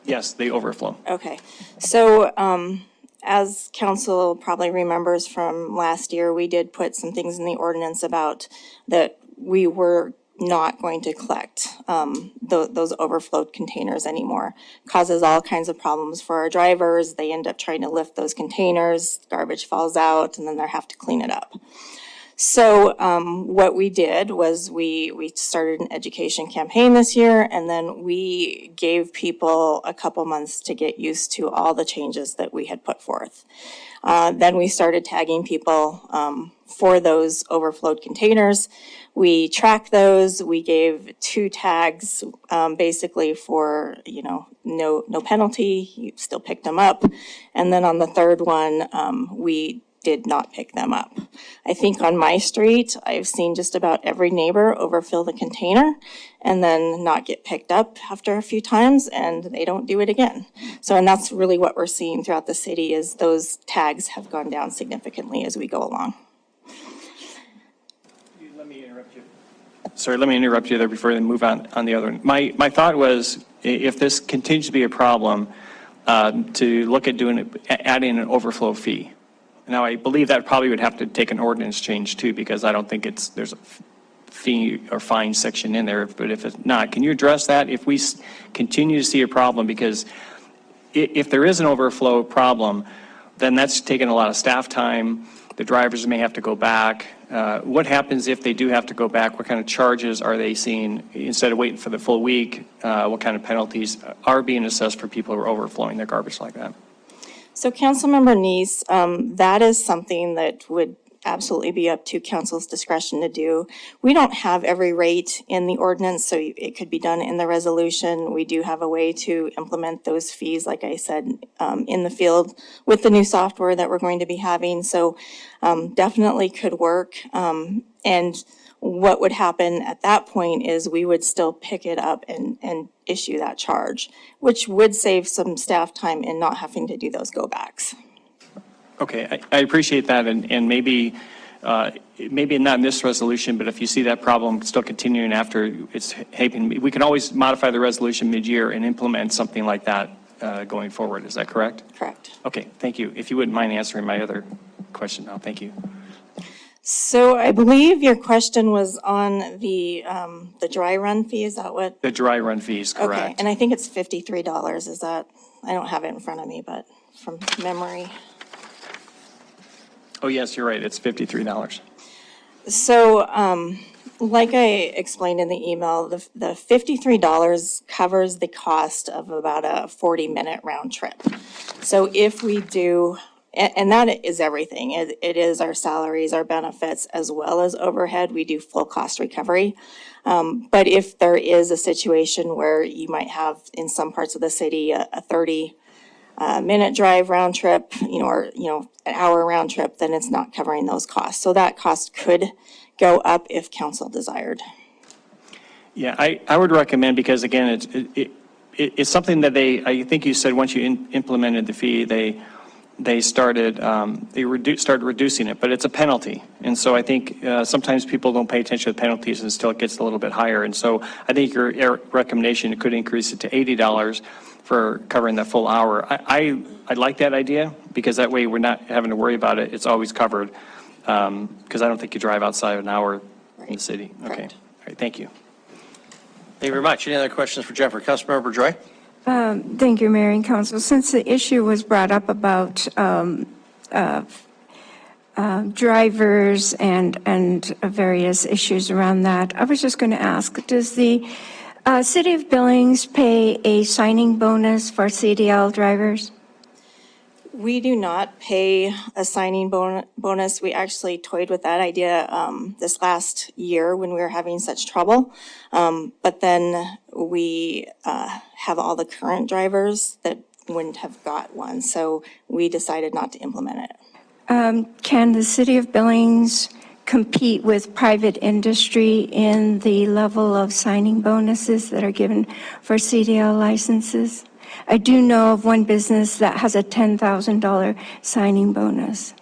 Yes, the overflow. Okay. So as council probably remembers from last year, we did put some things in the ordinance about that we were not going to collect those overflowed containers anymore. Causes all kinds of problems for our drivers. They end up trying to lift those containers, garbage falls out, and then they have to clean it up. So what we did was we started an education campaign this year, and then we gave people a couple months to get used to all the changes that we had put forth. Then we started tagging people for those overflowed containers. We tracked those. We gave 2 tags basically for, no penalty. You still picked them up. And then on the third one, we did not pick them up. I think on my street, I've seen just about every neighbor overfill the container and then not get picked up after a few times, and they don't do it again. So, and that's really what we're seeing throughout the city is those tags have gone down significantly as we go along. Let me interrupt you. Sorry, let me interrupt you there before we move on the other one. My thought was, if this continues to be a problem, to look at adding an overflow fee. Now, I believe that probably would have to take an ordinance change too, because I don't think there's a fee or fine section in there. But if it's not, can you address that if we continue to see a problem? Because if there is an overflow problem, then that's taking a lot of staff time. The drivers may have to go back. What happens if they do have to go back? What kind of charges are they seeing? Instead of waiting for the full week, what kind of penalties are being assessed for people who are overflowing their garbage like that? So Councilmember Neese, that is something that would absolutely be up to council's discretion to do. We don't have every rate in the ordinance, so it could be done in the resolution. We do have a way to implement those fees, like I said, in the field with the new software that we're going to be having. So definitely could work. And what would happen at that point is we would still pick it up and issue that charge, which would save some staff time in not having to do those go-backs. Okay, I appreciate that, and maybe not in this resolution, but if you see that problem still continuing after it's happening, we can always modify the resolution mid-year and implement something like that going forward. Is that correct? Correct. Okay, thank you. If you wouldn't mind answering my other question now, thank you. So I believe your question was on the dry run fee, is that what? The dry run fees, Okay, correct. and I think it's $53, is that, I don't have it in front of me, but from memory. Oh, yes, you're right, it's $53. So, like I explained in the email, the $53 covers the cost of about a 40-minute round trip. So if we do, and that is everything. It is our salaries, our benefits, as well as overhead. We do full cost recovery. But if there is a situation where you might have in some parts of the city a 30-minute drive round trip, or an hour round trip, then it's not covering those costs. So that cost could go up if council desired. Yeah, I would recommend, because again, it's something that I think you said once you implemented the fee, they started reducing it, but it's a penalty. And so I think sometimes people don't pay attention to the penalties until it gets a little bit higher. And so I think your recommendation could increase it to $80 for covering that full hour. I like that idea, because that way we're not having to worry about it. It's always covered, because I don't think you drive outside an hour in the city. Okay, all right, thank you. Thank you very much. Any other questions for Jennifer? Councilmember Joy? Thank you, Mayor and Council. Since the issue was brought up about drivers and various issues around that, I was just going to ask, does the City of Billings pay a signing bonus for CDL drivers? We do not pay a signing bonus. We actually toyed with that idea this last year when we were having such trouble. But then we have all the current drivers that wouldn't have got one, so we decided not to implement it. Can the City of Billings compete with private industry in the level of signing bonuses that are given for CDL licenses? I do know of one business that has a $10,000 signing bonus.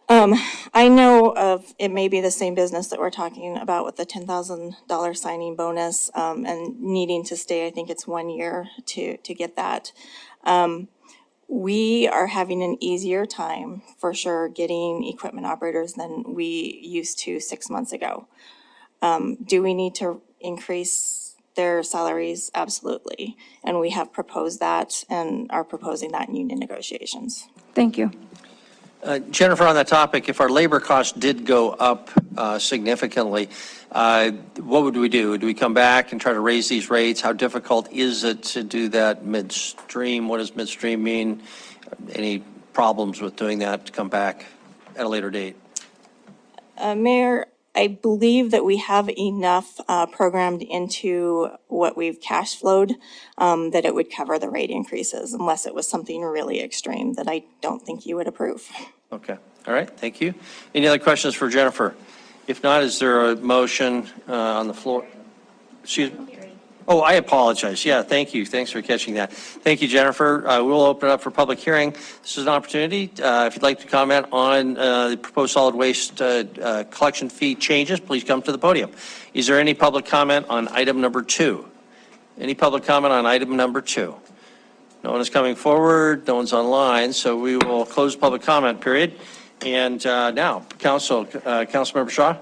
I know of, it may be the same business that we're talking about with the $10,000 signing bonus and needing to stay, I think it's 1 year to get that. We are having an easier time, for sure, getting equipment operators than we used to 6 months ago. Do we need to increase their salaries? Absolutely. And we have proposed that and are proposing that in union negotiations. Thank you. Jennifer, on that topic, if our labor costs did go up significantly, what would we do? Do we come back and try to raise these rates? How difficult is it to do that midstream? What does midstream mean? Any problems with doing that to come back at a later date? Mayor, I believe that we have enough programmed into what we've cash flowed that it would cover the rate increases, unless it was something really extreme that I don't think you would approve. Okay. All right. Thank you. Any other questions for Jennifer? If not, is there a motion on the floor? Excuse me. Oh, I apologize. Yeah, thank you. Thanks for catching that. Thank you, Jennifer. We'll open it up for public hearing. This is an opportunity. If you'd like to comment on the proposed solid waste collection fee changes, please come to the podium. Is there any public comment on item number 2? Any public comment on item number 2? No one is coming forward. No one's online, so we will close public comment period. And now, Councilmember Shaw.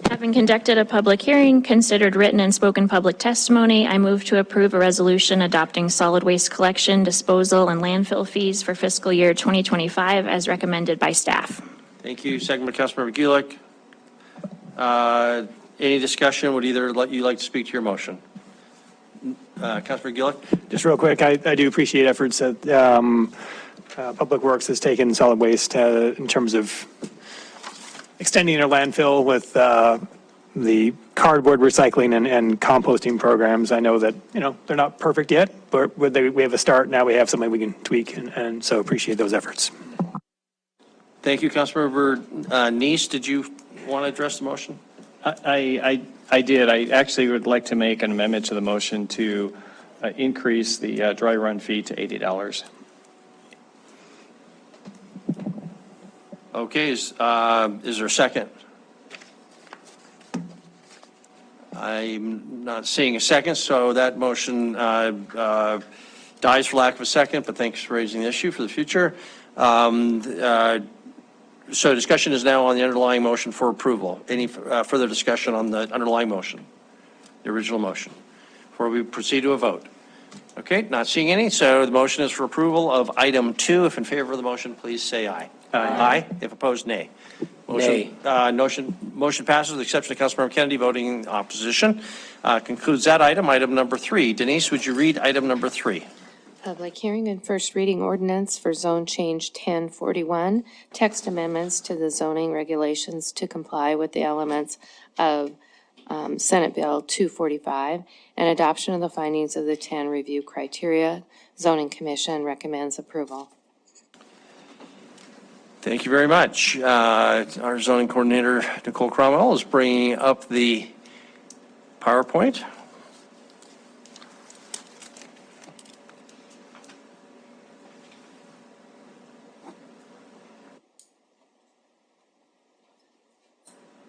Having conducted a public hearing, considered written and spoken public testimony, I move to approve a resolution adopting solid waste collection, disposal, and landfill fees for fiscal year 2025 as recommended by staff. Thank you. Second by Councilmember Gulick. Any discussion? Would either you like to speak to your motion? Councilmember Gillick? Just real quick, I do appreciate efforts that Public Works has taken solid waste in terms of extending their landfill with the cardboard recycling and composting programs. I know that, they're not perfect yet, but we have a start. Now we have something we can tweak, and so appreciate those efforts. Thank you, Councilmember Neese. Did you want to address the motion? I did. I actually would like to make an amendment to the motion to increase the dry run fee to $80. Okay, is there a second? I'm not seeing a second, so that motion dies for lack of a second, but thanks for raising the issue for the future. So discussion is now on the underlying motion for approval. Any further discussion on the underlying motion, the original motion, before we proceed to a vote? Okay, not seeing any, so the motion is for approval of item 2. If in favor of the motion, please say aye. Aye. If opposed, nay. Motion passes with the exception of Councilmember Kennedy voting in opposition. Concludes that item. Item number 3. Denise, would you read item number 3? Public hearing and first reading ordinance for zone change 1041, text amendments to the zoning regulations to comply with the elements of Senate Bill 245 and adoption of the findings of the 10 review criteria. Zoning Commission recommends approval. Thank you very much. Our zoning coordinator, Nicole Cromwell, is bringing up the PowerPoint.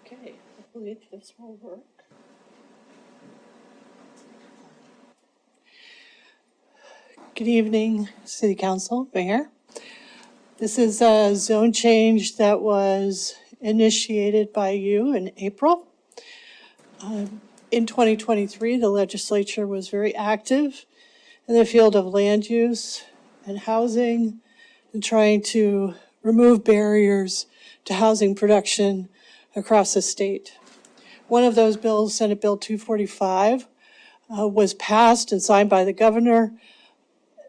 Okay, hopefully this will work. Good evening, City Council, Mayor. This is a zone change that was initiated by you in April. In 2023, the legislature was very active in the field of land use and housing and trying to remove barriers to housing production across the state. One of those bills, Senate Bill 245, was passed and signed by the governor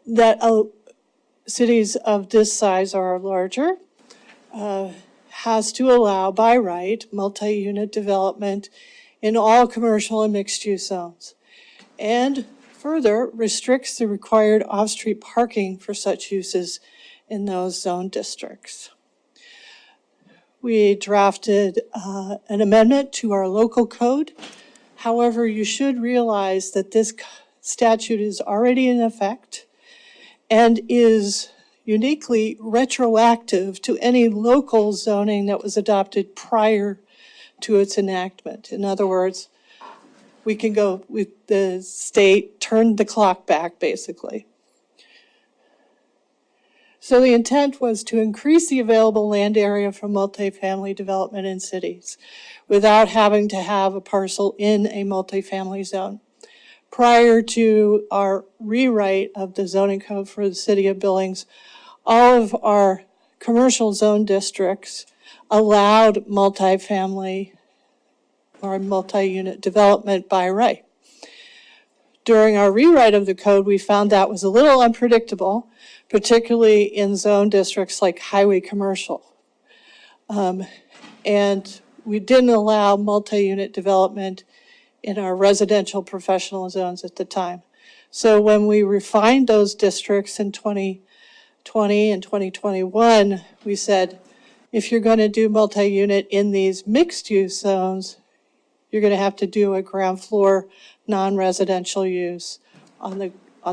that cities of this size or larger has to allow by right multi-unit development in all commercial and mixed-use zones, and further restricts the required off-street parking for such uses in those zone districts. We drafted an amendment to our local code. However, you should realize that this statute is already in effect and is uniquely retroactive to any local zoning that was adopted prior to its enactment. In other words, we can go with the state, turn the clock back, basically. So the intent was to increase the available land area for multifamily development in cities without having to have a parcel in a multifamily zone. Prior to our rewrite of the zoning code for the city of Billings, all of our commercial zone districts allowed multifamily or multi-unit development by right. During our rewrite of the code, we found that was a little unpredictable, particularly in zone districts like highway commercial. And we didn't allow multi-unit development in our residential professional zones at the time. So when we refined those districts in 2020 and 2021, we said, if you're going to do multi-unit in these mixed-use zones, you're going to have to do a ground floor non-residential use on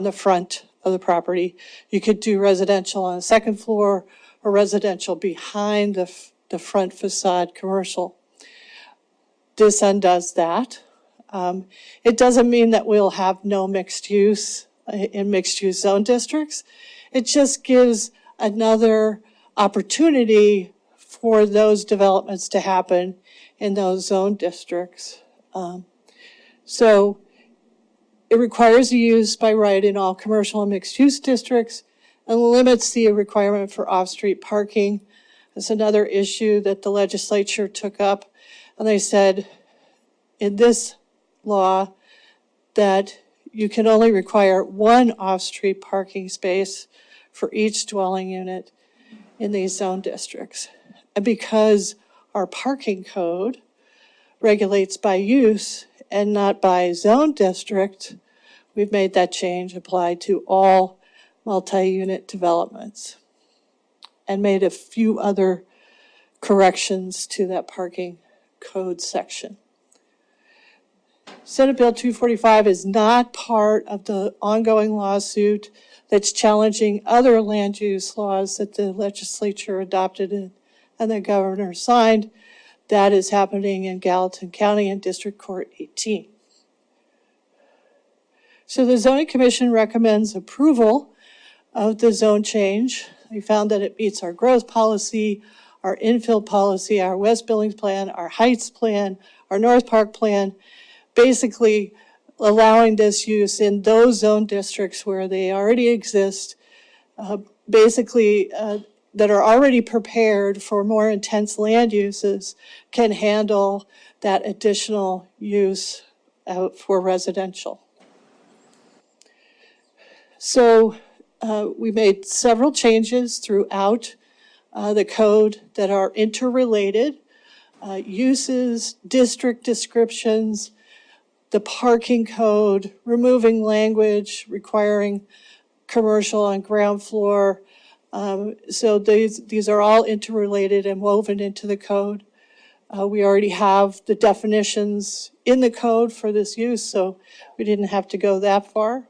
the front of the property. You could do residential on the second floor or residential behind the front facade commercial. This undoes that. It doesn't mean that we'll have no mixed use in mixed use zone districts. It just gives another opportunity for those developments to happen in those zone districts. So it requires the use by right in all commercial and mixed use districts and limits the requirement for off-street parking. That's another issue that the legislature took up. And they said in this law that you can only require one off-street parking space for each dwelling unit in these zone districts. And because our parking code regulates by use and not by zone district, we've made that change apply to all multi-unit developments and made a few other corrections to that parking code section. Senate Bill 245 is not part of the ongoing lawsuit that's challenging other land use laws that the legislature adopted and the governor signed. That is happening in Gallatin County in District Court 18. So the Zoning Commission recommends approval of the zone change. We found that it meets our growth policy, our infill policy, our West Billings plan, our Heights plan, our North Park plan, basically allowing this use in those zone districts where they already exist, that are already prepared for more intense land uses, can handle that additional use for residential. So we made several changes throughout the code that are interrelated. Uses, district descriptions, the parking code, removing language requiring commercial on ground floor. So these are all interrelated and woven into the code. We already have the definitions in the code for this use, so we didn't have to go that far.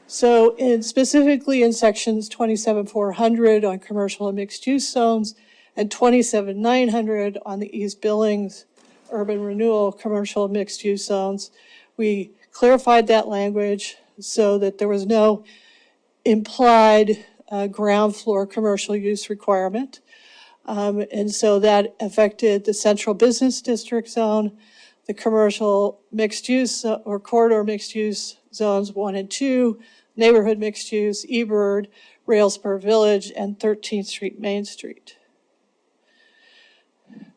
So specifically in sections 27,400 on commercial and mixed use zones and 27,900 on the East Billings urban renewal commercial and mixed use zones, we clarified that language so that there was no implied ground floor commercial use requirement. And so that affected the central business district zone, the commercial mixed use or corridor mixed use zones 1 and 2, neighborhood mixed use, eBird, Railspur Village, and 13th Street, Main Street.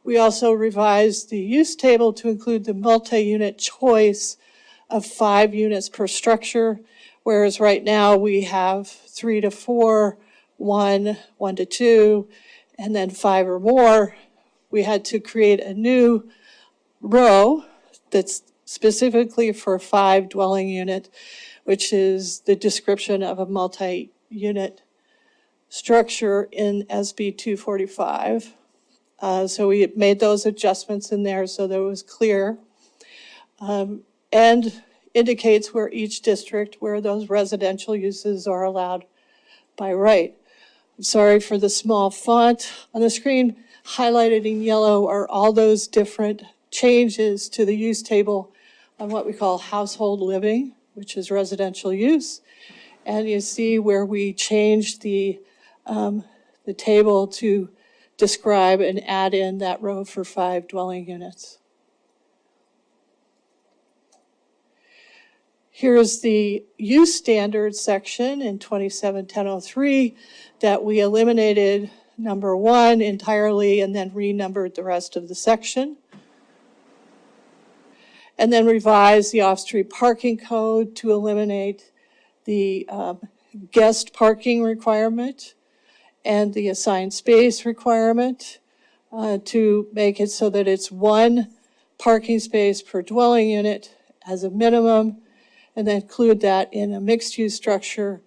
We also revised the use table to include the multi-unit choice of 5 units per structure, whereas right now we have 3 to 4, 1 to 2, and then 5 or more. We had to create a new row that's specifically for 5 dwelling unit, which is the description of a multi-unit structure in SB 245. So we made those adjustments in there so that it was clear, and indicates where each district, where those residential uses are allowed by right. I'm sorry for the small font on the screen. Highlighted in yellow are all those different changes to the use table on what we call household living, which is residential use. And you see where we changed the table to describe and add in that row for 5 dwelling units. Here's the use standards section in 271003 that we eliminated number 1 entirely and then renumbered the rest of the section. And then revised the off-street parking code to eliminate the guest parking requirement and the assigned space requirement to make it so that it's 1 parking space per dwelling unit as a minimum, and then include that in a mixed-use structure,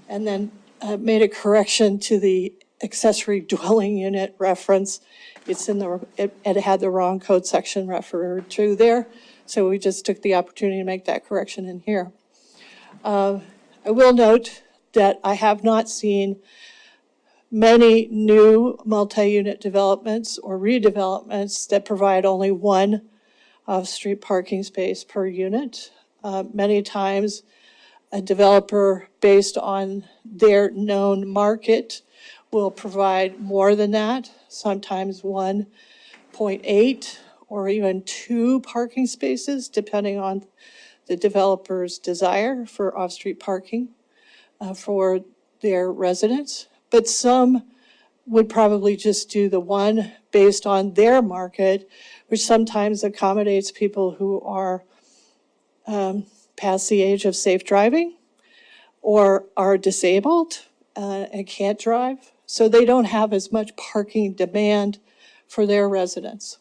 and then made a correction to the accessory dwelling unit reference. It's in the, it had the wrong code section referred to there, so we just took the opportunity to make that correction in here. I will note that I have not seen many new multi-unit developments or redevelopments that provide only 1 off-street parking space per unit. Many times a developer, based on their known market, will provide more than that, sometimes 1.8 or even 2 parking spaces, depending on the developer's desire for off-street parking for their residents. But some would probably just do the 1 based on their market, which sometimes accommodates people who are past the age of safe driving or are disabled and can't drive. So they don't have as much parking demand for their residents.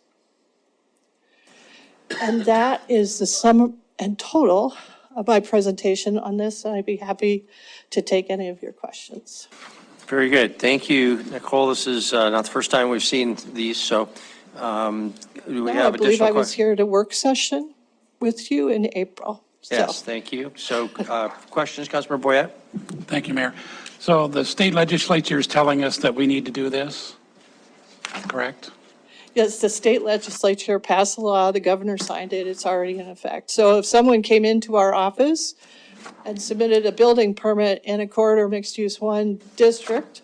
And that is the sum and total of my presentation on this. And I'd be happy to take any of your questions. Very good. Thank you, Nicole. This is not the first time we've seen these, so do we have I believe I additional was questions? here at a work session with you in April. Yes, thank you. So questions, Councilmember Boyette? Thank you, Mayor. So the state legislature is telling us that we need to do this, correct? Yes, the state legislature passed a law, the governor signed it, it's already in effect. So if someone came into our office and submitted a building permit in a corridor mixed-use 1 district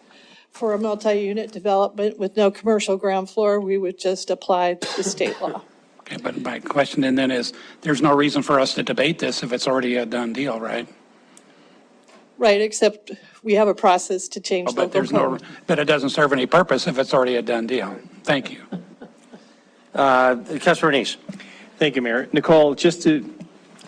for a multi-unit development with no commercial ground floor, we would just apply the state law. Okay, but my question then is, there's no reason for us to debate this if it's already a done deal, right? Right, except we have a process to change But local code. but it doesn't serve any purpose if it's already a done deal. Thank you. Councilmember Neese. Thank you, Mayor. Nicole, just to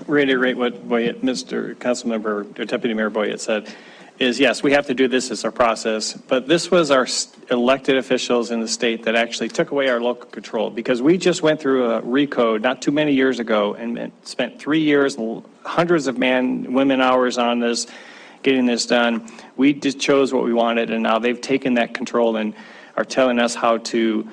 reiterate what Boyette, Mr. Councilmember, or Deputy Mayor Boyette said, is yes, we have to do this as our process, but this was our elected officials in the state that actually took away our local control, because we just went through a recode not too many years ago and spent 3 years, hundreds of women hours on this, getting this done. We just chose what we wanted, and now they've taken that control and are telling us how to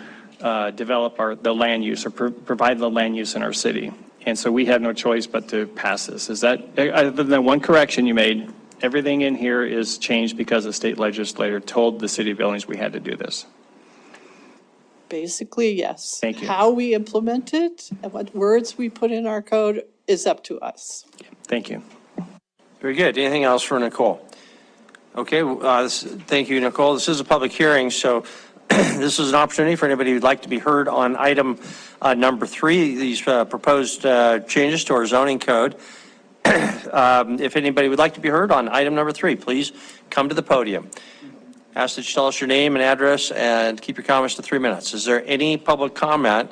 develop the land use or provide the land use in our city. And so we have no choice but to pass this. Is that, other than one correction you made, everything in here is changed because the state legislature told the city of Billings we had to do this? Basically, yes. Thank you. How we implement it and what words we put in our code is up to us. Thank you. Very good. Anything else for Nicole? Okay, thank you, Nicole. This is a public hearing, so this is an opportunity for anybody who'd like to be heard on item number 3, these proposed changes to our zoning code. If anybody would like to be heard on item number 3, please come to the podium. Ask that you tell us your name and address and keep your comments to 3 minutes. Is there any public comment?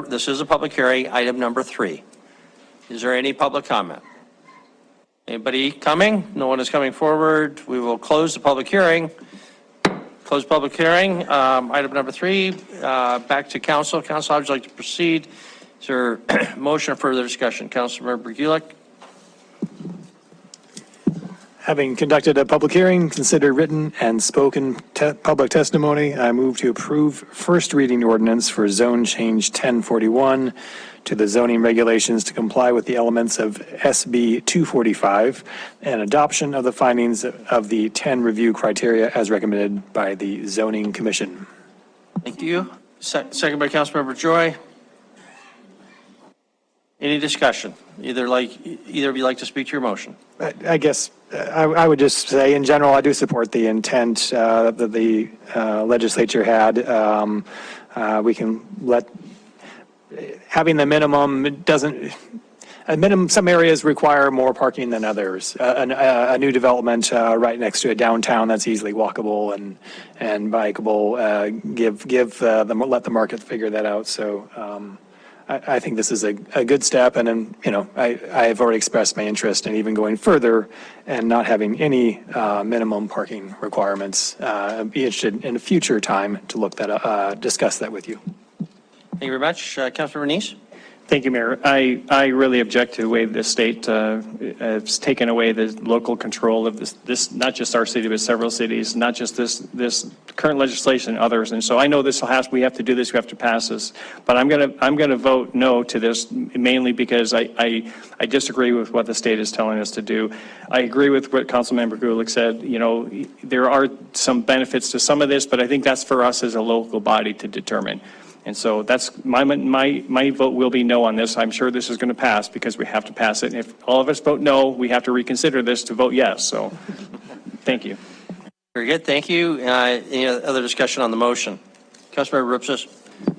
This is a public hearing, item number 3. Is there any public comment? Anybody coming? No one is coming forward. We will close the public hearing. Close public hearing. Item number 3, back to council. Council, how would you like to proceed? Is there a motion or further discussion? Councilmember Gulick. Having conducted a public hearing, considered written and spoken public testimony, I move to approve first reading ordinance for zone change 1041 to the zoning regulations to comply with the elements of SB 245 and adoption of the findings of the 10 review criteria as recommended by the Zoning Commission. Thank you. Second by Councilmember Joy. Any discussion? Either of you like to speak to your motion? I guess I would just say, in general, I do support the intent that the legislature had. We can let, having the minimum, it doesn't, some areas require more parking than others. A new development right next to a downtown that's easily walkable and bikeable, let the market figure that out. So I think this is a good step, and then, I have already expressed my interest in even going further and not having any minimum parking requirements. I'd be interested in a future time to discuss that with you. Thank you very much. Councilmember Neese? Thank you, Mayor. I really object to the way the state has taken away the local control of this, not just our city, but several cities, not just this current legislation, others. And so I know we have to do this, we have to pass this, but I'm gonna vote no to this, mainly because I disagree with what the state is telling us to do. I agree with what Councilmember Gulick said. There are some benefits to some of this, but I think that's for us as a local body to determine. And so that's my vote will be no on this. I'm sure this is going to pass because we have to pass it. And if all of us vote no, we have to reconsider this to vote yes. So thank you. Very good. Thank you. Any other discussion on the motion? Councilmember Ripsis.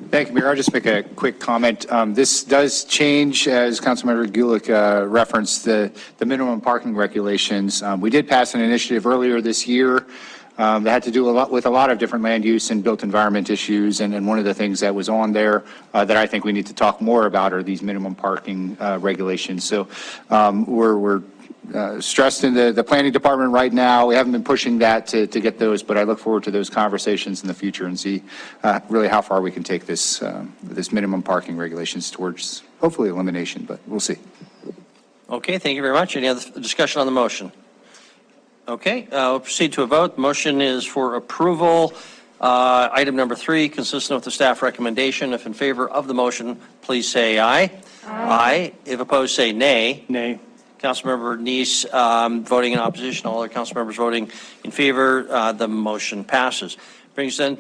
Thank you, Mayor. I'll just make a quick comment. This does change, as Councilmember Gulick referenced, the minimum parking regulations. We did pass an initiative earlier this year that had to do with a lot of different land use and built environment issues. And one of the things that was on there that I think we need to talk more about are these minimum parking regulations. So we're stressed in the planning department right now. We haven't been pushing that to get those, but I look forward to those conversations in the future and see really how far we can take this minimum parking regulations towards hopefully elimination, but we'll see. Okay, thank you very much. Any other discussion on the motion? Okay, we'll proceed to a vote. The motion is for approval. Item number 3, consistent with the staff recommendation. If in favor of the motion, please say aye. Aye. If opposed, say nay. Nay. Councilmember Neese voting in opposition, all other council members voting in favor, the motion passes. Brings then,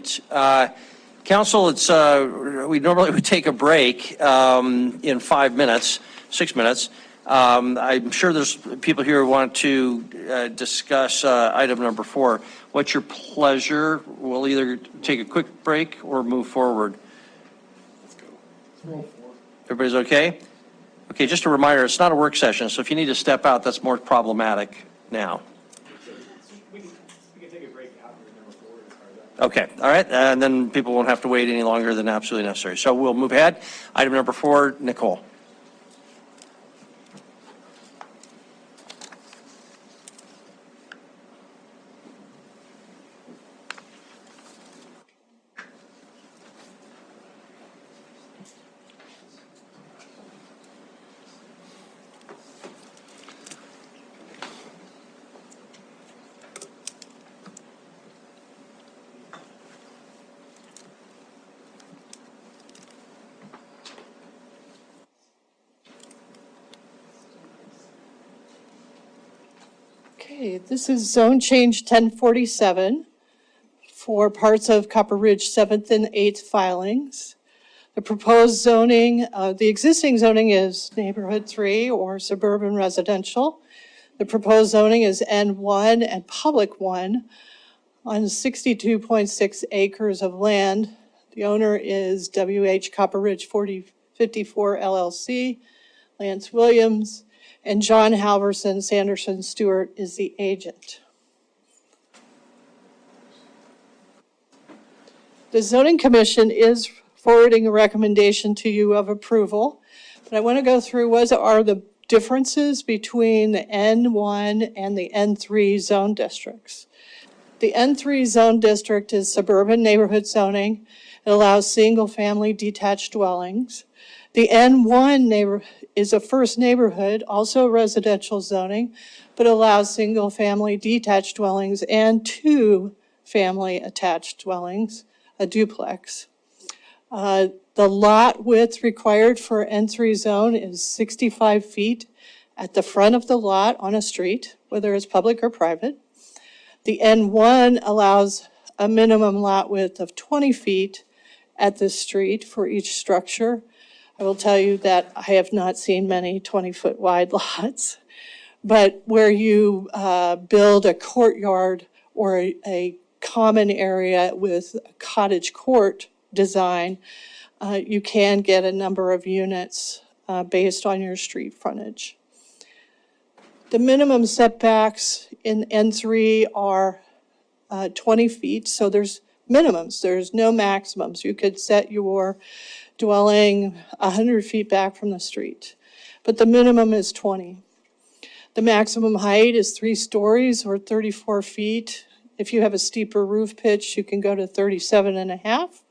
council, it's, we normally would take a break in 5 minutes, 6 minutes. I'm sure there's people here who want to discuss item number 4. What's your pleasure? We'll either take a quick break or move forward. Let's go. Everybody's okay? Okay, just a reminder, it's not a work session, so if you need to step out, that's more problematic now. We can take a break after number 4. Okay, all right, and then people won't have to wait any longer than absolutely necessary. So we'll move ahead. Item number 4, Nicole. Okay, this is zone change 1047 for parts of Copper Ridge 7th and 8th filings. The proposed zoning, the existing zoning is neighborhood 3 or suburban residential. The proposed zoning is N1 and public 1 on 62.6 acres of land. The owner is WH Copper Ridge 4054 LLC, Lance Williams, and John Halverson Sanderson Stewart is the agent. The Zoning Commission is forwarding a recommendation to you of approval, but I want to go through what are the differences between the N1 and the N3 zone districts. The N3 zone district is suburban neighborhood zoning. It allows single-family detached dwellings. The N1 is a first neighborhood, also residential zoning, but allows single-family detached dwellings and 2-family attached dwellings, a duplex. The lot width required for N3 zone is 65 feet at the front of the lot on a street, whether it's public or private. The N1 allows a minimum lot width of 20 feet at the street for each structure. I will tell you that I have not seen many 20-foot wide lots, but where you build a courtyard or a common area with a cottage court design, you can get a number of units based on your street frontage. The minimum setbacks in N3 are 20 feet, so there's minimums, there's no maximums. You could set your dwelling 100 feet back from the street, but the minimum is 20. The maximum height is 3 stories or 34 feet. If you have a steeper roof pitch, you can go to 37.5.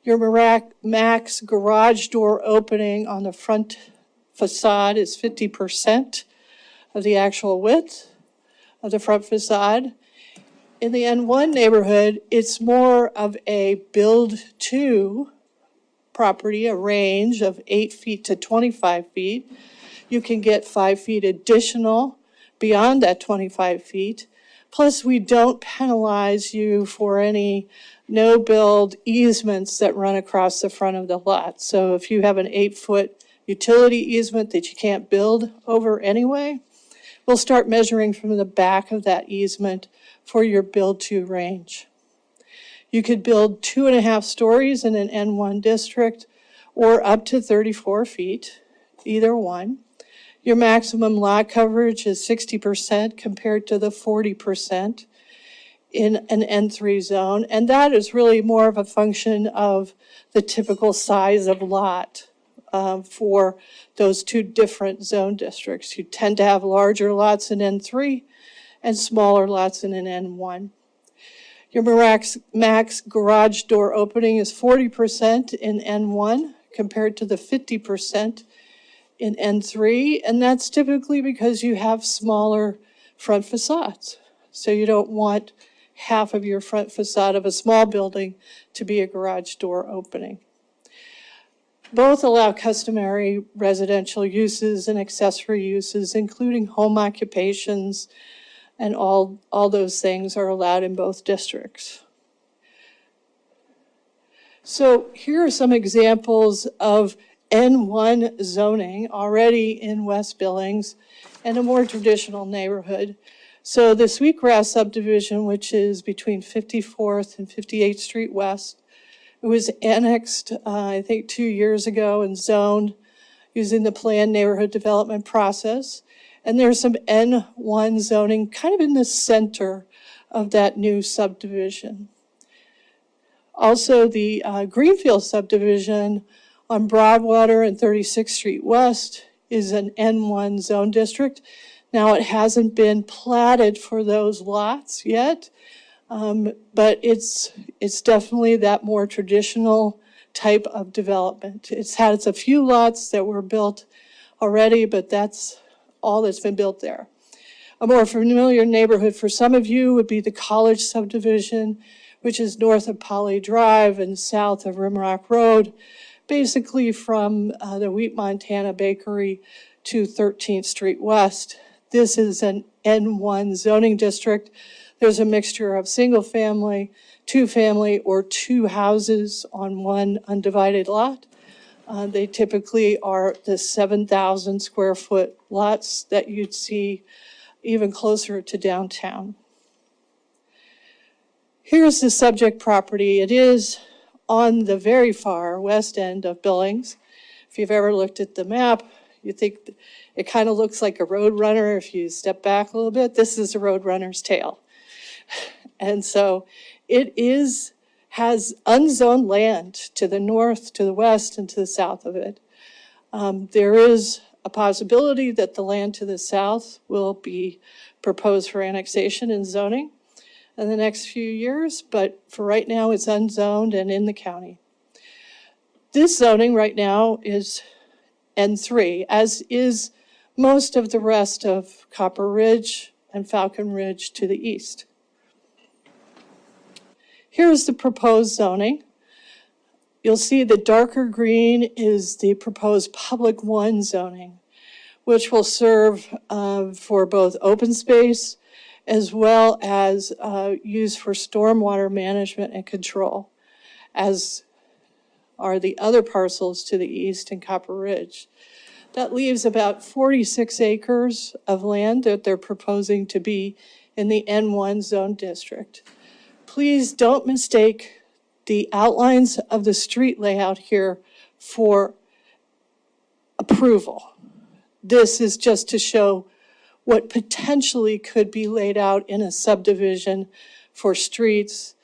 Your max garage door opening on the front facade is 50% of the actual width of the front facade. In the N1 neighborhood, it's more of a build-to property, a range of 8 feet to 25 feet. You can get 5 feet additional beyond that 25 feet. Plus, we don't penalize you for any no-build easements that run across the front of the lot. So if you have an 8-foot utility easement that you can't build over anyway, we'll start measuring from the back of that easement for your build-to range. You could build 2.5 stories in an N1 district or up to 34 feet, either one. Your maximum lot coverage is 60% compared to the 40% in an N3 zone, and that is really more of a function of the typical size of lot for those two different zone districts. You tend to have larger lots in N3 and smaller lots in an N1. Your max garage door opening is 40% in N1 compared to the 50% in N3, and that's typically because you have smaller front facades. So you don't want half of your front facade of a small building to be a garage door opening. Both allow customary residential uses and accessory uses, including home occupations, and all those things are allowed in both districts. So here are some examples of N1 zoning already in West Billings and a more traditional neighborhood. So the Sweetgrass subdivision, which is between 54th and 58th Street West, it was annexed, I think 2 years ago and zoned using the planned neighborhood development process. And there's some N1 zoning kind of in the center of that new subdivision. Also, the Greenfield subdivision on Broadwater and 36th Street West is an N1 zone district. Now, it hasn't been platted for those lots yet, but it's definitely that more traditional type of development. It's had a few lots that were built already, but that's all that's been built there. A more familiar neighborhood for some of you would be the College subdivision, which is north of Poly Drive and south of Rimrock Road, basically from the Wheat Montana Bakery to 13th Street West. This is an N1 zoning district. There's a mixture of single family, two family, or two houses on one undivided lot. They typically are the 7,000 square foot lots that you'd see even closer to downtown. Here's the subject property. It is on the very far west end of Billings. If you've ever looked at the map, you think it kind of looks like a road runner. If you step back a little bit, this is a road runner's tail. And so it has unzoned land to the north, to the west, and to the south of it. There is a possibility that the land to the south will be proposed for annexation and zoning in the next few years, but for right now, it's unzoned and in the county. This zoning right now is N3, as is most of the rest of Copper Ridge and Falcon Ridge to the east. Here's the proposed zoning. You'll see the darker green is the proposed Public 1 zoning, which will serve for both open space as well as use for stormwater management and control, as are the other parcels to the east in Copper Ridge. That leaves about 46 acres of land that they're proposing to be in the N1 zone district. Please don't mistake the outlines of the street layout here for approval. This is just to show what potentially could be laid out in a subdivision for streets.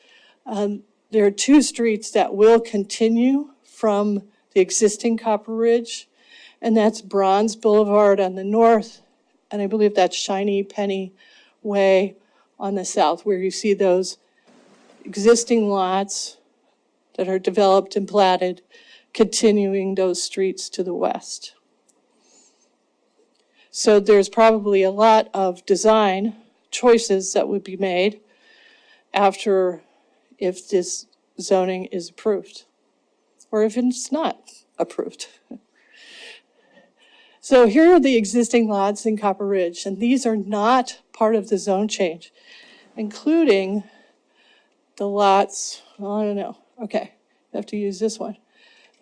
There are two streets that will continue from the existing Copper Ridge, and that's Bronze Boulevard on the north, and I believe that's Shiny Penny Way on the south, where you see those existing lots that are developed and platted, continuing those streets to the west. So there's probably a lot of design choices that would be made after, if this zoning is approved, or if it's not approved. So here are the existing lots in Copper Ridge, and these are not part of the zone change, including the lots, well, I don't know. Okay, I have to use this one.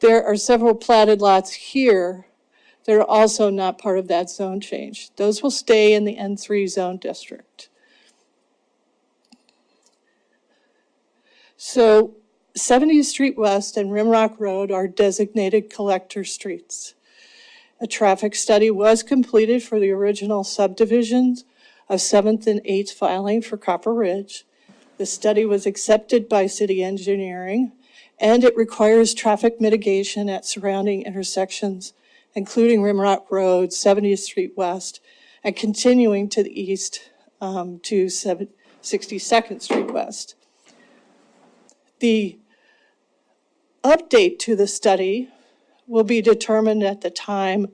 There are several platted lots here that are also not part of that zone change. Those will stay in the N3 zone district. So 70th Street West and Rimrock Road are designated collector streets. A traffic study was completed for the original subdivisions of 7th and 8th filing for Copper Ridge. The study was accepted by city engineering, and it requires traffic mitigation at surrounding intersections, including Rimrock Road, 70th Street West, and continuing to the east to 62nd Street West. The update to the study will be determined at the time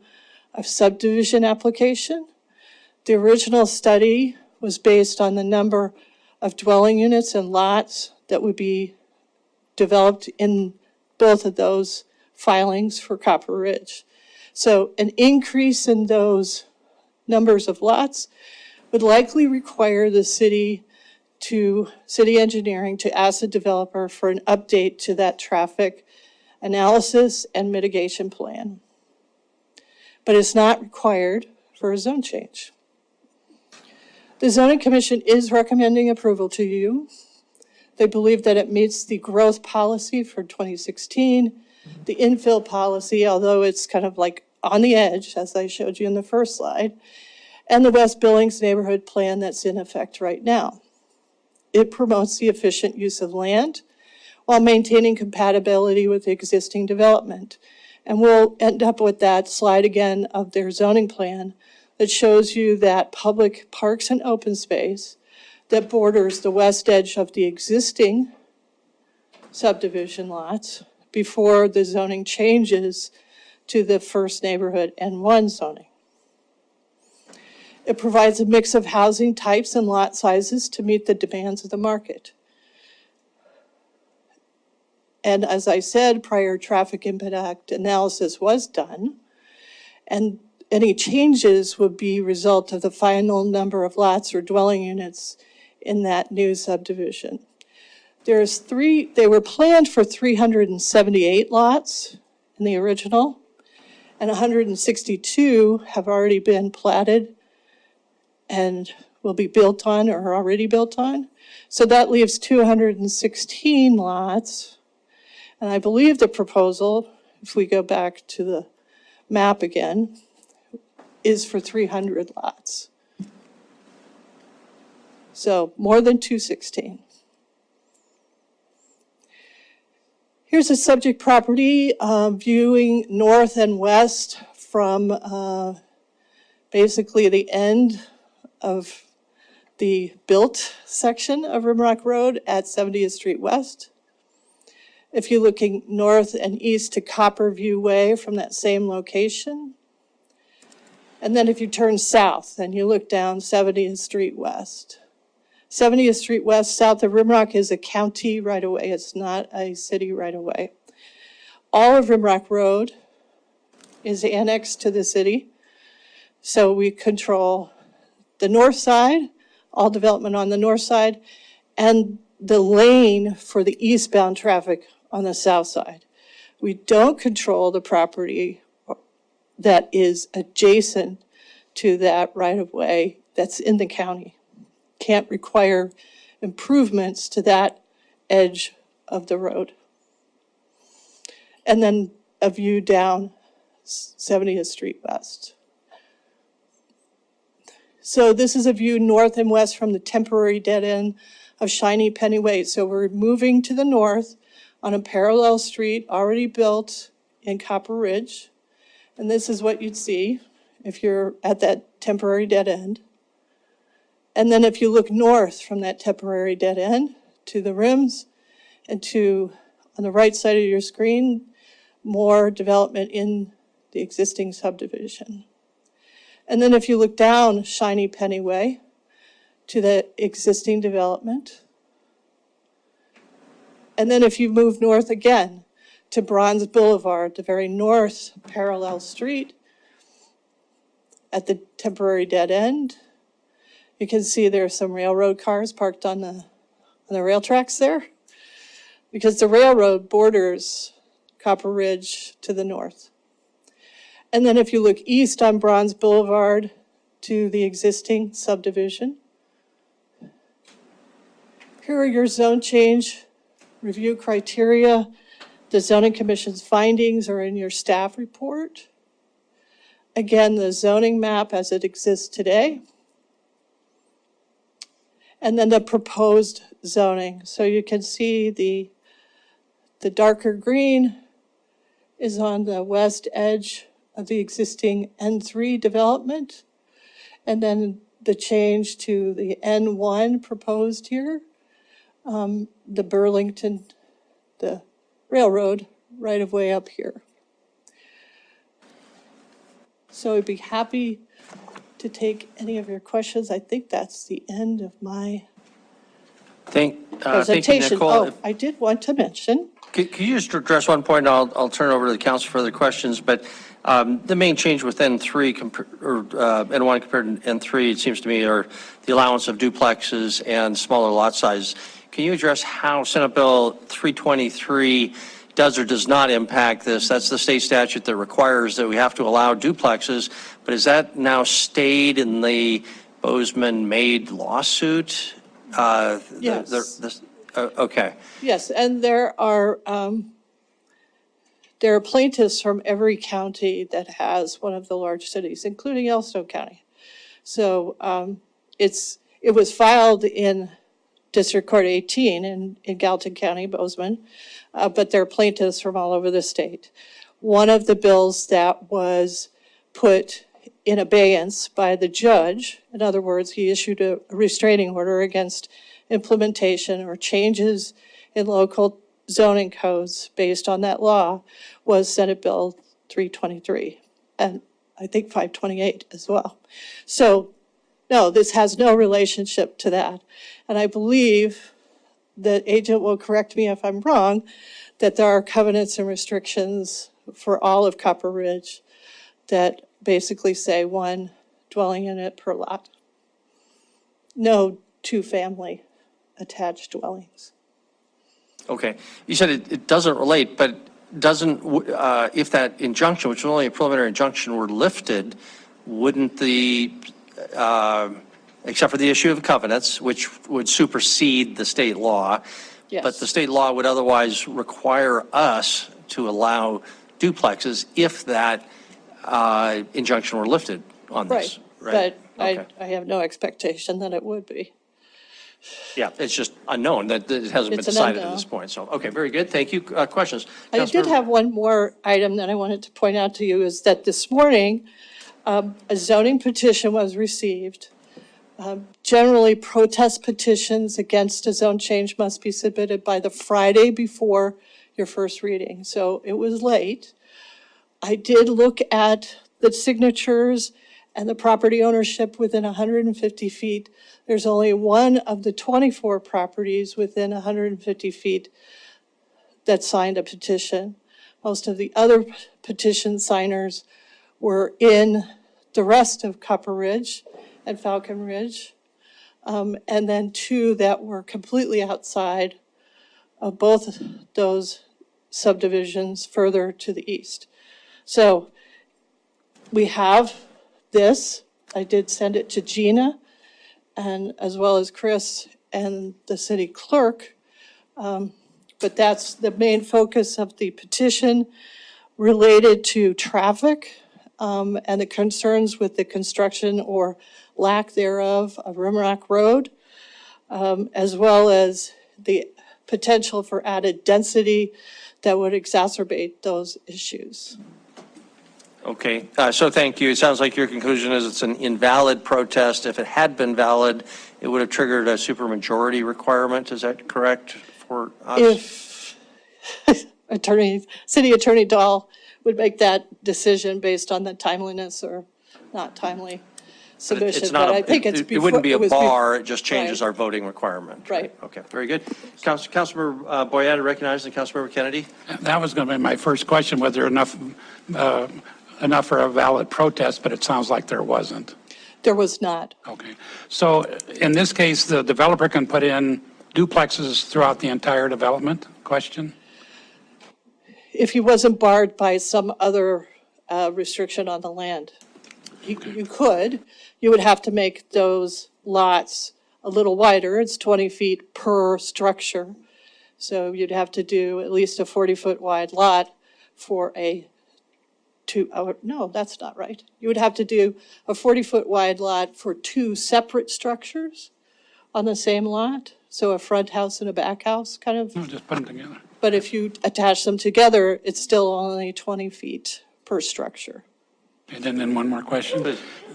of subdivision application. The original study was based on the number of dwelling units and lots that would be developed in both of those filings for Copper Ridge. So an increase in those numbers of lots would likely require the city engineering to ask the developer for an update to that traffic analysis and mitigation plan. But it's not required for a zone change. The Zoning Commission is recommending approval to you. They believe that it meets the growth policy for 2016, the infill policy, although it's kind of like on the edge, as I showed you in the first slide, and the West Billings neighborhood plan that's in effect right now. It promotes the efficient use of land while maintaining compatibility with the existing development. And we'll end up with that slide again of their zoning plan that shows you that public parks and open space that borders the west edge of the existing subdivision lots before the zoning changes to the first neighborhood N1 zoning. It provides a mix of housing types and lot sizes to meet the demands of the market. And as I said, prior traffic impact analysis was done, and any changes would be a result of the final number of lots or dwelling units in that new subdivision. They were planned for 378 lots in the original, and 162 have already been platted and will be built on or are already built on. So that leaves 216 lots. And I believe the proposal, if we go back to the map again, is for 300 lots. So more than 216. Here's a subject property viewing north and west from basically the end of the built section of Rimrock Road at 70th Street West. If you're looking north and east to Copper View Way from that same location. And then if you turn south and you look down 70th Street West. 70th Street West, south of Rimrock, is a county right-of-way. It's not a city right-of-way. All of Rimrock Road is annexed to the city. So we control the north side, all development on the north side, and the lane for the eastbound traffic on the south side. We don't control the property that is adjacent to that right-of-way that's in the county. Can't require improvements to that edge of the road. And then a view down 70th Street West. So this is a view north and west from the temporary dead end of Shiny Penny Way. So we're moving to the north on a parallel street already built in Copper Ridge. And this is what you'd see if you're at that temporary dead end. And then if you look north from that temporary dead end to the rims and to, on the right side of your screen, more development in the existing subdivision. And then if you look down Shiny Penny Way to the existing development. And then if you move north again to Bronze Boulevard, the very north parallel street at the temporary dead end, you can see there are some railroad cars parked on the rail tracks there because the railroad borders Copper Ridge to the north. And then if you look east on Bronze Boulevard to the existing subdivision, here are your zone change review criteria. The Zoning Commission's findings are in your staff report. Again, the zoning map as it exists today. and then the proposed zoning. So you can see the darker green is on the west edge of the existing N3 development. And then the change to the N1 proposed here, the Burlington, the railroad right of way up here. So I'd be happy to take any of your questions. I think that's the end of my Thank you, presentation. Nicole. Oh, I did want to mention. Could you just address one point? I'll turn it over to the council for other questions, but the main change with N3 N1 compared to N3, it seems to me, are the allowance of duplexes and smaller lot size. Can you address how Senate Bill 323 does or does not impact this? That's the state statute that requires that we have to allow duplexes, but is that now stayed in the Bozeman-made lawsuit? Yes. Okay. Yes, and there are plaintiffs from every county that has one of the large cities, including Yellowstone County. So it was filed in District Court 18 in Gallatin County, Bozeman, but there are plaintiffs from all over the state. One of the bills that was put in abeyance by the judge, in other words, he issued a restraining order against implementation or changes in local zoning codes based on that law, was Senate Bill 323, and I think 528 as well. So no, this has no relationship to that. And I believe that Agent will correct me if I'm wrong, that there are covenants and restrictions for all of Copper Ridge that basically say one dwelling unit per lot. No two-family attached dwellings. Okay. You said it doesn't relate, but doesn't, if that injunction, which was only a preliminary injunction, were lifted, wouldn't the, except for the issue of covenants, which would supersede the state law, Yes. but the state law would otherwise require us to allow duplexes if that injunction were lifted on this, right? But Okay. I have no expectation that it would be. Yeah, it's just unknown, that it hasn't been It's an decided at unknown. this point. So, okay, very good. Thank you. Questions? I did Councilmember- have one more item that I wanted to point out to you, is that this morning, a zoning petition was received. Generally, protest petitions against a zone change must be submitted by the Friday before your first reading. So it was late. I did look at the signatures and the property ownership within 150 feet. There's only one of the 24 properties within 150 feet that signed a petition. Most of the other petition signers were in the rest of Copper Ridge and Falcon Ridge. And then two that were completely outside of both those subdivisions further to the east. So we have this. I did send it to Gina, and as well as Chris and the city clerk. But that's the main focus of the petition related to traffic and the concerns with the construction or lack thereof of Rimrock Road, as well as the potential for added density that would exacerbate those issues. Okay, so thank you. It sounds like your conclusion is it's an invalid protest. If it had been valid, it would have triggered a supermajority requirement. Is that correct for us? If City Attorney Dahl would make that decision based on the timeliness or not timely submission, It's not but I think it's it before. wouldn't be a it was bar, it just changes Right. our voting requirement. Right. Okay, very good. Councilmember Boyette, recognizing Councilmember Kennedy. That was going to be my first question, whether enough for a valid protest, but it sounds like there wasn't. There was not. Okay. So in this case, the developer can put in duplexes throughout the entire development? Question? If he wasn't barred by some other restriction on the land. You could. You would have to make those lots a little wider. It's 20 feet per structure. So you'd have to do at least a 40-foot wide lot for no, that's not right. You would have to do a 40-foot wide lot for two separate structures on the same lot. So a front house and a back house, kind of. No, just put them together. But if you attach them together, it's still only 20 feet per structure. And then one more question.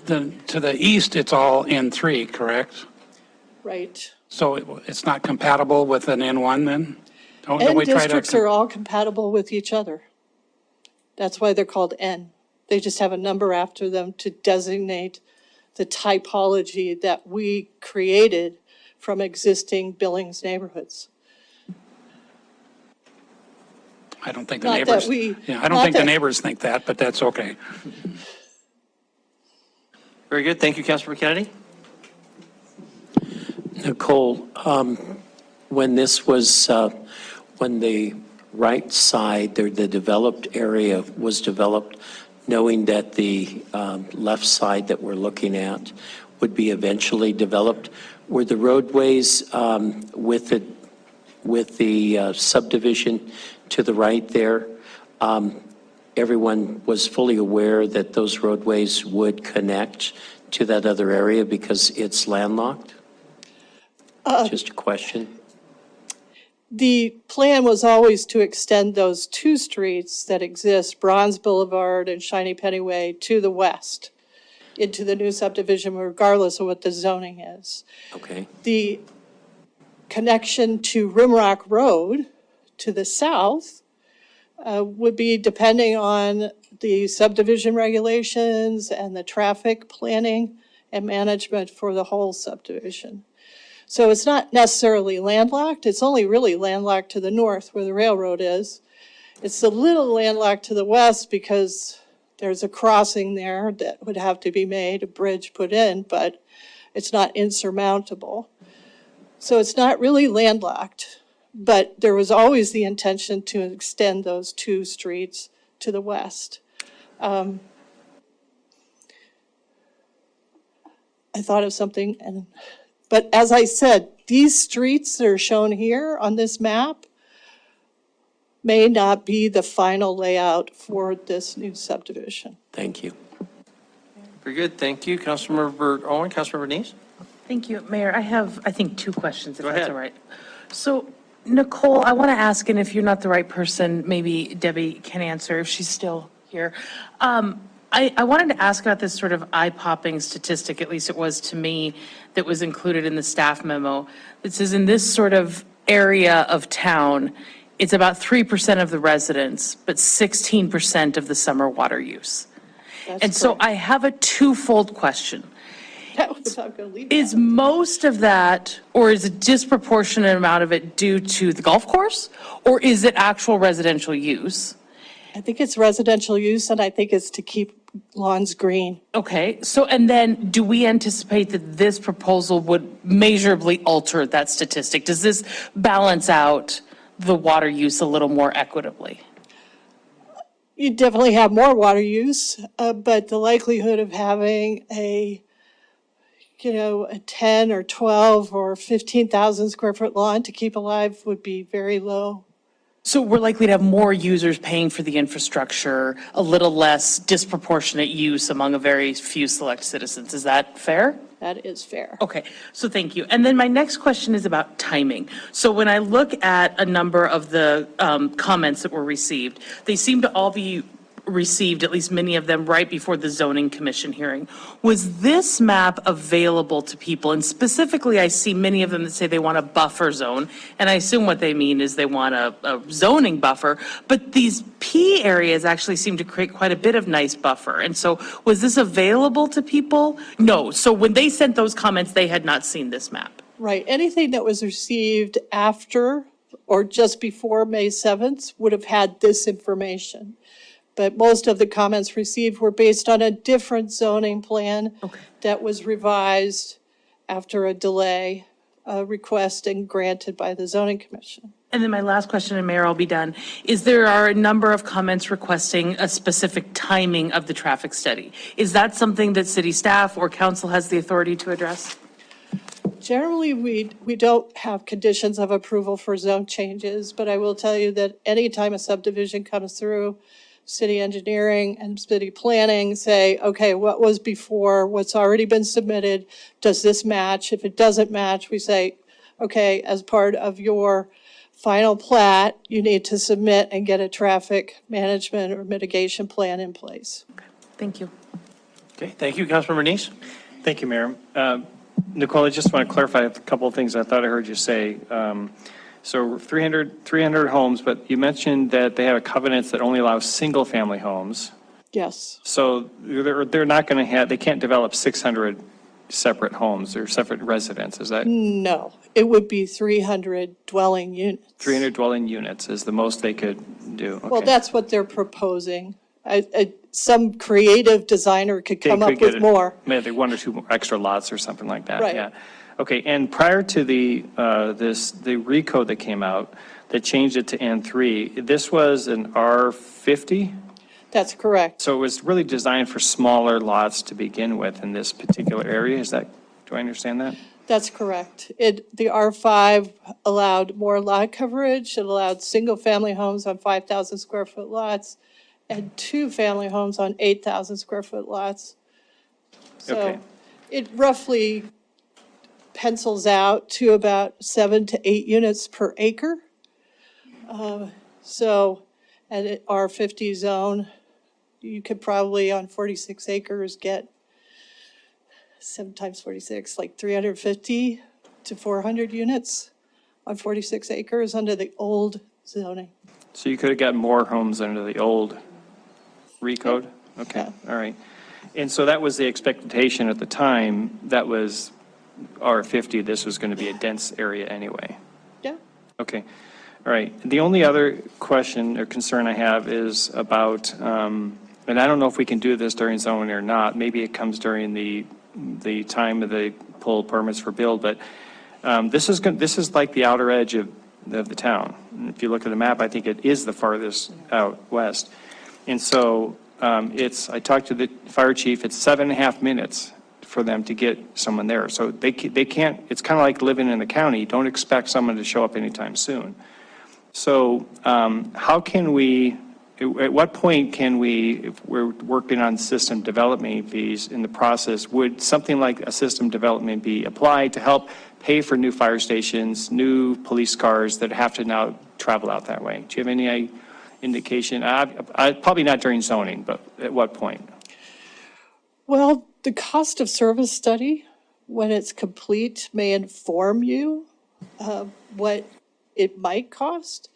To the east, it's all N3, correct? Right. So it's not compatible with an N1 then? Don't N we try to districts are all compatible with each other. That's why they're called N. They just have a number after them to designate the typology that we created from existing Billings neighborhoods. I don't think the Not neighbors, that we- I don't not think the that- neighbors think that, but that's okay. Very good. Thank you, Councilmember Kennedy. Nicole, when this was, when the right side, the developed area was developed, knowing that the left side that we're looking at would be eventually developed, were the roadways with the subdivision to the right there, everyone was fully aware that those roadways would connect to that other area because it's landlocked? Just a question. The plan was always to extend those two streets that exist, Bronze Boulevard and Shiny Penny Way, to the west into the new subdivision, regardless of what the zoning is. Okay. The connection to Rimrock Road to the south would be depending on the subdivision regulations and the traffic planning and management for the whole subdivision. So it's not necessarily landlocked. It's only really landlocked to the north where the railroad is. It's a little landlocked to the west because there's a crossing there that would have to be made, a bridge put in, but it's not insurmountable. So it's not really landlocked, but there was always the intention to extend those two streets to the west. I thought of something, but as I said, these streets that are shown here on this map may not be the final layout for this new subdivision. Thank you. Very good. Thank you, Councilmember Owen. Councilmember Denise? Thank you, Mayor. I have, I think, two questions, if Go that's ahead. all right. So, Nicole, I want to ask, and if you're not the right person, maybe Debbie can answer if she's still here. I wanted to ask about this sort of eye-popping statistic, at least it was to me, that was included in the staff memo. It says in this sort of area of town, it's about 3% of the residents, but 16% of the summer water use. And so I have a twofold question. Is most of that, or is a disproportionate amount of it due to the golf course? Or is it actual residential use? I think it's residential use, and I think it's to keep lawns green. Okay, so, and then do we anticipate that this proposal would measurably alter that statistic? Does this balance out the water use a little more equitably? You definitely have more water use, but the likelihood of having a 10 or 12 or 15,000 square foot lawn to keep alive would be very low. So we're likely to have more users paying for the infrastructure, a little less disproportionate use among a very few select citizens. Is that fair? That is fair. Okay, so thank you. And then my next question is about timing. So when I look at a number of the comments that were received, they seem to all be received, at least many of them, right before the zoning commission hearing. Was this map available to people? And specifically, I see many of them that say they want a buffer zone, and I assume what they mean is they want a zoning buffer, but these P areas actually seem to create quite a bit of nice buffer. And so was this available to people? No. So when they sent those comments, they had not seen this map. Right. Anything that was received after or just before May 7th would have had this information. But most of the comments received were based on a different zoning plan that was revised after a delay request and granted by the zoning commission. And then my last question, and Mayor, I'll be done, is there are a number of comments requesting a specific timing of the traffic study. Is that something that city staff or council has the authority to address? Generally, we don't have conditions of approval for zone changes, but I will tell you that anytime a subdivision comes through, city engineering and city planning say, okay, what was before, what's already been submitted, does this match? If it doesn't match, we say, okay, as part of your final plat, you need to submit and get a traffic management or mitigation plan in place. Thank you. Okay, thank you, Councilmember Neese. Thank you, Mayor. Nicole, I just want to clarify a couple of things I thought I heard you say. So 300 homes, but you mentioned that they have a covenant that only allows single-family homes. Yes. So they're not going to have, they can't develop 600 separate homes or separate residences. Is that No, it would be 300 dwelling units. 300 dwelling units is the most they could do? Okay. Well, that's what they're proposing. Some creative designer could come up with more. Maybe one or two extra lots or something like that. Right. Yeah. Okay. And prior to the recode that came out that changed it to N3, this was an R50. That's correct. So it was really designed for smaller lots to begin with in this particular area. Is that? Do I understand that? That's correct. The R5 allowed more lot coverage. It allowed single-family homes on 5,000 square foot lots and two-family homes on 8,000 square foot lots. So Okay. it roughly pencils out to about 7 to 8 units per acre. So at an R50 zone, you could probably on 46 acres get 7 times 46, like 350 to 400 units on 46 acres under the old zoning. So you could have gotten more homes under the old recode? Okay, all right. And so that was the expectation at the time, that was R50, this was going to be a dense area anyway. Yeah. Okay, all right. The only other question or concern I have is about, and I don't know if we can do this during zoning or not, maybe it comes during the time of the pull permits for build, but this is like the outer edge of the town. And if you look at the map, I think it is the farthest out west. And so I talked to the fire chief, it's 7.5 minutes for them to get someone there. So they can't, it's kind of like living in the county. Don't expect someone to show up anytime soon. So how can we, at what point can we, if we're working on system development fees in the process, would something like a system development be applied to help pay for new fire stations, new police cars that have to now travel out that way? Do you have any indication? Probably not during zoning, but at what point? Well, the cost of service study, when it's complete, may inform you what it might cost.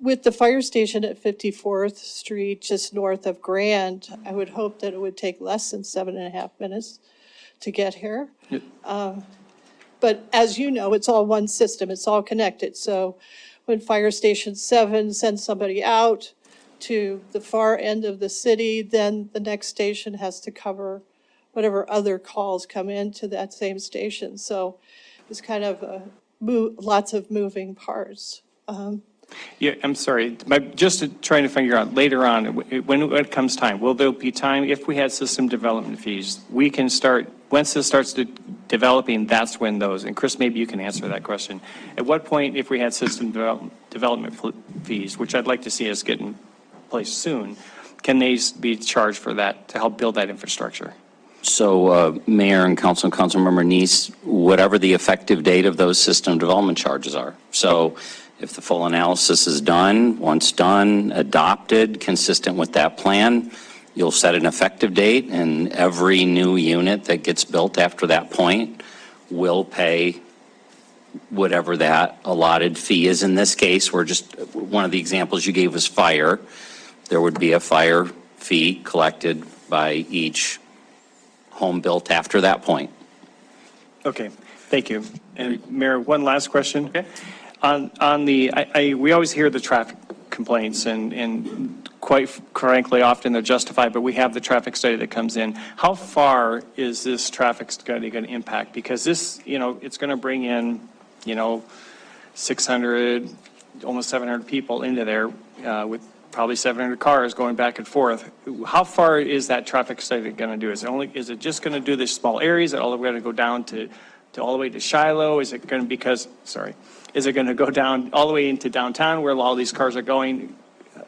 With the fire station at 54th Street, just north of Grand, I would hope that it would take less than 7.5 minutes to get here. But as you know, it's all one system, it's all connected. So when Fire Station 7 sends somebody out to the far end of the city, then the next station has to cover whatever other calls come into that same station. So it's kind of lots of moving parts. Yeah, I'm sorry, just trying to figure out later on, when it comes time, will there be time, if we had system development fees, we can start, once this starts developing, that's when those, and Chris, maybe you can answer that question. At what point, if we had system development fees, which I'd like to see us get in place soon, can they be charged for that, to help build that infrastructure? So Mayor and Councilmember Neese, whatever the effective date of those system development charges are. So if the full analysis is done, once done, adopted, consistent with that plan, you'll set an effective date, and every new unit that gets built after that point will pay whatever that allotted fee is. In this case, we're just, one of the examples you gave was fire. There would be a fire fee collected by each home built after that point. Okay, thank you. And Mayor, one last question. Okay. On the, we always hear the traffic complaints, and quite frankly, often they're justified, but we have the traffic study that comes in. How far is this traffic study going to impact? Because this, it's going to bring in, 600, almost 700 people into there with probably 700 cars going back and forth. How far is that traffic study going to do? Is it just going to do this small areas? Is it all the way to go down to all the way to Shiloh? Is it going to, is it going to go down all the way into downtown where all these cars are going?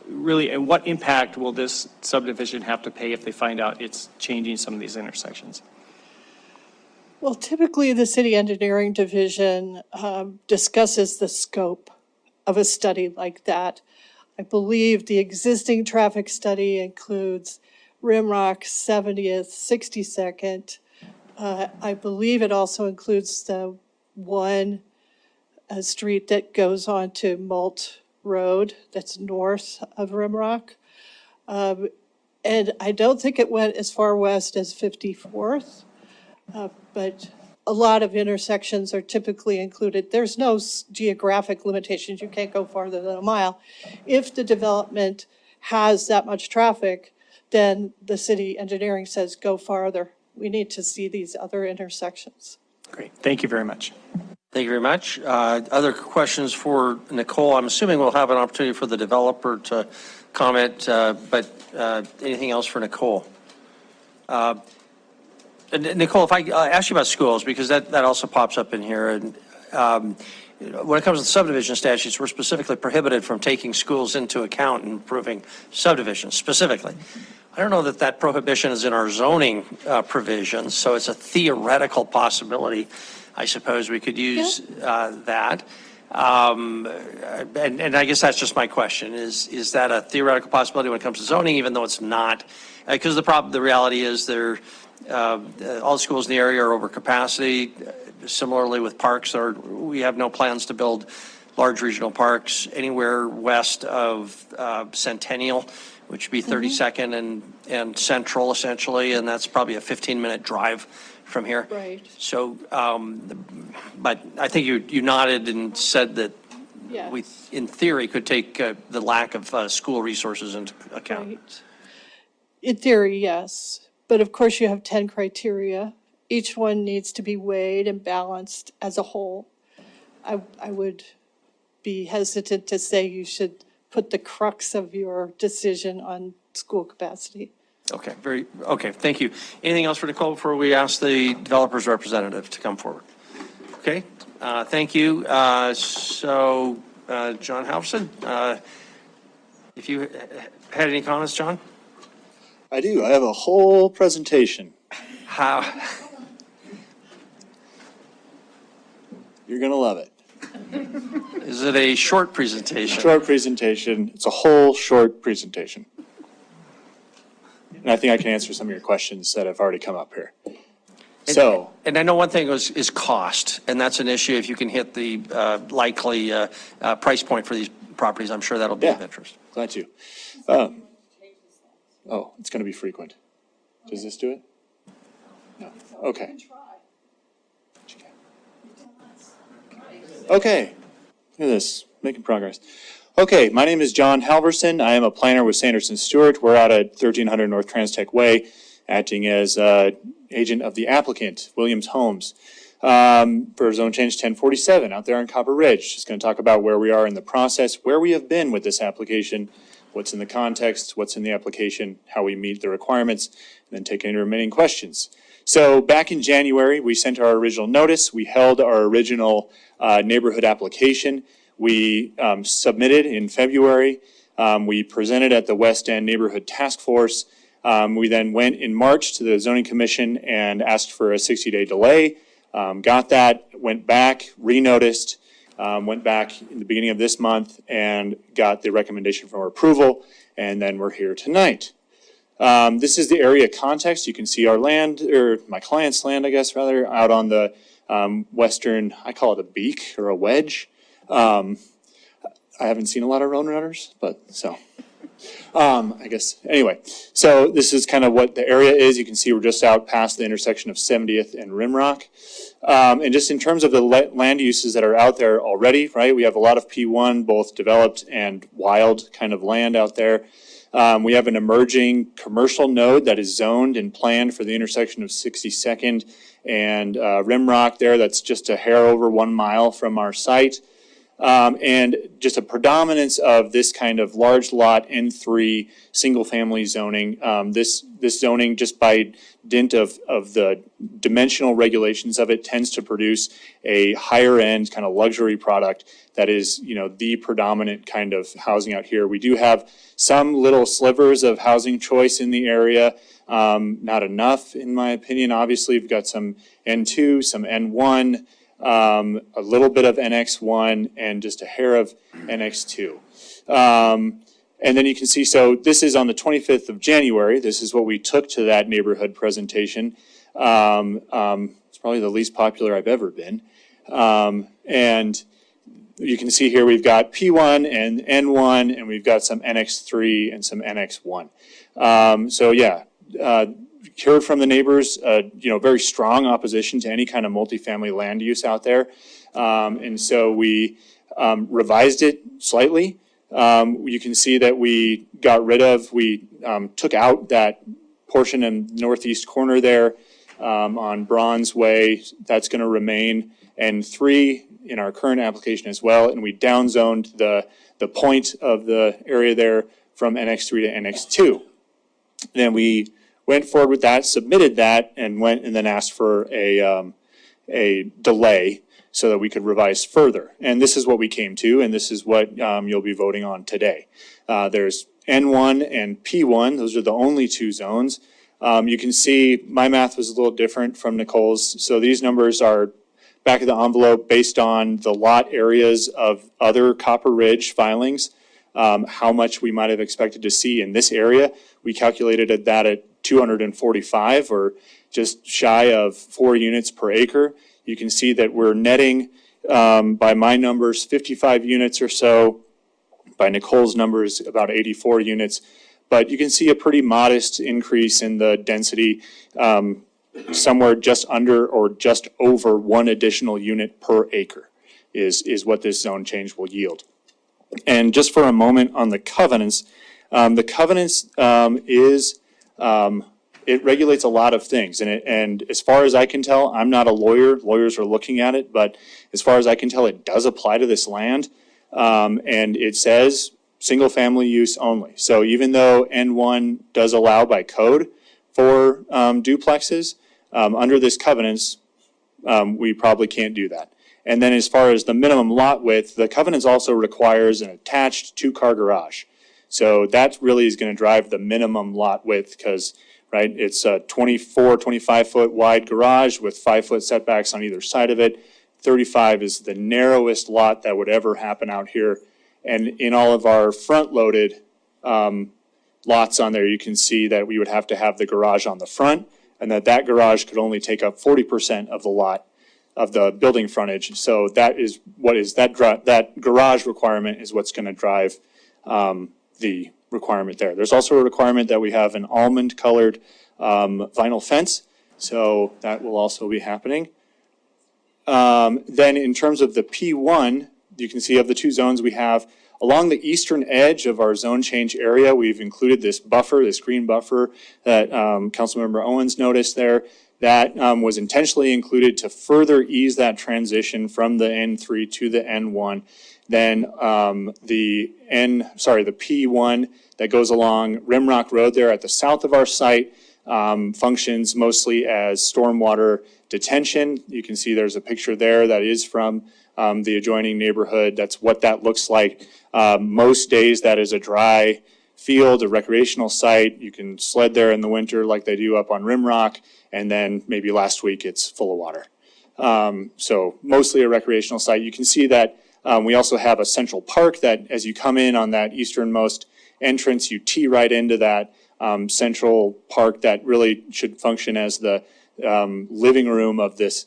really, and what impact will this subdivision have to pay if they find out it's changing some of these intersections? Well, typically the city engineering division discusses the scope of a study like that. I believe the existing traffic study includes Rimrock, 70th, 62nd. I believe it also includes the one street that goes on to Malt Road that's north of Rimrock. And I don't think it went as far west as 54th, but a lot of intersections are typically included. There's no geographic limitations. You can't go farther than a mile. If the development has that much traffic, then the city engineering says go farther. We need to see these other intersections. Great, thank you very much. Thank you very much. Other questions for Nicole? I'm assuming we'll have an opportunity for the developer to comment, but anything else for Nicole? Nicole, if I ask you about schools, because that also pops up in here, and when it comes to the subdivision statutes, we're specifically prohibited from taking schools into account in approving subdivisions specifically. I don't know that that prohibition is in our zoning provisions, so it's a theoretical possibility. I suppose we could use that. And I guess that's just my question, is that a theoretical possibility when it comes to zoning, even though it's not? Because the reality is all the schools in the area are over capacity. Similarly with parks, we have no plans to build large regional parks anywhere west of Centennial, which would be 32nd and Central essentially, and that's probably a 15-minute drive from here. Right. So, but I think you nodded and said that we, in theory, could take the lack of school resources into account. Right. In theory, yes. But of course, you have 10 criteria. Each one needs to be weighed and balanced as a whole. I would be hesitant to say you should put the crux of your decision on school capacity. Okay, thank you. Anything else for Nicole before we ask the developer's representative to come forward? Okay, thank you. So, John Halverson, if you had any comments, John? I do. I have a whole presentation. How? You're going to love it. Is it a short presentation? Short presentation. It's a whole short presentation. And I think I can answer some of your questions that have already come up here. And I know one thing is cost, and that's an issue. If you can hit the likely price point for these properties, I'm sure that'll be of interest. Glad to. Oh, it's going to be frequent. Does this do it? No. Okay. Okay. Look at this, making progress. Okay, my name is John Halverson. I am a planner with Sanderson Stewart. We're out at 1300 North Trans-Tech Way, acting as agent of the applicant, Williams Homes, for Zone Change 1047 out there on Copper Ridge. Just going to talk about where we are in the process, where we have been with this application, what's in the context, what's in the application, how we meet the requirements, and then take any remaining questions. So back in January, we sent our original notice. We held our original neighborhood application. We submitted in February. We presented at the West End Neighborhood Task Force. We then went in March to the Zoning Commission and asked for a 60-day delay. Got that, went back, re-noticed, went back in the beginning of this month and got the recommendation for approval, and then we're here tonight. This is the area context. You can see our land, or my client's land, I guess, rather, out on the western, I call it a beak or a wedge. I haven't seen a lot of roadrunners, but so, I guess, anyway. So this is kind of what the area is. You can see we're just out past the intersection of 70th and Rimrock. And just in terms of the land uses that are out there already, right, we have a lot of P1, both developed and wild kind of land out there. We have an emerging commercial node that is zoned and planned for the intersection of 62nd and Rimrock there. That's just a hair over 1 mile from our site. and just a predominance of this kind of large lot N3 single-family zoning. This zoning, just by dint of the dimensional regulations of it, tends to produce a higher-end kind of luxury product that is, the predominant kind of housing out here. We do have some little slivers of housing choice in the area. Not enough, in my opinion. Obviously, we've got some N2, some N1, a little bit of NX1, and just a hair of NX2. And then you can see, so this is on the 25th of January. This is what we took to that neighborhood presentation. It's probably the least popular I've ever been. And you can see here we've got P1 and N1, and we've got some NX3 and some NX1. So yeah, heard from the neighbors, very strong opposition to any kind of multifamily land use out there. And so we revised it slightly. You can see that we took out that portion in the northeast corner there on Bronze Way. That's going to remain N3 in our current application as well. And we downzoned the point of the area there from NX3 to NX2. Then we went forward with that, submitted that, and went and then asked for a delay so that we could revise further. And this is what we came to, and this is what you'll be voting on today. There's N1 and P1. Those are the only two zones. You can see my math was a little different from Nicole's. So these numbers are back of the envelope based on the lot areas of other Copper Ridge filings, how much we might have expected to see in this area. We calculated that at 245, or just shy of 4 units per acre. You can see that we're netting, by my numbers, 55 units or so. By Nicole's numbers, about 84 units. But you can see a pretty modest increase in the density, somewhere just under or just over 1 additional unit per acre is what this zone change will yield. And just for a moment on the covenants it regulates a lot of things. And as far as I can tell, I'm not a lawyer. Lawyers are looking at it, but as far as I can tell, it does apply to this land. And it says single family use only. So even though N1 does allow by code for duplexes, under this covenants, we probably can't do that. And then as far as the minimum lot width, the covenants also requires an attached 2-car garage. So that really is going to drive the minimum lot width because, right, it's a 24, 25-foot wide garage with 5-foot setbacks on either side of it. 35 is the narrowest lot that would ever happen out here. And in all of our front-loaded lots on there, you can see that we would have to have the garage on the front, and that garage could only take up 40% of the lot of the building frontage. So that is what is that garage requirement is what's going to drive the requirement there. There's also a requirement that we have an almond colored vinyl fence. So that will also be happening. Then in terms of the P1, you can see of the 2 zones we have along the eastern edge of our zone change area, we've included this buffer, this green buffer that Councilmember Owens noticed there. That was intentionally included to further ease that transition from the N3 to the N1. Then the P1 that goes along Rimrock Road there at the south of our site functions mostly as stormwater detention. You can see there's a picture there that is from the adjoining neighborhood. That's what that looks like. Most days that is a dry field, a recreational site. You can sled there in the winter like they do up on Rimrock, and then maybe last week it's full of water. So mostly a recreational site. You can see that we also have a central park that as you come in on that easternmost entrance, you tee right into that central park that really should function as the living room of this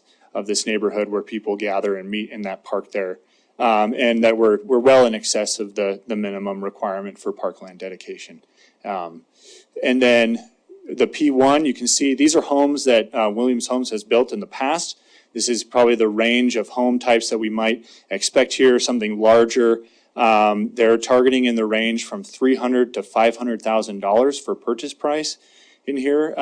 neighborhood where people gather and meet in that park there. And that we're well in excess of the minimum requirement for parkland dedication. And then the P1, you can see these are homes that Williams Homes has built in the past. This is probably the range of home types that we might expect here, something larger. They're targeting in the range from $300,000 to $500,000 for purchase price in here.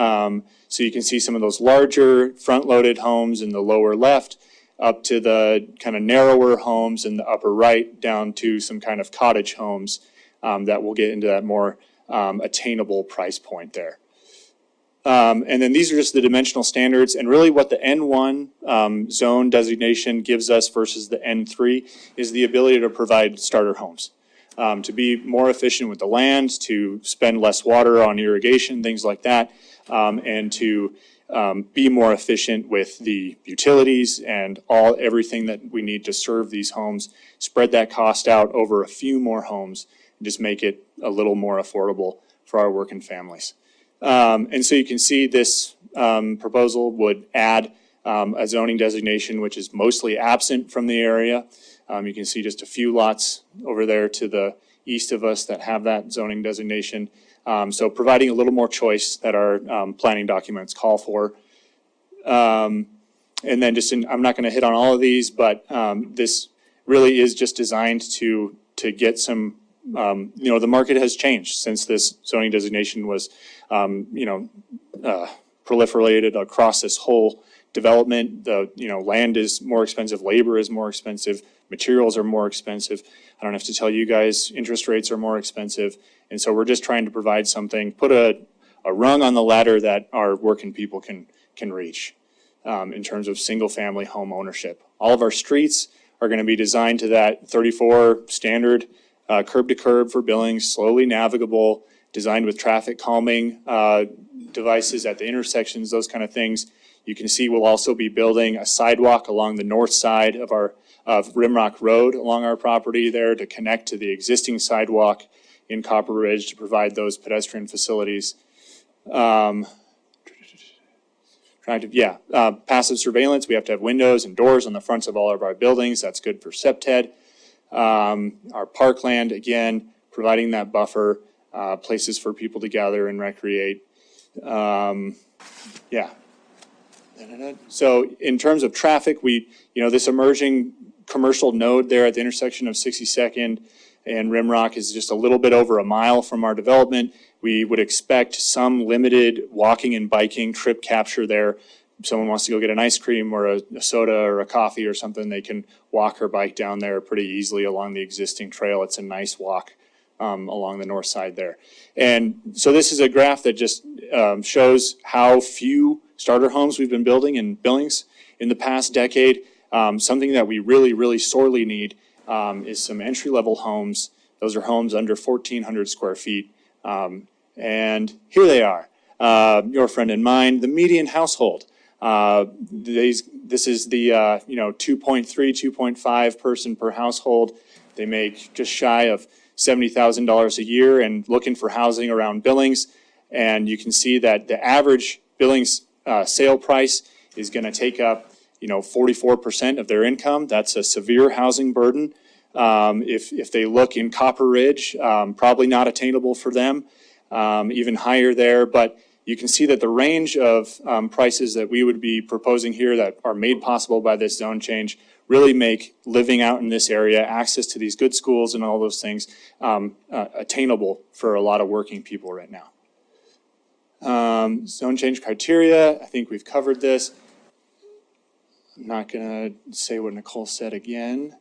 So you can see some of those larger front-loaded homes in the lower left. up to the kind of narrower homes in the upper right, down to some kind of cottage homes that will get into that more attainable price point there. And then these are just the dimensional standards, and really what the N1 zone designation gives us versus the N3 is the ability to provide starter homes. To be more efficient with the land, to spend less water on irrigation, things like that, and to be more efficient with the utilities and everything that we need to serve these homes, spread that cost out over a few more homes, and just make it a little more affordable for our working families. And so you can see this proposal would add a zoning designation which is mostly absent from the area. You can see just a few lots over there to the east of us that have that zoning designation. So providing a little more choice that our planning documents call for. And then I'm not going to hit on all of these, but this really is just designed to get some, the market has changed since this zoning designation was, proliferated across this whole development. Land is more expensive, labor is more expensive, materials are more expensive. I don't have to tell you guys, interest rates are more expensive. And so we're just trying to provide something, put a rung on the ladder that our working people can reach in terms of single family home ownership. All of our streets are going to be designed to that 34 standard curb to curb for Billings, slowly navigable, designed with traffic calming devices at the intersections, those kind of things. You can see we'll also be building a sidewalk along the north side of Rimrock Road along our property there to connect to the existing sidewalk in Copper Ridge to provide those pedestrian facilities. Passive surveillance. We have to have windows and doors on the fronts of all of our buildings. That's good for SEPTED. Our parkland, again, providing that buffer, places for people to gather and recreate. So in terms of traffic, this emerging commercial node there at the intersection of 62nd and Rimrock is just a little bit over a mile from our development. We would expect some limited walking and biking trip capture there. If someone wants to go get an ice cream or a soda or a coffee or something, they can walk or bike down there pretty easily along the existing trail. It's a nice walk along the north side there. And so this is a graph that just shows how few starter homes we've been building in Billings in the past decade. Something that we really, really sorely need is some entry-level homes. Those are homes under 1,400 square feet. And here they are, your friend and mine, the median household. This is the 2.3, 2.5 person per household. They make just shy of $70,000 a year and looking for housing around Billings. And you can see that the average Billings sale price is going to take up 44% of their income. That's a severe housing burden. If they look in Copper Ridge, probably not attainable for them, even higher there. But you can see that the range of prices that we would be proposing here that are made possible by this zone change really make living out in this area, access to these good schools and all those things, attainable for a lot of working people right now. Zone change criteria, I think we've covered this. I'm not going to say what Nicole said again.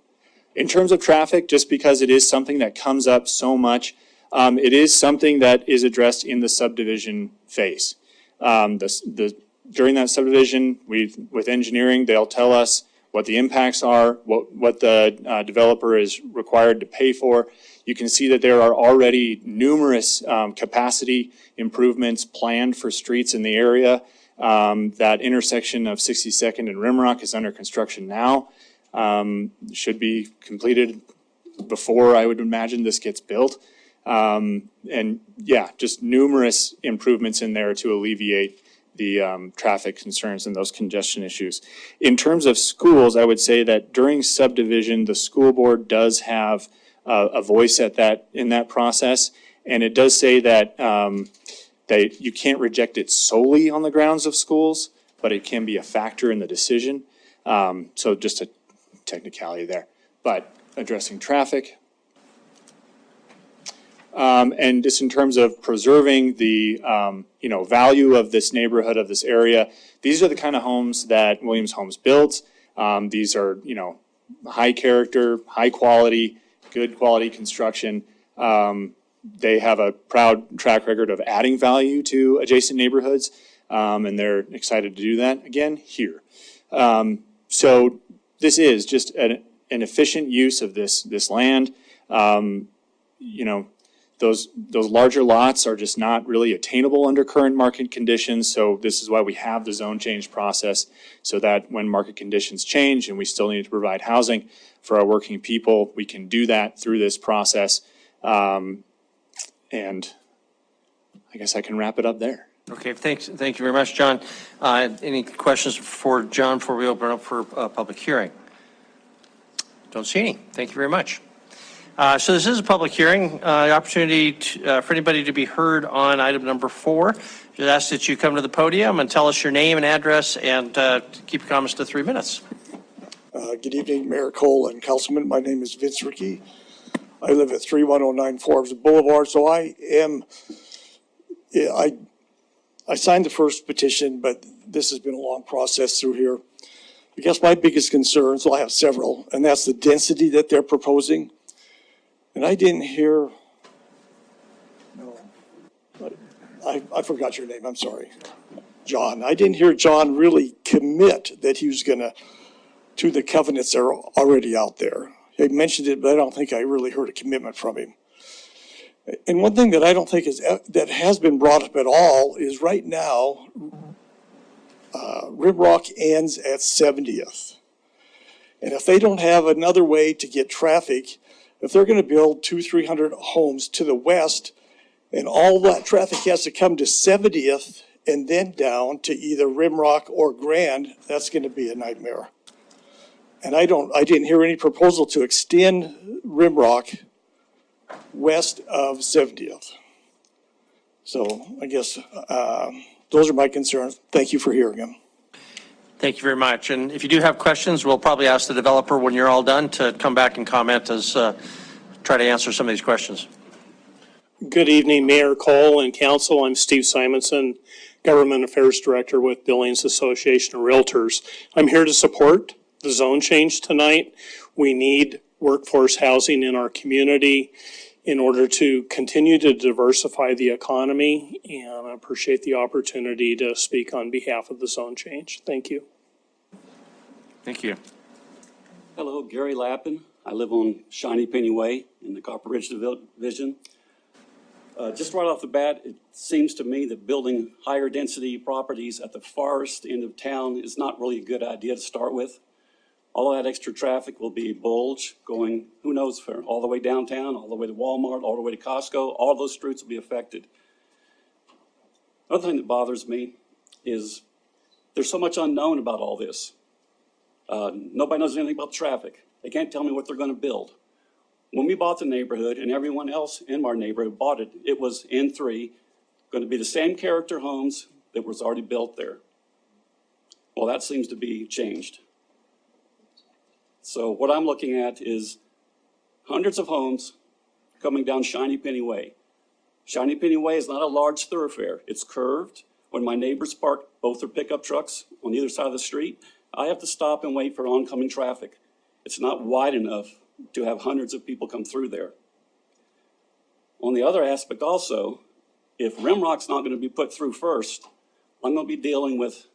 In terms of traffic, just because it is something that comes up so much, it is something that is addressed in the subdivision phase. During that subdivision, with engineering, they'll tell us what the impacts are, what the developer is required to pay for. You can see that there are already numerous capacity improvements planned for streets in the area. That intersection of 62nd and Rimrock is under construction now. Should be completed before, I would imagine, this gets built. Just numerous improvements in there to alleviate the traffic concerns and those congestion issues. In terms of schools, I would say that during subdivision, the school board does have a voice in that process, and it does say that that you can't reject it solely on the grounds of schools, but it can be a factor in the decision. So just a technicality there, but addressing traffic. And just in terms of preserving the value of this neighborhood, of this area, these are the kind of homes that Williams Homes builds. These are, high character, high quality, good quality construction. They have a proud track record of adding value to adjacent neighborhoods, and they're excited to do that again here. So this is just an efficient use of this land. Those larger lots are just not really attainable under current market conditions. So this is why we have the zone change process, so that when market conditions change and we still need to provide housing for our working people, we can do that through this process. And I guess I can wrap it up there. Okay, thank you very much, John. Any questions for John before we open up for a public hearing? Don't see any. Thank you very much. So this is a public hearing, opportunity for anybody to be heard on item number 4. Just ask that you come to the podium and tell us your name and address, and keep your comments to 3 minutes. Good evening, Mayor Cole and Councilman. My name is Vince Rickey. I live at 3109 Forbes Boulevard. So I signed the first petition, but this has been a long process through here. I guess my biggest concern, so I have several, and that's the density that they're proposing. And I didn't hear, I forgot your name, I'm sorry. John. I didn't hear John really commit that he was going to the covenants that are already out there. He mentioned it, but I don't think I really heard a commitment from him. And one thing that I don't think that has been brought up at all is right now, Rimrock ends at 70th. And if they don't have another way to get traffic, if they're going to build 200-300 homes to the west, and all that traffic has to come to 70th and then down to either Rimrock or Grand, that's going to be a nightmare. And I didn't hear any proposal to extend Rimrock west of 70th. So I guess those are my concerns. Thank you for hearing them. Thank you very much. And if you do have questions, we'll probably ask the developer when you're all done to come back and comment as try to answer some of these questions. Good evening, Mayor Cole and Council. I'm Steve Simonson, Government Affairs Director with Billings Association of Realtors. I'm here to support the zone change tonight. We need workforce housing in our community in order to continue to diversify the economy, and I appreciate the opportunity to speak on behalf of the zone change. Thank you. Thank you. Hello, Gary Lappin. I live on Shiny Penny Way in the Copper Ridge Division. Just right off the bat, it seems to me that building higher density properties at the farthest end of town is not really a good idea to start with. All of that extra traffic will be bulge going, who knows, all the way downtown, all the way to Walmart, all the way to Costco. All those streets will be affected. Another thing that bothers me is there's so much unknown about all this. Nobody knows anything about traffic. They can't tell me what they're going to build. When we bought the neighborhood and everyone else in our neighborhood bought it, it was N3, going to be the same character homes that was already built there. Well, that seems to be changed. So what I'm looking at is hundreds of homes coming down Shiny Penny Way. Shiny Penny Way is not a large thoroughfare. It's curved. When my neighbors park both their pickup trucks on either side of the street, I have to stop and wait for oncoming traffic. It's not wide enough to have hundreds of people come through there. On the other aspect also, if Rimrock's not going to be put through first, I'm going to be dealing with,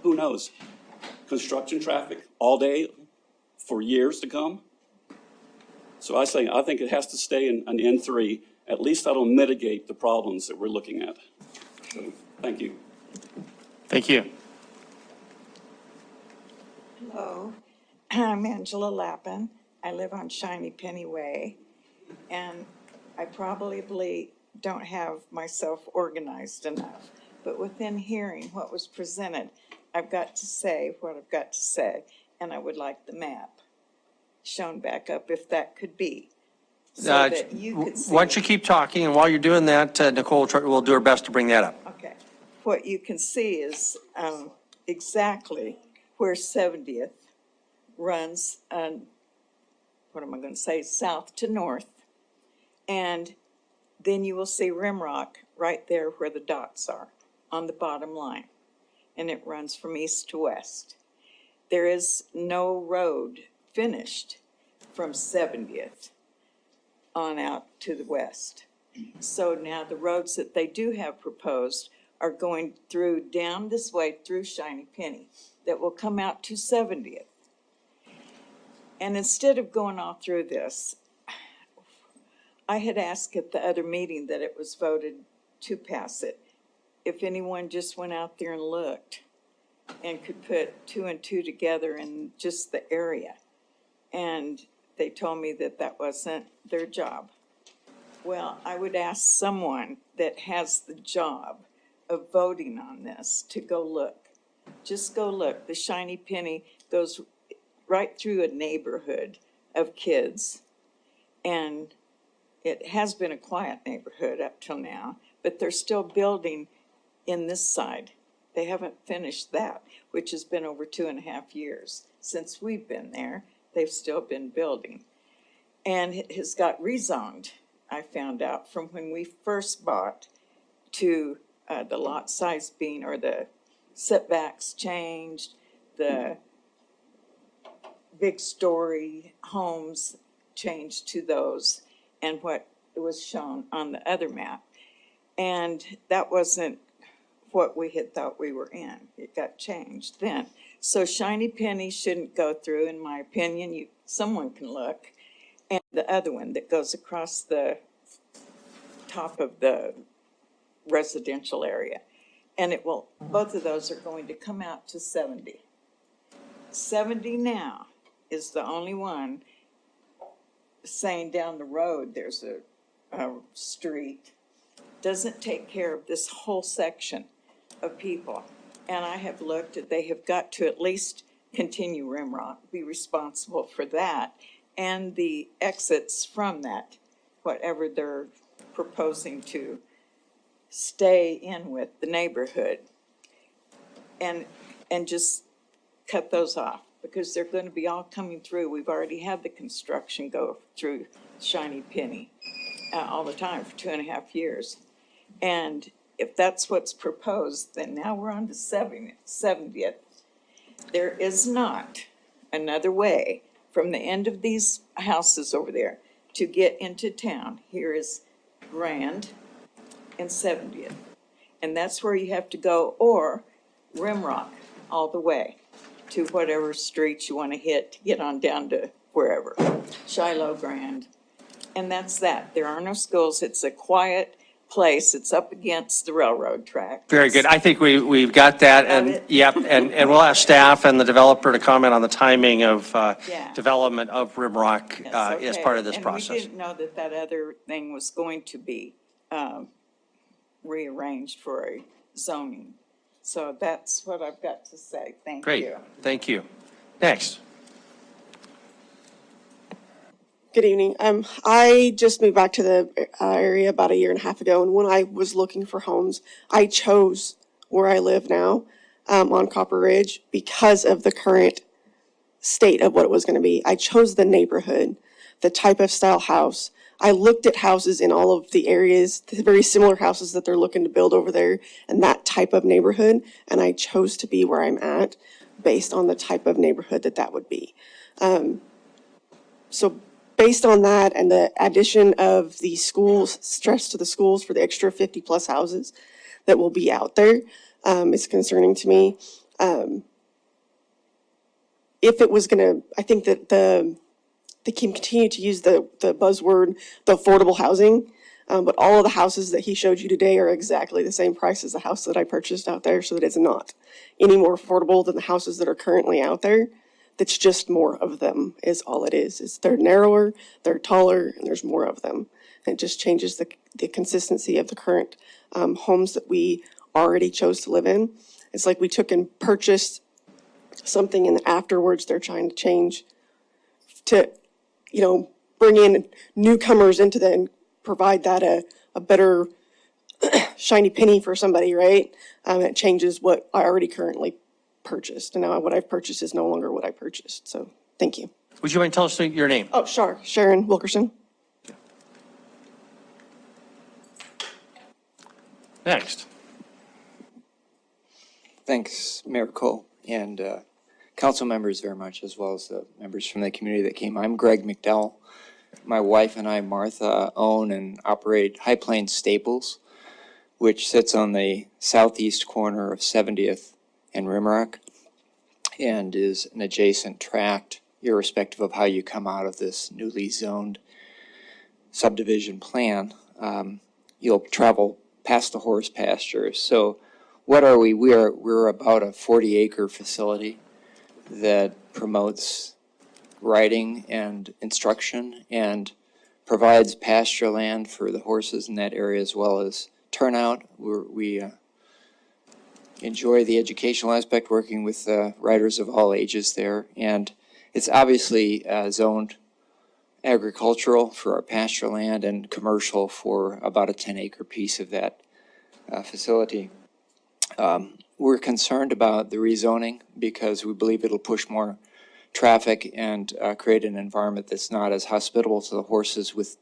who knows, construction traffic all day for years to come. So I think it has to stay in an N3. At least that'll mitigate the problems that we're looking at. So, thank you. Thank you. Hello, I'm Angela Lappin. I live on Shiny Penny Way, and I probably don't have myself organized enough, but within hearing what was presented, I've got to say what I've got to say, and I would like the map shown back up if that could be, so that you could see. Why don't you keep talking, and while you're doing that, Nicole will do her best to bring that up. Okay. What you can see is exactly where 70th runs, what am I going to say, south to north. And then you will see Rimrock right there where the dots are on the bottom line. And it runs from east to west. there is no road finished from 70th on out to the west. So now the roads that they do have proposed are going through, down this way through Shiny Penny, that will come out to 70th. And instead of going all through this, I had asked at the other meeting that it was voted to pass it, if anyone just went out there and looked and could put 2 and 2 together in just the area. And they told me that that wasn't their job. Well, I would ask someone that has the job of voting on this to go look. Just go look. The Shiny Penny goes right through a neighborhood of kids. And it has been a quiet neighborhood up till now, but they're still building in this side. They haven't finished that, which has been over 2.5 years. Since we've been there, they've still been building. And it has got rezoned, I found out, from when we first bought to the lot size being, or the setbacks changed, the big story homes changed to those, and what was shown on the other map. And that wasn't what we had thought we were in. It got changed then. So Shiny Penny shouldn't go through, in my opinion. Someone can look. And the other one that goes across the top of the residential area. And it will, both of those are going to come out to 70. 70 now is the only one saying down the road there's a street. Doesn't take care of this whole section of people. And I have looked at, they have got to at least continue Rimrock, be responsible for that, and the exits from that, whatever they're proposing to stay in with the neighborhood, and just cut those off, because they're going to be all coming through. We've already had the construction go through Shiny Penny all the time for 2.5 years. And if that's what's proposed, then now we're on to 70th. There is not another way from the end of these houses over there to get into town. Here is Grand and 70th. And that's where you have to go, or Rimrock all the way to whatever streets you want to hit to get on down to wherever, Shiloh, Grand. And that's that. There are no schools. It's a quiet place. It's up against the railroad track. Very good. I think we've got that, and, yep, and we'll ask staff and the developer to comment on the timing of development of Rimrock as part of this process. And we didn't know that that other thing was going to be rearranged for a zoning. So that's what I've got to say. Thank you. Great, thank you. Next. Good evening. I just moved back to the area about 1.5 years ago, and when I was looking for homes, I chose where I live now on Copper Ridge because of the current state of what it was going to be. I chose the neighborhood, the type of style house. I looked at houses in all of the areas, the very similar houses that they're looking to build over there, and that type of neighborhood, and I chose to be where I'm at based on the type of neighborhood that would be. So based on that and the addition of the schools, stress to the schools for the extra 50+ houses that will be out there, is concerning to me. If it was gonna, I think that they can continue to use the buzzword, the affordable housing, but all of the houses that he showed you today are exactly the same price as the house that I purchased out there, so that it's not any more affordable than the houses that are currently out there. That's just more of them is all it is. They're narrower, they're taller, and there's more of them. And it just changes the consistency of the current homes that we already chose to live in. It's like we took and purchased something, and afterwards they're trying to change to, bring in newcomers into that and provide that a better shiny penny for somebody, right? It changes what I already currently purchased. And now what I've purchased is no longer what I purchased. So thank you. Would you mind telling us your name? Oh, sure. Sharon Wilkerson. Next. Thanks, Mayor Cole and council members very much, as well as the members from the community that came. I'm Greg McDowell. My wife and I, Martha, own and operate High Plains Staples, which sits on the southeast corner of 70th and Rimrock and is an adjacent tract, irrespective of how you come out of this newly zoned subdivision plan. You'll travel past the horse pastures. So what are we? We're about a 40-acre facility that promotes riding and instruction and provides pasture land for the horses in that area, as well as turnout. We enjoy the educational aspect, working with riders of all ages there. And it's obviously zoned agricultural for our pasture land and commercial for about a 10-acre piece of that facility. We're concerned about the rezoning because we believe it'll push more traffic and create an environment that's not as hospitable to the horses, with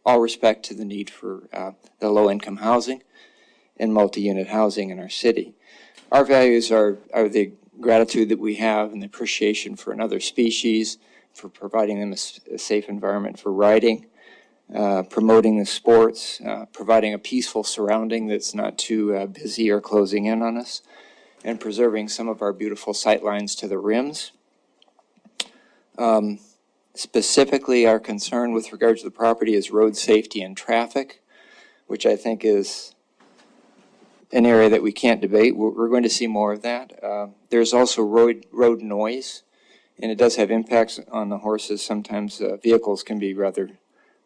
all respect to the need for the low-income housing and multi-unit housing in our city. Our values are the gratitude that we have and the appreciation for another species, for providing them a safe environment for riding, promoting the sports, providing a peaceful surrounding that's not too busy or closing in on us, and preserving some of our beautiful sight lines to the rims. Specifically, our concern with regard to the property is road safety and traffic, which I think is an area that we can't debate. We're going to see more of that. There's also road noise, and it does have impacts on the horses. Sometimes vehicles can be rather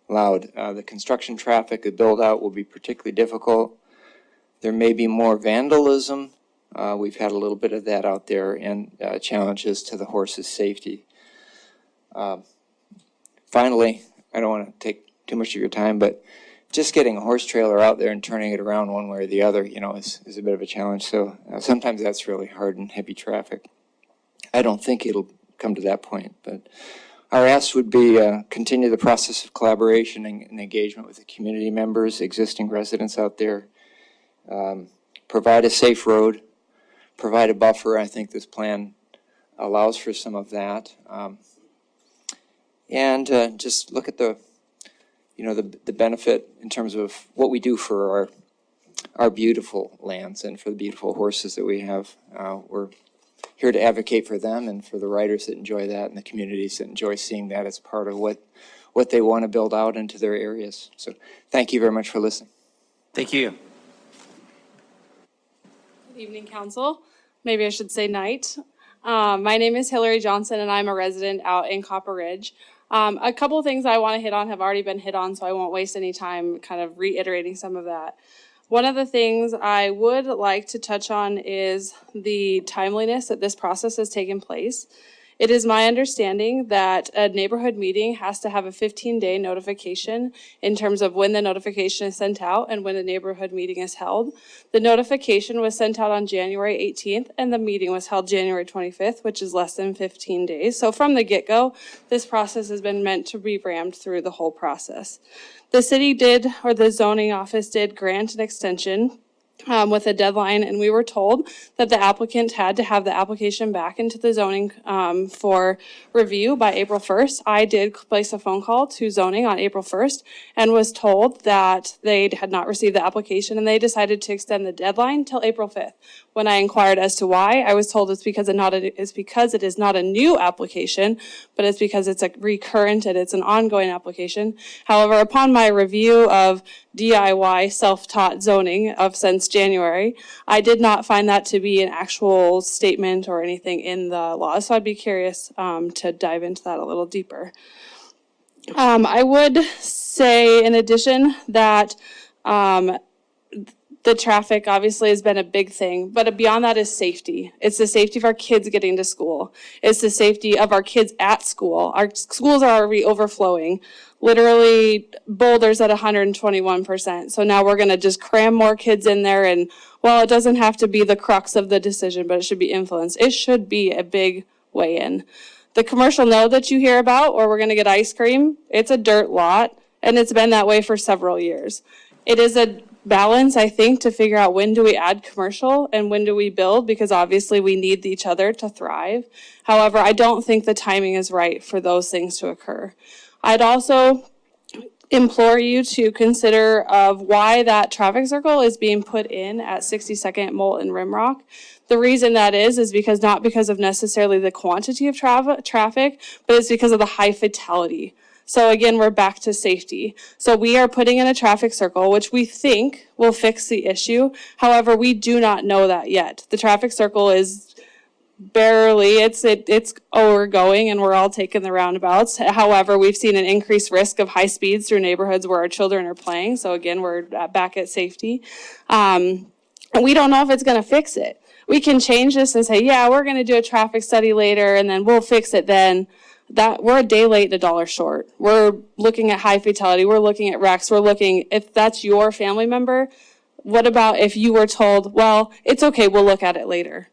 loud. The construction traffic, the build-out will be particularly difficult. There may be more vandalism. We've had a little bit of that out there, and challenges to the horses' safety. Finally, I don't want to take too much of your time, but just getting a horse trailer out there and turning it around one way or the other, is a bit of a challenge. So sometimes that's really hard in heavy traffic. I don't think it'll come to that point, but our ask would be continue the process of collaboration and engagement with the community members, existing residents out there, provide a safe road, provide a buffer. I think this plan allows for some of that. And just look at the benefit in terms of what we do for our beautiful lands and for the beautiful horses that we have. We're here to advocate for them and for the riders that enjoy that and the communities that enjoy seeing that as part of what they want to build out into their areas. So thank you very much for listening. Thank you. Good evening, Council. Maybe I should say night. My name is Hillary Johnson, and I'm a resident out in Copper Ridge. A couple of things I want to hit on have already been hit on, so I won't waste any time kind of reiterating some of that. One of the things I would like to touch on is the timeliness that this process has taken place. It is my understanding that a neighborhood meeting has to have a 15-day notification in terms of when the notification is sent out and when a neighborhood meeting is held. The notification was sent out on January 18th and the meeting was held January 25th, which is less than 15 days. So from the get-go, this process has been meant to be rammed through the whole process. The city did, or the zoning office did, grant an extension with a deadline, and we were told that the applicant had to have the application back into the zoning for review by April 1st. I did place a phone call to zoning on April 1st and was told that they had not received the application, and they decided to extend the deadline till April 5th. When I inquired as to why, I was told it's because it is not a new application, but it's because it's a recurrent and it's an ongoing application. However, upon my review of DIY self-taught zoning since January, I did not find that to be an actual statement or anything in the law. So I'd be curious to dive into that a little deeper. I would say, in addition, that the traffic obviously has been a big thing, but beyond that is safety. It's the safety of our kids getting to school. It's the safety of our kids at school. Our schools are already overflowing. Literally Boulder's at 121%. So now we're going to just cram more kids in there, and well, it doesn't have to be the crux of the decision, but it should be influence. It should be a big weigh-in. The commercial node that you hear about, where we're going to get ice cream, it's a dirt lot, and it's been that way for several years. It is a balance, I think, to figure out when do we add commercial and when do we build, because obviously we need each other to thrive. However, I don't think the timing is right for those things to occur. I'd also implore you to consider of why that traffic circle is being put in at 62nd, Molt, and Rimrock. The reason that is because not because of necessarily the quantity of traffic, but it's because of the high fatality. So again, we're back to safety. So we are putting in a traffic circle, which we think will fix the issue. However, we do not know that yet. The traffic circle is barely, it's overgoing and we're all taking the roundabouts. However, we've seen an increased risk of high speeds through neighborhoods where our children are playing. So again, we're back at safety. And we don't know if it's going to fix it. We can change this and say, yeah, we're going to do a traffic study later and then we'll fix it then. That we're a day late and $1 short. We're looking at high fatality. We're looking at wrecks. We're looking, if that's your family member, what about if you were told, well, it's okay, we'll look at it later.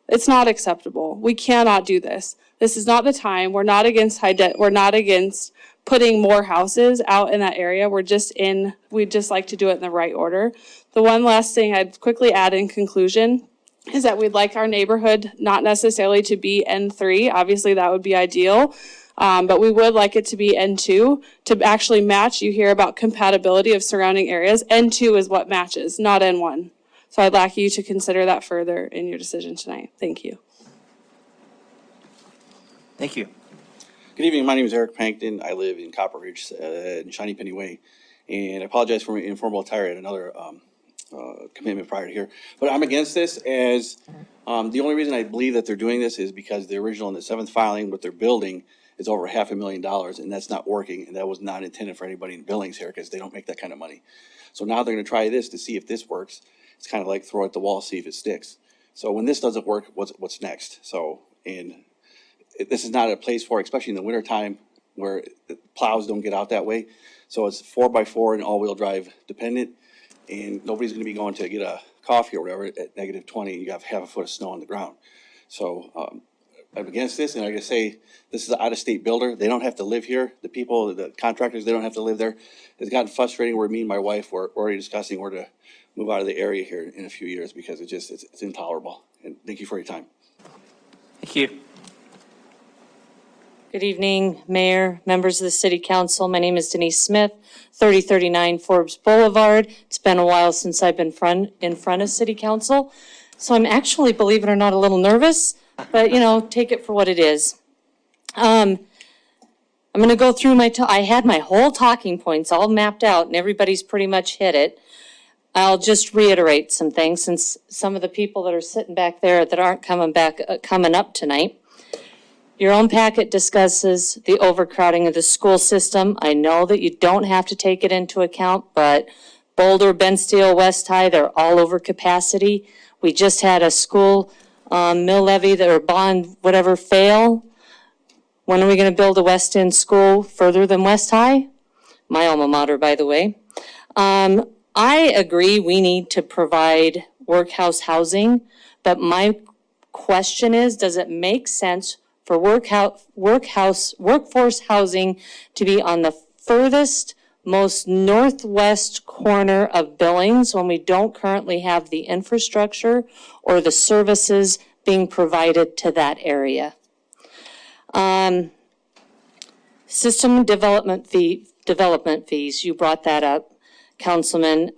It's not acceptable. We cannot do this. This is not the time. We're not against we're not against putting more houses out in that area. We'd just like to do it in the right order. The one last thing I'd quickly add in conclusion is that we'd like our neighborhood not necessarily to be N3. Obviously, that would be ideal. But we would like it to be N2 to actually match. You hear about compatibility of surrounding areas. N2 is what matches, not N1. So I'd like you to consider that further in your decision tonight. Thank you. Thank you. Good evening. My name is Eric Pankton. I live in Copper Ridge in Shiny Penny Way. And I apologize for my informal attire. I had another commitment prior to here. But I'm against this as the only reason I believe that they're doing this is because the original in the 7th filing, what they're building is over $500,000, and that's not working. And that was not intended for anybody in Billings here because they don't make that kind of money. So now they're going to try this to see if this works. It's kind of like throw it at the wall, see if it sticks. So when this doesn't work, what's next? So, and this is not a place for, especially in the wintertime where the plows don't get out that way. So it's 4x4 and all-wheel drive dependent, and nobody's going to be going to get a coffee or whatever at -20. You have half a foot of snow on the ground. So I'm against this, and like I say, this is an out-of-state builder. They don't have to live here. The people, the contractors, they don't have to live there. It's gotten frustrating where me and my wife were already discussing where to move out of the area here in a few years because it's intolerable. And thank you for your time. Thank you. Good evening, Mayor, members of the City Council. My name is Denise Smith, 3039 Forbes Boulevard. It's been a while since I've been in front of City Council, so I'm actually, believe it or not, a little nervous, but take it for what it is. I'm going to go through I had my whole talking points all mapped out, and everybody's pretty much hit it. I'll just reiterate some things since some of the people that are sitting back there that aren't coming up tonight. Your own packet discusses the overcrowding of the school system. I know that you don't have to take it into account, but Boulder, Bensteel, West High, they're all over capacity. We just had a school mill levy or bond, whatever, fail. When are we going to build a West End school further than West High? My alma mater, by the way. I agree we need to provide workhouse housing, but my question is, does it make sense for workforce housing to be on the furthest, most northwest corner of Billings when we don't currently have the infrastructure or the services being provided to that area? System development fees, you brought that up, Councilman.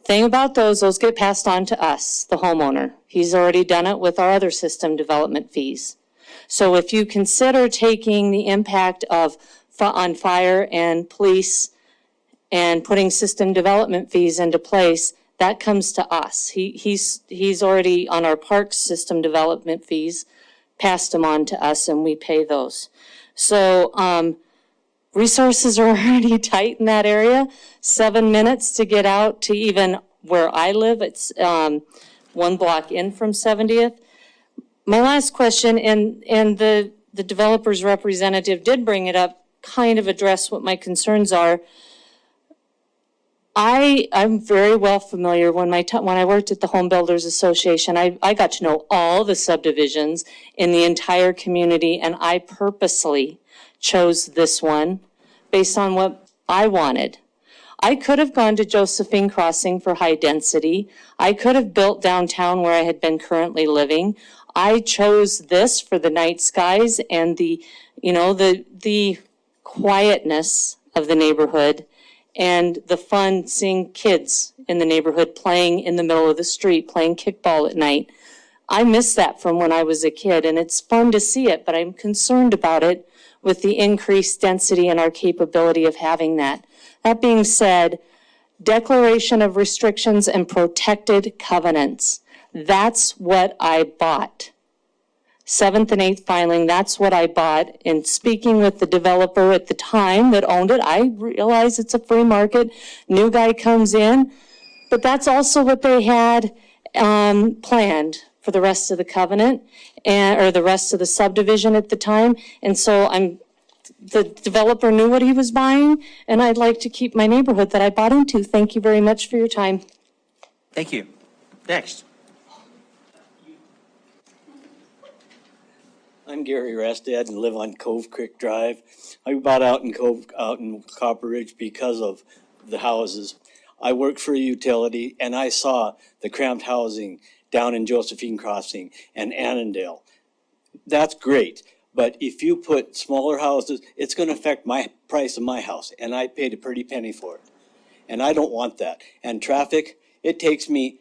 Thing about those get passed on to us, the homeowner. He's already done it with our other system development fees. So if you consider taking the impact on fire and police and putting system development fees into place, that comes to us. He's already on our parks system development fees, passed them on to us, and we pay those. So resources are already tight in that area. 7 minutes to get out to even where I live. It's 1 block in from 70th. My last question, and the developer's representative did bring it up, kind of address what my concerns are. I'm very well familiar when I worked at the Home Builders Association, I got to know all the subdivisions in the entire community, and I purposely chose this one based on what I wanted. I could have gone to Josephine Crossing for high density. I could have built downtown where I had been currently living. I chose this for the night skies and the, the quietness of the neighborhood and the fun seeing kids in the neighborhood playing in the middle of the street, playing kickball at night. I miss that from when I was a kid, and it's fun to see it, but I'm concerned about it with the increased density and our capability of having that. That being said, declaration of restrictions and protected covenants. That's what I bought. 7th and 8th filing, that's what I bought. And speaking with the developer at the time that owned it, I realize it's a free market. New guy comes in, but that's also what they had planned for the rest of the covenant or the rest of the subdivision at the time. And so the developer knew what he was buying, and I'd like to keep my neighborhood that I bought into. Thank you very much for your time. Thank you. Next. I'm Gary Rastad and live on Cove Creek Drive. I bought out in Copper Ridge because of the houses. I worked for a utility and I saw the cramped housing down in Josephine Crossing and Annandale. That's great, but if you put smaller houses, it's going to affect my price of my house, and I paid a pretty penny for it. And I don't want that. And traffic, it takes me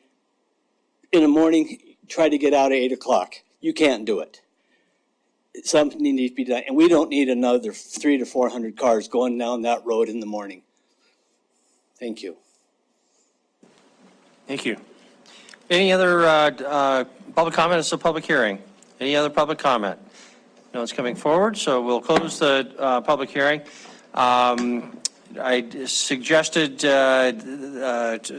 in the morning, try to get out at 8 o'clock. You can't do it. Something needs to be done, and we don't need another 300 to 400 cars going down that road in the morning. Thank you. Thank you. Any other public comment? It's a public hearing. Any other public comment? No one's coming forward, so we'll close the public hearing. I suggested,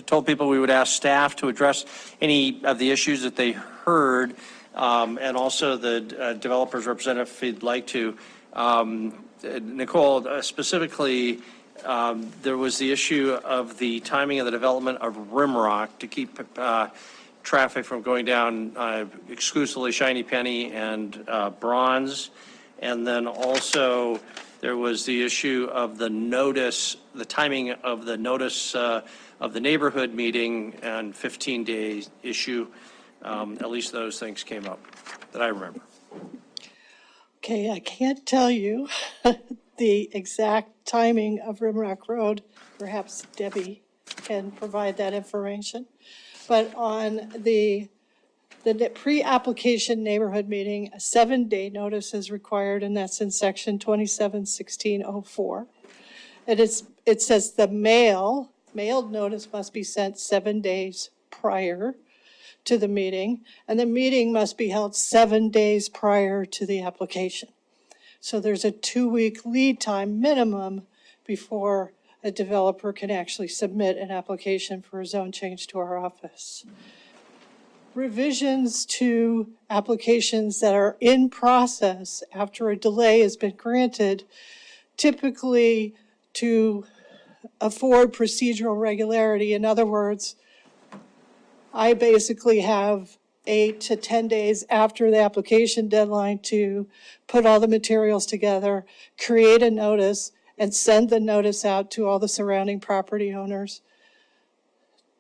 told people we would ask staff to address any of the issues that they heard, and also the developer's representative if he'd like to. Nicole, specifically, there was the issue of the timing of the development of Rimrock to keep traffic from going down exclusively Shiny Penny and Bronze. And then also there was the issue of the notice, the timing of the notice of the neighborhood meeting and 15-day issue. At least those things came up that I remember. Okay, I can't tell you the exact timing of Rimrock Road. Perhaps Debbie can provide that information. But on the pre-application neighborhood meeting, a 7-day notice is required, and that's in section 271604. It says the mailed notice must be sent 7 days prior to the meeting, and the meeting must be held 7 days prior to the application. So there's a 2-week lead time minimum before a developer can actually submit an application for a zone change to our office. Revisions to applications that are in process after a delay has been granted, typically to afford procedural regularity. In other words, I basically have 8 to 10 days after the application deadline to put all the materials together, create a notice, and send the notice out to all the surrounding property owners.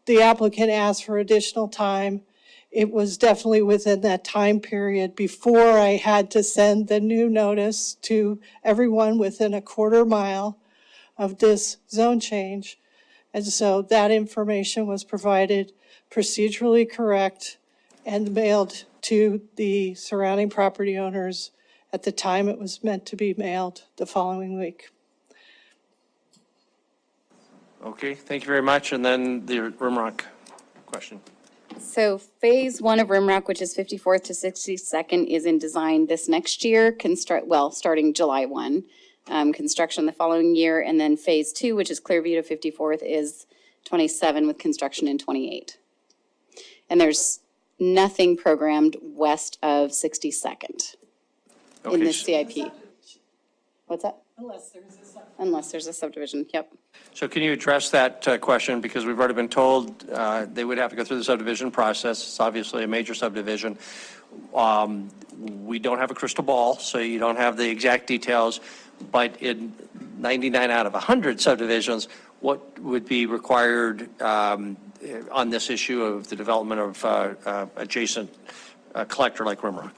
The applicant asked for additional time. It was definitely within that time period before I had to send the new notice to everyone within a quarter mile of this zone change. And so that information was provided procedurally correct and mailed to the surrounding property owners at the time it was meant to be mailed the following week. Okay, thank you very much. And then the Rimrock question. So phase 1 of Rimrock, which is 54th to 62nd, is in design this next year, starting July 1. Construction the following year, and then phase 2, which is Clearview to 54th, is 27 with construction in 28. And there's nothing programmed west of 62nd in this CIP. What's that? Unless there's a subdivision, yep. So can you address that question? Because we've already been told they would have to go through the subdivision process. It's obviously a major subdivision. We don't have a crystal ball, so you don't have the exact details, but 99 out of 100 subdivisions, what would be required on this issue of the development of adjacent collector like Rimrock?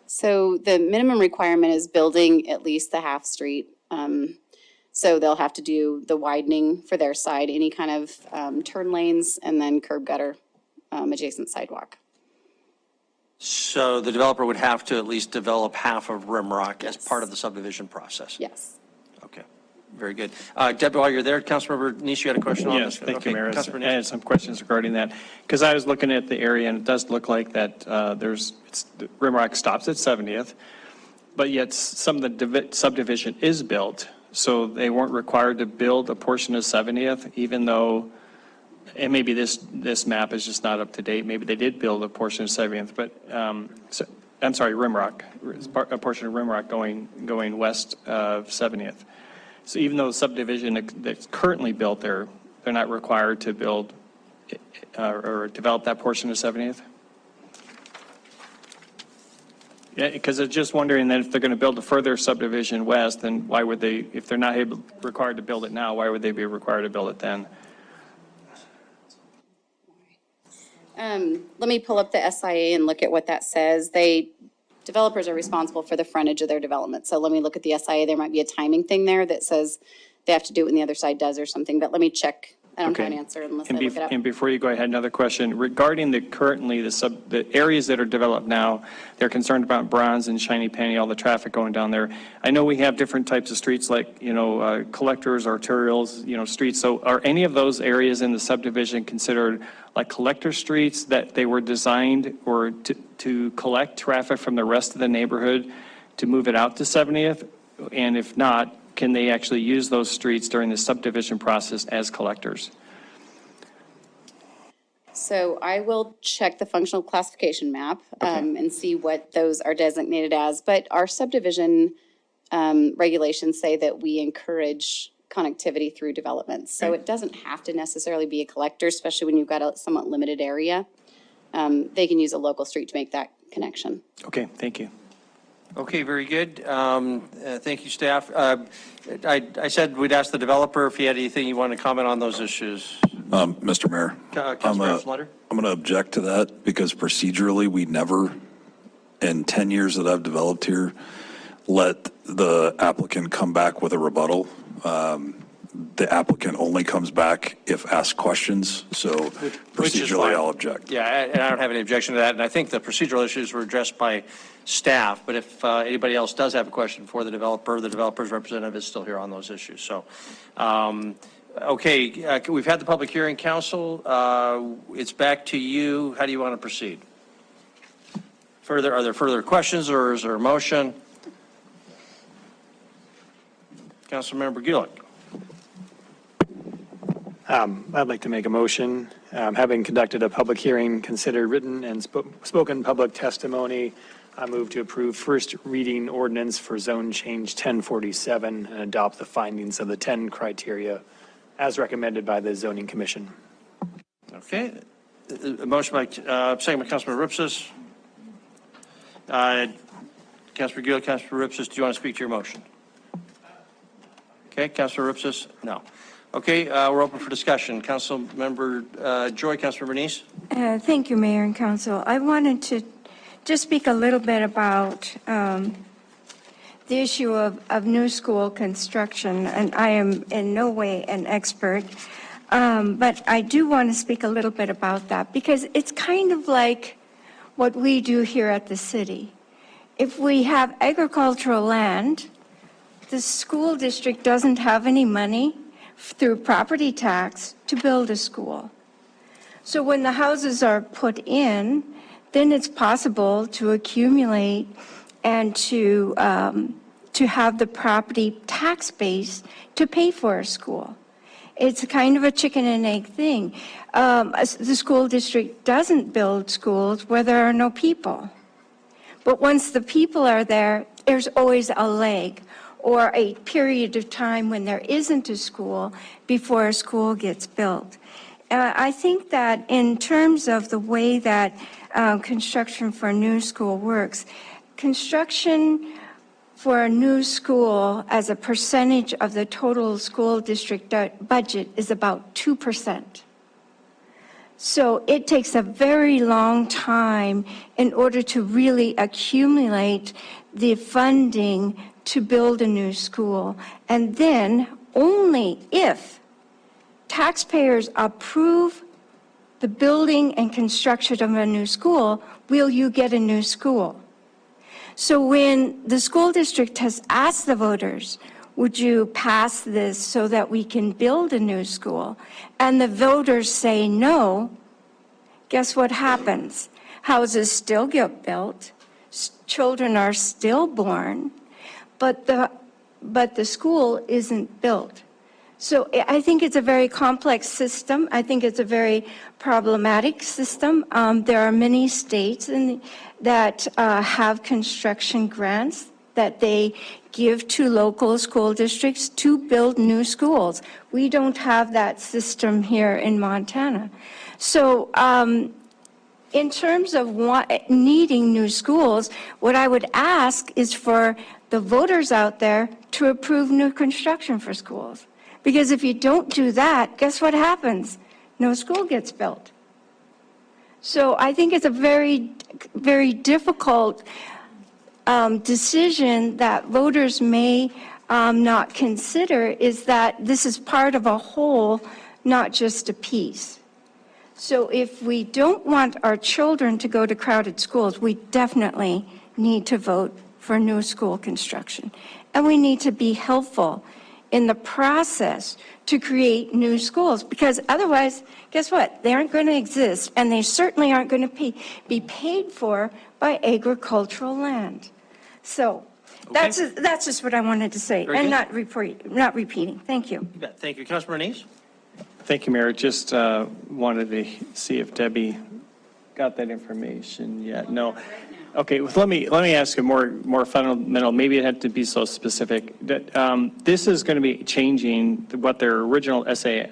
So the minimum requirement is building at least the half street. So they'll have to do the widening for their side, any kind of turn lanes, and then curb gutter adjacent sidewalk. So the developer would have to at least develop half of Rimrock as part of the subdivision process? Yes. Okay, very good. Debbie, while you're there, Councilmember Nice, you had a question on this? Yes, thank Okay, you, Mayor. Councilmember I had Nice. some questions regarding that, because I was looking at the area, and it does look like that Rimrock stops at 70th, but yet some of the subdivision is built, so they weren't required to build a portion of 70th, even though, and maybe this map is just not up to date, maybe they did build a portion of 70th, but, I'm sorry, Rimrock, a portion of Rimrock going west of 70th. So even though the subdivision that's currently built there, they're not required to build or develop that portion of 70th? Yeah, because I'm just wondering that if they're going to build a further subdivision west, then why would they, if they're not required to build it now, why would they be required to build it then? Let me pull up the SIA and look at what that says. Developers are responsible for the frontage of their development. So let me look at the SIA. There might be a timing thing there that says they have to do it when the other side does or something, but let me check. I don't have an answer unless I look it up. And before you go ahead, another question regarding the areas that are developed now. They're concerned about Bronze and Shiny Penny, all the traffic going down there. I know we have different types of streets like, collectors, arterials, streets. So are any of those areas in the subdivision considered like collector streets that they were designed or to collect traffic from the rest of the neighborhood to move it out to 70th? And if not, can they actually use those streets during the subdivision process as collectors? So I will check the functional classification map and see what those are designated as. But our subdivision regulations say that we encourage connectivity through development. So it doesn't have to necessarily be a collector, especially when you've got a somewhat limited area. They can use a local street to make that connection. Okay, thank you. Okay, very good. Thank you, staff. I said we'd ask the developer if he had anything you wanted to comment on those issues. Mr. Mayor, Councilmember Flutter? I'm going to object to that because procedurally, we never, in 10 years that I've developed here, let the applicant come back with a rebuttal. The applicant only comes back if asked questions, so procedurally, I'll object. Yeah, and I don't have any objection to that, and I think the procedural issues were addressed by staff, but if anybody else does have a question for the developer's representative is still here on those issues. So, okay, we've had the public hearing, council. It's back to you. How do you want to proceed? Are there further questions, or is there a motion? Councilmember Gulick. I'd like to make a motion, having conducted a public hearing, considered written and spoken public testimony, I move to approve first reading ordinance for zone change 1047 and adopt the findings of the 10 criteria as recommended by the zoning commission. Okay, a motion by, second by Councilman Ripsis. Councilor Gulick, Councilor Ripsis, do you want to speak to your motion? Okay, Councilor Ripsis, no. Okay, we're open for discussion. Councilmember Joy, Councilmember Nice. Thank you, Mayor and Council. I wanted to just speak a little bit about the issue of new school construction, and I am in no way an expert, but I do want to speak a little bit about that because it's kind of like what we do here at the city. If we have agricultural land, the school district doesn't have any money through property tax to build a school. So when the houses are put in, then it's possible to accumulate and to have the property tax base to pay for a school. It's kind of a chicken and egg thing. The school district doesn't build schools where there are no people. But once the people are there, there's always a lag or a period of time when there isn't a school before a school gets built. I think that in terms of the way that construction for a new school works, construction for a new school as a percentage of the total school district budget is about 2%. So it takes a very long time in order to really accumulate the funding to build a new school. And then only if taxpayers approve the building and construction of a new school will you get a new school. So when the school district has asked the voters, would you pass this so that we can build a new school? And the voters say no, guess what happens? Houses still get built, children are still born, but the school isn't built. So I think it's a very complex system. I think it's a very problematic system. There are many states that have construction grants that they give to local school districts to build new schools. We don't have that system here in Montana. So in terms of needing new schools, what I would ask is for the voters out there to approve new construction for schools. Because if you don't do that, guess what happens? No school gets built. So I think it's a very, very difficult decision that voters may not consider, is that this is part of a whole, not just a piece. So if we don't want our children to go to crowded schools, we definitely need to vote for new school construction. And we need to be helpful in the process to create new schools, because otherwise, guess what? They aren't going to exist, and they certainly aren't going to be paid for by agricultural land. So that's just what I wanted to say, Very and good. not repeating. Thank you. You bet. Thank you. Councilmember Neese? Thank you, Mayor. Just wanted to see if Debbie got that information yet. No. Okay, well, let me ask you more fundamental. Maybe it had to be so specific. That this is going to be changing what their original SAA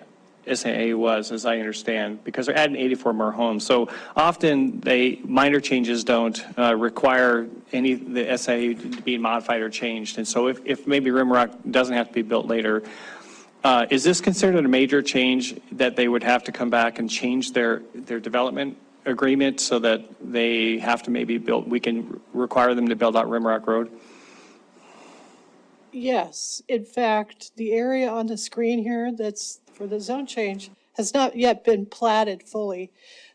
was, as I understand, because they're adding 84 more homes. So often minor changes don't require the SAA to be modified or changed. And so if maybe Rimrock doesn't have to be built later, is this considered a major change that they would have to come back and change their development agreement so that they have to maybe we can require them to build out Rimrock Road? Yes, in fact, the area on the screen here that's for the zone change has not yet been platted fully.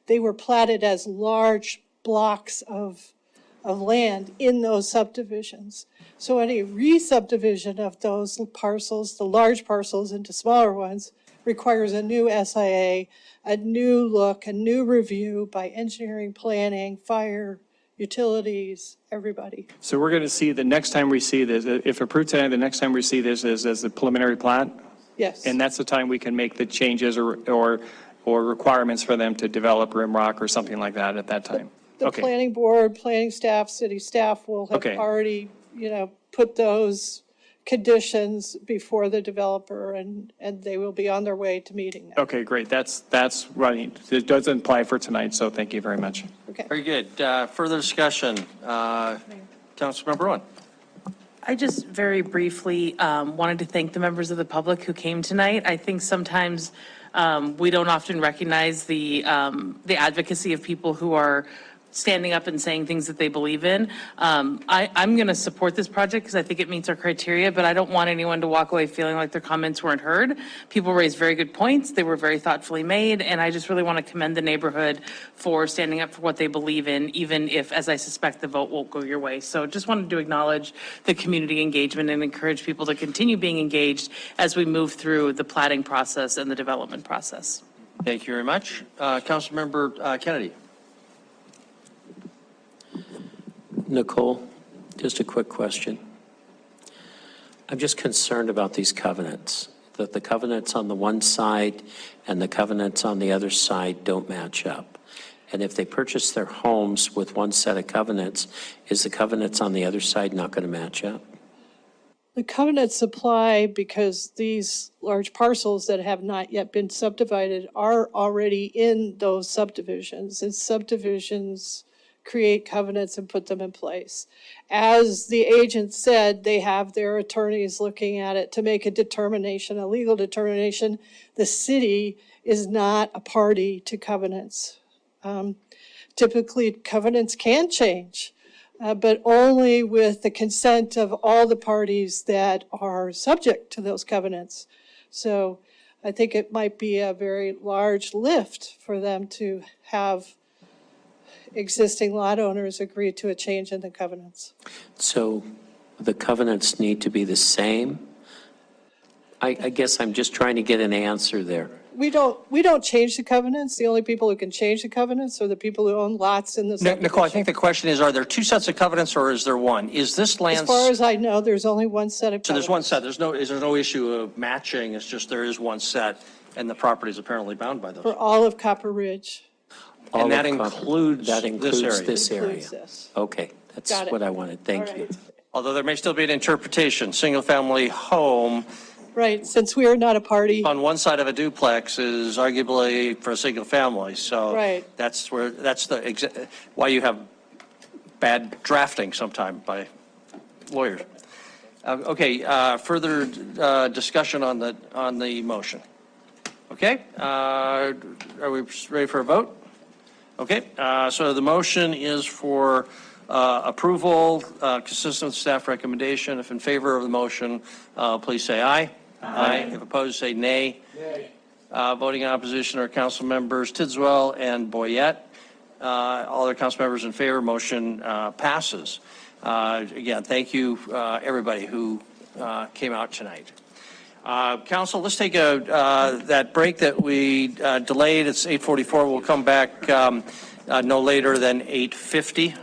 They were platted as large blocks of land in those subdivisions. So any re-subdivision of those parcels, the large parcels into smaller ones, requires a new SIA, a new look, a new review by engineering, planning, fire, utilities, everybody. So we're going to see the next time we see this, if approved tonight, the next time we see this is as a preliminary plat? Yes. And that's the time we can make the changes or requirements for them to develop Rimrock or something like that at that time? The Okay. planning board, planning staff, city staff will have Okay. already, put those conditions before the developer, and they will be on their way to meeting that. Okay, great. That's running. It doesn't apply for tonight, so thank you very much. Okay. Very good. Further discussion. Councilmember Owen. I just very briefly wanted to thank the members of the public who came tonight. I think sometimes we don't often recognize the advocacy of people who are standing up and saying things that they believe in. I'm going to support this project because I think it meets our criteria, but I don't want anyone to walk away feeling like their comments weren't heard. People raised very good points. They were very thoughtfully made, and I just really want to commend the neighborhood for standing up for what they believe in, even if, as I suspect, the vote won't go your way. So just wanted to acknowledge the community engagement and encourage people to continue being engaged as we move through the platting process and the development process. Thank you very much. Councilmember Kennedy. Nicole, just a quick question. I'm just concerned about these covenants, that the covenants on the one side and the covenants on the other side don't match up. And if they purchase their homes with one set of covenants, is the covenants on the other side not going to match up? The covenants apply because these large parcels that have not yet been subdivided are already in those subdivisions, and subdivisions create covenants and put them in place. As the agent said, they have their attorneys looking at it to make a determination, a legal determination. The city is not a party to covenants. Typically, covenants can change, but only with the consent of all the parties that are subject to those covenants. So I think it might be a very large lift for them to have existing lot owners agree to a change in the covenants. So the covenants need to be the same? I guess I'm just trying to get an answer there. We don't change the covenants. The only people who can change the covenants are the people who own lots in the subdivision. Nicole, I think the question is, are there two sets of covenants or is there one? Is this land? As far as I know, there's only one set of covenants. So there's one set. There's no issue of matching. It's just there is one set and the property is apparently bound by those. For all of Copper Ridge. And that includes That includes this area. this area. Okay, that's Got it. what I wanted. Thank you. Although there may still be an interpretation, single-family home Right, since we are not a party. on one side of a duplex is arguably for a single family. So Right. that's why you have bad drafting sometime by lawyers. Okay, further discussion on the motion. Okay, are we ready for a vote? Okay, so the motion is for approval, consistent with staff recommendation. If in favor of the motion, please say aye. Aye. If opposed, say nay. Nay. Voting in opposition are council members Tidswell and Boyette. All other council members in favor, motion passes. Again, thank you, everybody who came out tonight. Council, let's take that break that we delayed. It's 8:44. We'll come back no later than 8:50.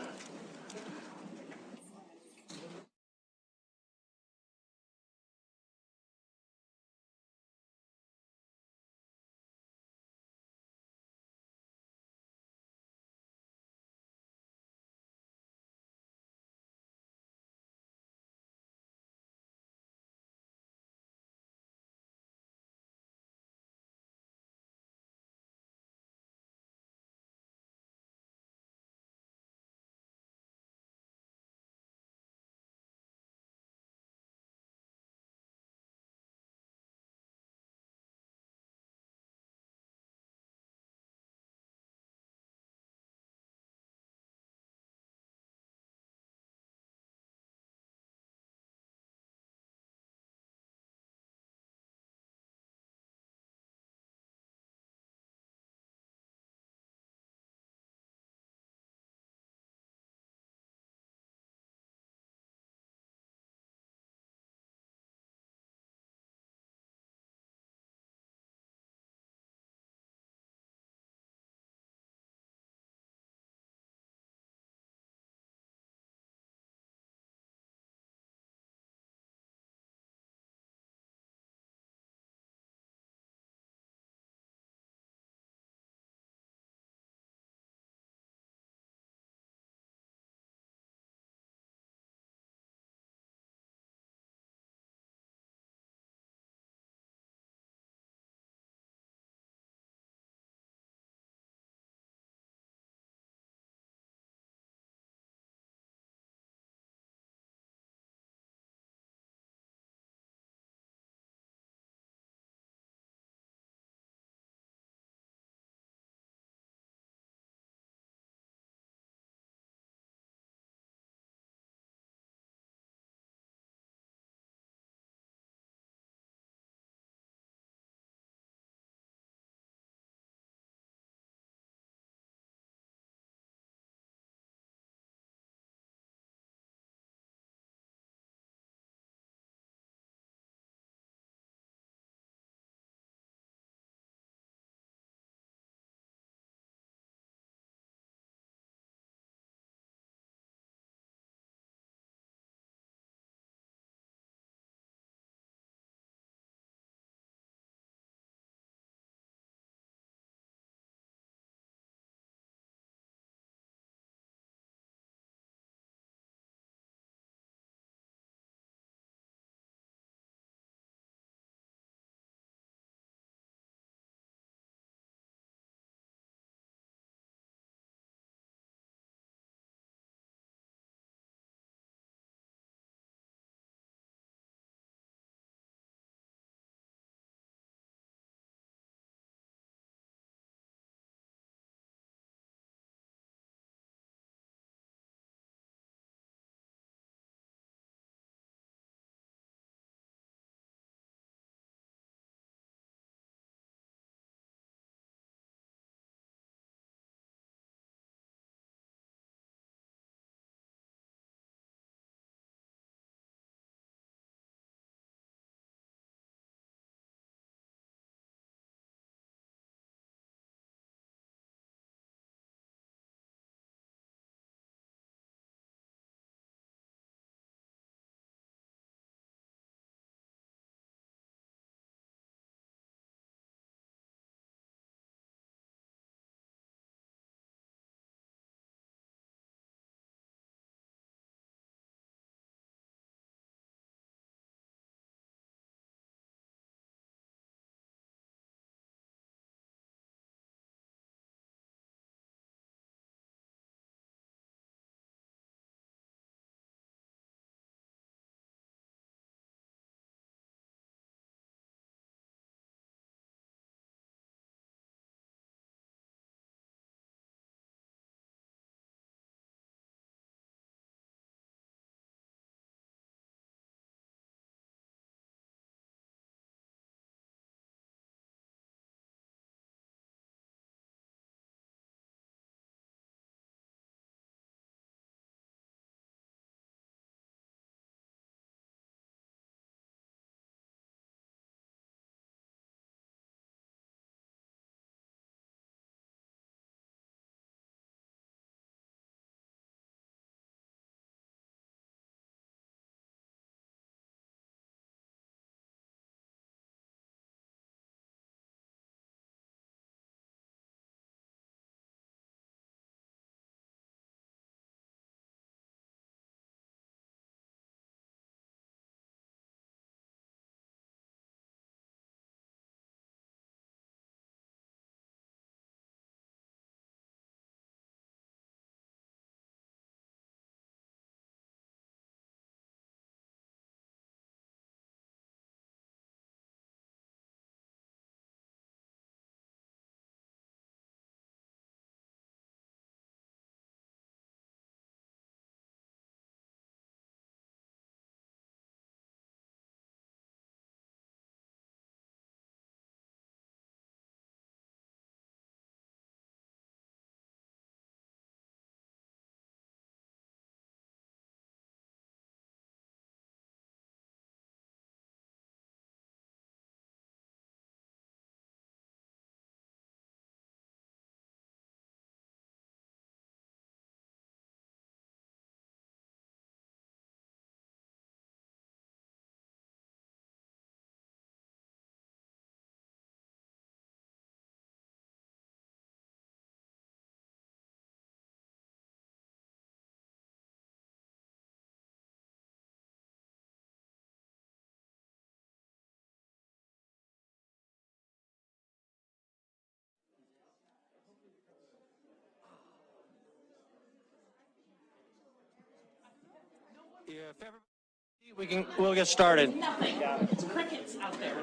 We'll get started. Nothing. It's crickets out there.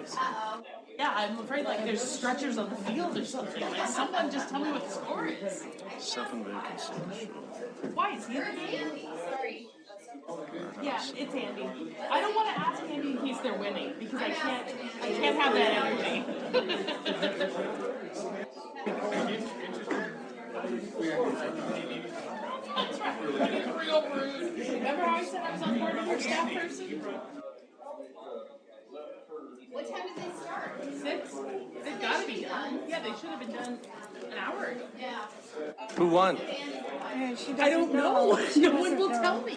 Yeah, I'm afraid like there's stretchers on the field or something. Like someone just tell me what the score is. 7 vacancies. Why is he in the game? Sorry. Yeah, it's Andy. I don't want to ask Andy in case they're winning because I can't have that energy. That's right. Real rude. Remember how I said I was on board with your staff person? What time did they start? 6. They've got to be done. Yeah, they should have been done an hour ago. Yeah. Who won? I don't know. No one will tell me.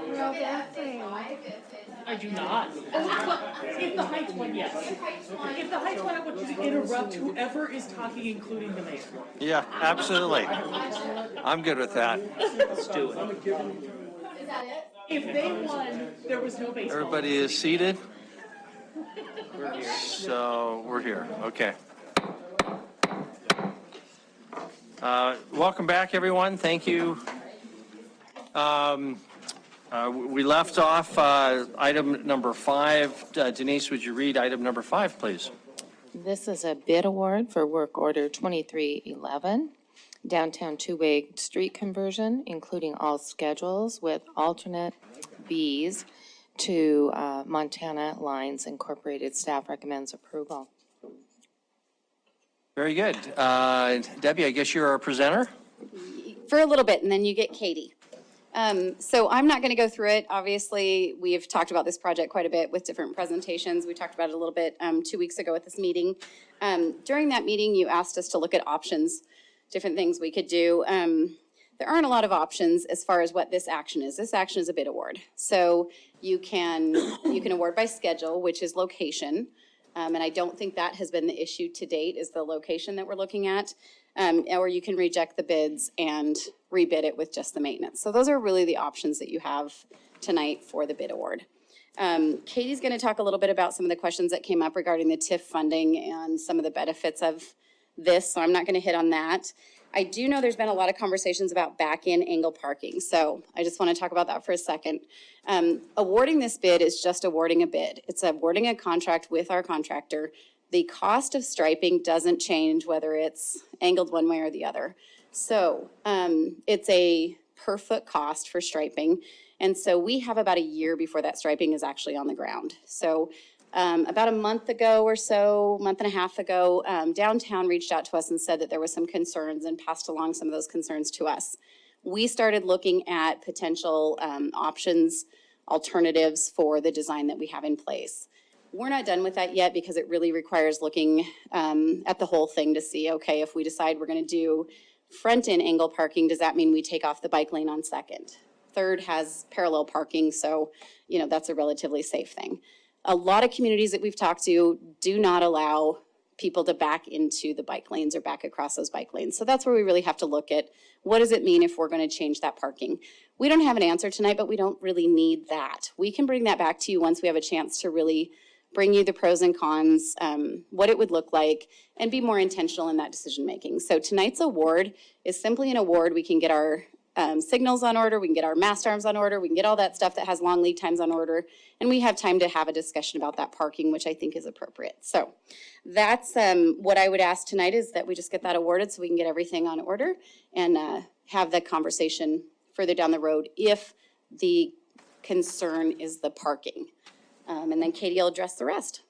Well, that thing. I do not. If the Heights one, yes. If the Heights one, I want you to interrupt whoever is talking, including the mayor. Yeah, absolutely. I'm good with that. Let's do it. Is that it? If they won, there was no baseball. Everybody is seated. So we're here. Okay. Welcome back, everyone. Thank you. We left off item number 5. Denise, would you read item number 5, please? This is a bid award for work order 2311, downtown two-way street conversion, including all schedules with alternate Bs to Montana Lines Incorporated. Staff recommends approval. Very good. Debbie, I guess you're our presenter? For a little bit, and then you get Katie. So I'm not going to go through it. Obviously, we've talked about this project quite a bit with different presentations. We talked about it a little bit 2 weeks ago at this meeting. During that meeting, you asked us to look at options, different things we could do. There aren't a lot of options as far as what this action is. This action is a bid award. So you can award by schedule, which is location. And I don't think that has been the issue to date, is the location that we're looking at. Or you can reject the bids and rebid it with just the maintenance. So those are really the options that you have tonight for the bid award. Katie's going to talk a little bit about some of the questions that came up regarding the TIF funding and some of the benefits of this, so I'm not going to hit on that. I do know there's been a lot of conversations about back-in angle parking, so I just want to talk about that for a second. Awarding this bid is just awarding a bid. It's awarding a contract with our contractor. The cost of striping doesn't change whether it's angled one way or the other. So it's a per foot cost for striping. And so we have about a year before that striping is actually on the ground. So about a month ago or so, month and a half ago, downtown reached out to us and said that there was some concerns and passed along some of those concerns to us. We started looking at potential options, alternatives for the design that we have in place. We're not done with that yet because it really requires looking at the whole thing to see, okay, if we decide we're going to do front-end angle parking, does that mean we take off the bike lane on Second? Third has parallel parking, so, you know, that's a relatively safe thing. A lot of communities that we've talked to do not allow people to back into the bike lanes or back across those bike lanes. So that's where we really have to look at what does it mean if we're going to change that parking. We don't have an answer tonight, but we don't really need that. We can bring that back to you once we have a chance to really bring you the pros and cons, what it would look like, and be more intentional in that decision making. So tonight's award is simply an award. We can get our signals on order, we can get our mast arms on order, we can get all that stuff that has long lead times on order, and we have time to have a discussion about that parking, which I think is appropriate. So that's what I would ask tonight, is that we just get that awarded so we can get everything on order and have the conversation further down the road if the concern is the parking. And then Katie will address the rest.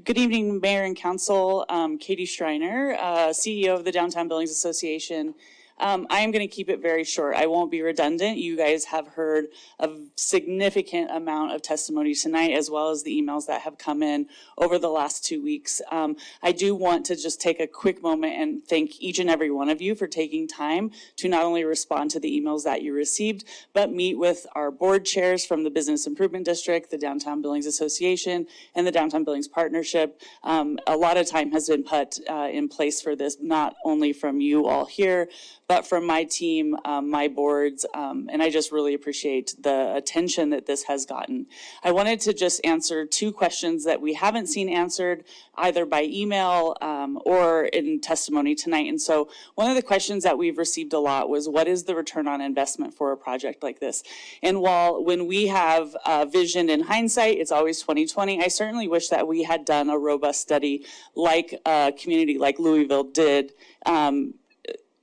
Good evening, Mayor and Council. Katie Schreiner, CEO of the Downtown Billings Association. I am going to keep it very short. I won't be redundant. You guys have heard a significant amount of testimony tonight, as well as the emails that have come in over the last 2 weeks. I do want to just take a quick moment and thank each and every one of you for taking time to not only respond to the emails that you received, but meet with our board chairs from the Business Improvement District, the Downtown Billings Association, and the Downtown Billings Partnership. A lot of time has been put in place for this, not only from you all here, but from my team, my boards, and I just really appreciate the attention that this has gotten. I wanted to just answer two questions that we haven't seen answered either by email or in testimony tonight. And so one of the questions that we've received a lot was, what is the return on investment for a project like this? And while when we have vision in hindsight, it's always 2020, I certainly wish that we had done a robust study like a community like Louisville did,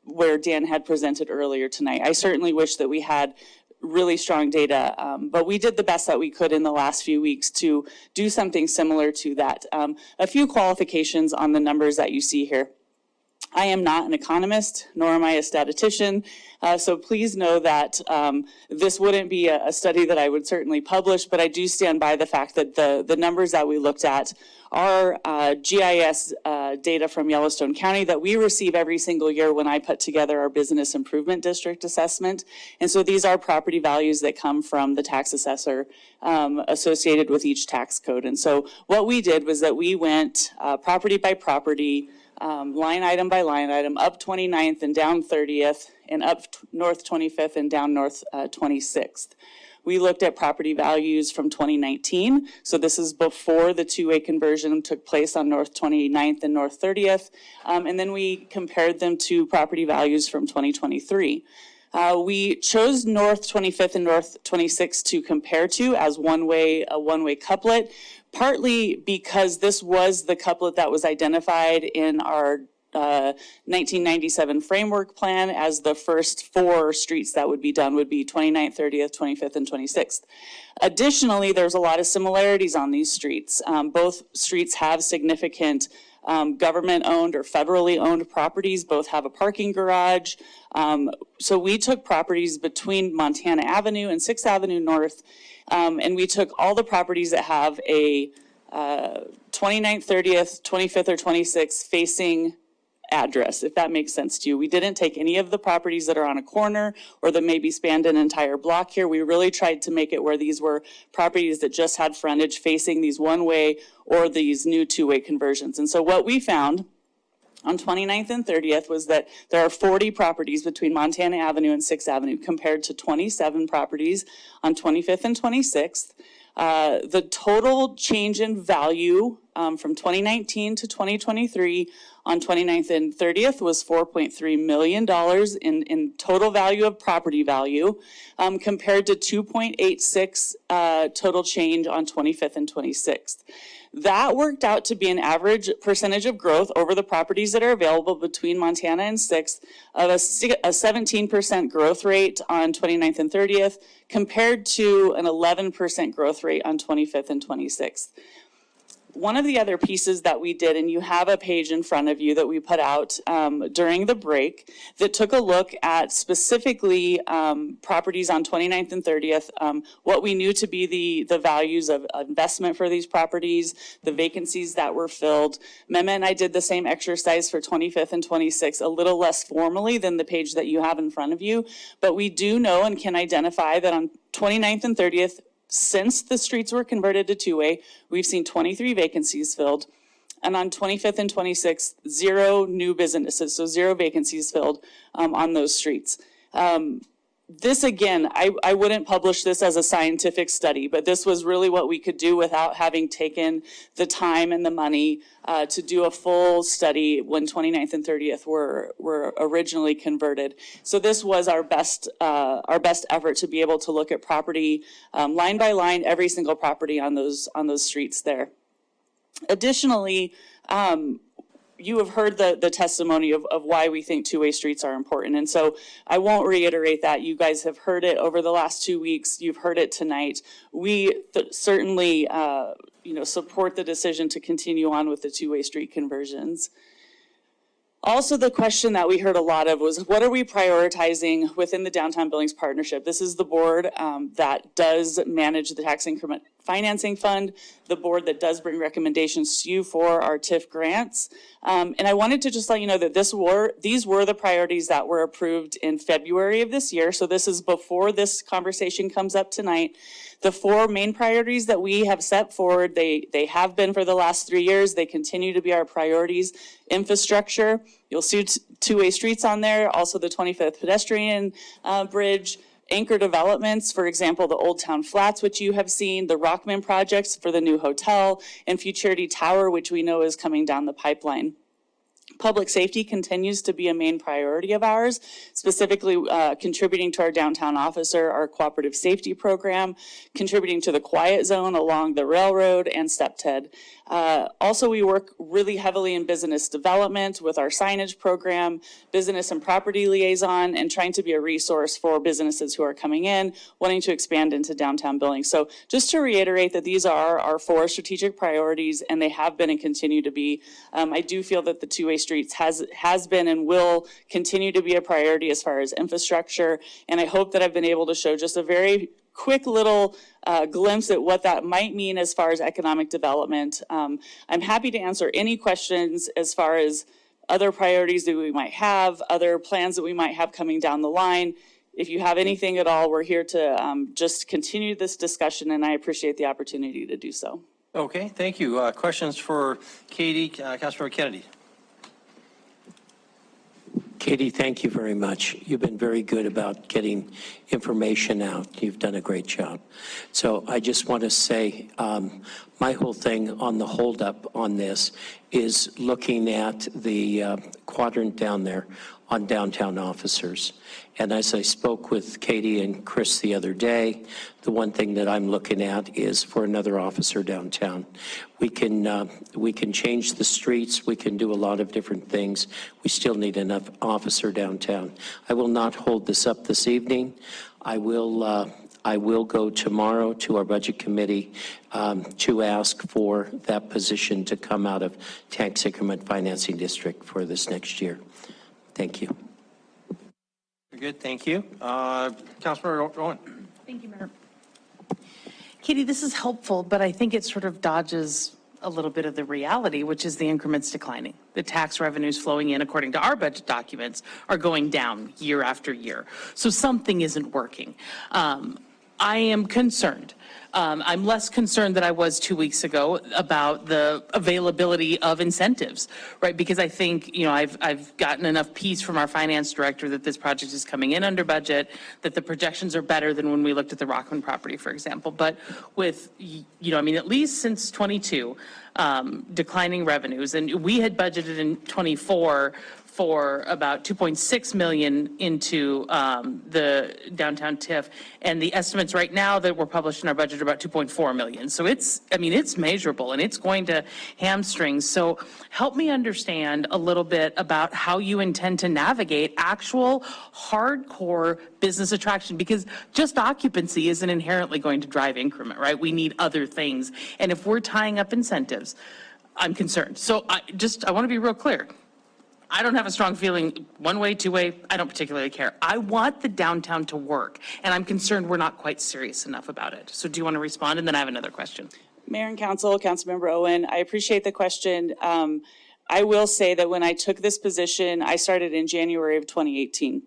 where Dan had presented earlier tonight. I certainly wish that we had really strong data, but we did the best that we could in the last few weeks to do something similar to that. A few qualifications on the numbers that you see here. I am not an economist, nor am I a statistician, so please know that this wouldn't be a study that I would certainly publish, but I do stand by the fact that the numbers that we looked at are GIS data from Yellowstone County that we receive every single year when I put together our business improvement district assessment. And so these are property values that come from the tax assessor associated with each tax code. And so what we did was that we went property by property, line item by line item, up 29th and down 30th, and up north 25th and down north 26th. We looked at property values from 2019. So this is before the two-way conversion took place on North 29th and North 30th. And then we compared them to property values from 2023. We chose North 25th and North 26th to compare to as a one-way couplet, partly because this was the couplet that was identified in our 1997 framework plan as the first 4 streets that would be done would be 29th, 30th, 25th, and 26th. Additionally, there's a lot of similarities on these streets. Both streets have significant government-owned or federally owned properties. Both have a parking garage. So we took properties between Montana Avenue and 6th Avenue North, and we took all the properties that have a 29th, 30th, 25th, or 26th facing address, if that makes sense to you. We didn't take any of the properties that are on a corner or that maybe spanned an entire block here. We really tried to make it where these were properties that just had frontage facing these one-way or these new two-way conversions. And so what we found on 29th and 30th was that there are 40 properties between Montana Avenue and 6th Avenue compared to 27 properties on 25th and 26th. The total change in value from 2019 to 2023 on 29th and 30th was $4.3 million in total value of property value, compared to 2.86 total change on 25th and 26th. That worked out to be an average percentage of growth over the properties that are available between Montana and 6th of a 17% growth rate on 29th and 30th compared to an 11% growth rate on 25th and 26th. One of the other pieces that we did, and you have a page in front of you that we put out during the break that took a look at specifically properties on 29th and 30th, what we knew to be the values of investment for these properties, the vacancies that were filled. Mema and I did the same exercise for 25th and 26th, a little less formally than the page that you have in front of you, but we do know and can identify that on 29th and 30th, since the streets were converted to two-way, we've seen 23 vacancies filled. And on 25th and 26th, 0 new businesses, so 0 vacancies filled on those streets. This again, I wouldn't publish this as a scientific study, but this was really what we could do without having taken the time and the money to do a full study when 29th and 30th were originally converted. So this was our best effort to be able to look at property line by line, every single property on those streets there. Additionally, you have heard the testimony of why we think two-way streets are important. And so I won't reiterate that. You guys have heard it over the last 2 weeks. You've heard it tonight. We certainly support the decision to continue on with the two-way street conversions. Also, the question that we heard a lot of was, what are we prioritizing within the Downtown Billings Partnership? This is the board that does manage the tax increment financing fund, the board that does bring recommendations to you for our TIF grants. And I wanted to just let you know that these were the priorities that were approved in February of this year. So this is before this conversation comes up tonight. The 4 main priorities that we have set forward, they have been for the last 3 years. They continue to be our priorities: infrastructure, You'll see two-way streets on there, also the 25th pedestrian bridge, anchor developments, for example, the Old Town Flats, which you have seen, the Rockman projects for the new hotel, and Futurity Tower, which we know is coming down the pipeline. Public safety continues to be a main priority of ours, specifically contributing to our downtown officer, our cooperative safety program, contributing to the quiet zone along the railroad and StepTed. Also, we work really heavily in business development with our signage program, business and property liaison, and trying to be a resource for businesses who are coming in, wanting to expand into downtown Billings. So just to reiterate that these are our 4 strategic priorities, and they have been and continue to be. I do feel that the two-way streets has been and will continue to be a priority as far as infrastructure, and I hope that I've been able to show just a very quick little glimpse at what that might mean as far as economic development. I'm happy to answer any questions as far as other priorities that we might have, other plans that we might have coming down the line. If you have anything at all, we're here to just continue this discussion, and I appreciate the opportunity to do so. Okay, thank you. Questions for Katie, Councilmember Kennedy? Katie, thank you very much. You've been very good about getting information out. You've done a great job. So I just want to say my whole thing on the holdup on this is looking at the quadrant down there on downtown officers. And as I spoke with Katie and Chris the other day, the one thing that I'm looking at is for another officer downtown. We can change the streets. We can do a lot of different things. We still need enough officer downtown. I will not hold this up this evening. I will go tomorrow to our budget committee to ask for that position to come out of Tax Increment Financing District for this next year. Thank you. Very good, thank you. Councilmember Owen. Thank you, Mayor. Katie, this is helpful, but I think it sort of dodges a little bit of the reality, which is the increments declining. The tax revenues flowing in, according to our budget documents, are going down year after year. So something isn't working. I am concerned. I'm less concerned than I was 2 weeks ago about the availability of incentives, right? Because I think, you know, I've gotten enough peace from our finance director that this project is coming in under budget, that the projections are better than when we looked at the Rockman property, for example. But with, you know, I mean, at least since 22, declining revenues, and we had budgeted in 24 for about 2.6 million into the downtown TIF, and the estimates right now that were published in our budget are about 2.4 million. So it's, I mean, it's measurable and it's going to hamstring. So help me understand a little bit about how you intend to navigate actual hardcore business attraction, because just occupancy isn't inherently going to drive increment, right? We need other things. And if we're tying up incentives, I'm concerned. So I want to be real clear. I don't have a strong feeling one way, two way. I don't particularly care. I want the downtown to work, and I'm concerned we're not quite serious enough about it. So do you want to respond? And then I have another question. Mayor and Council, Councilmember Owen, I appreciate the question. I will say that when I took this position, I started in January of 2018.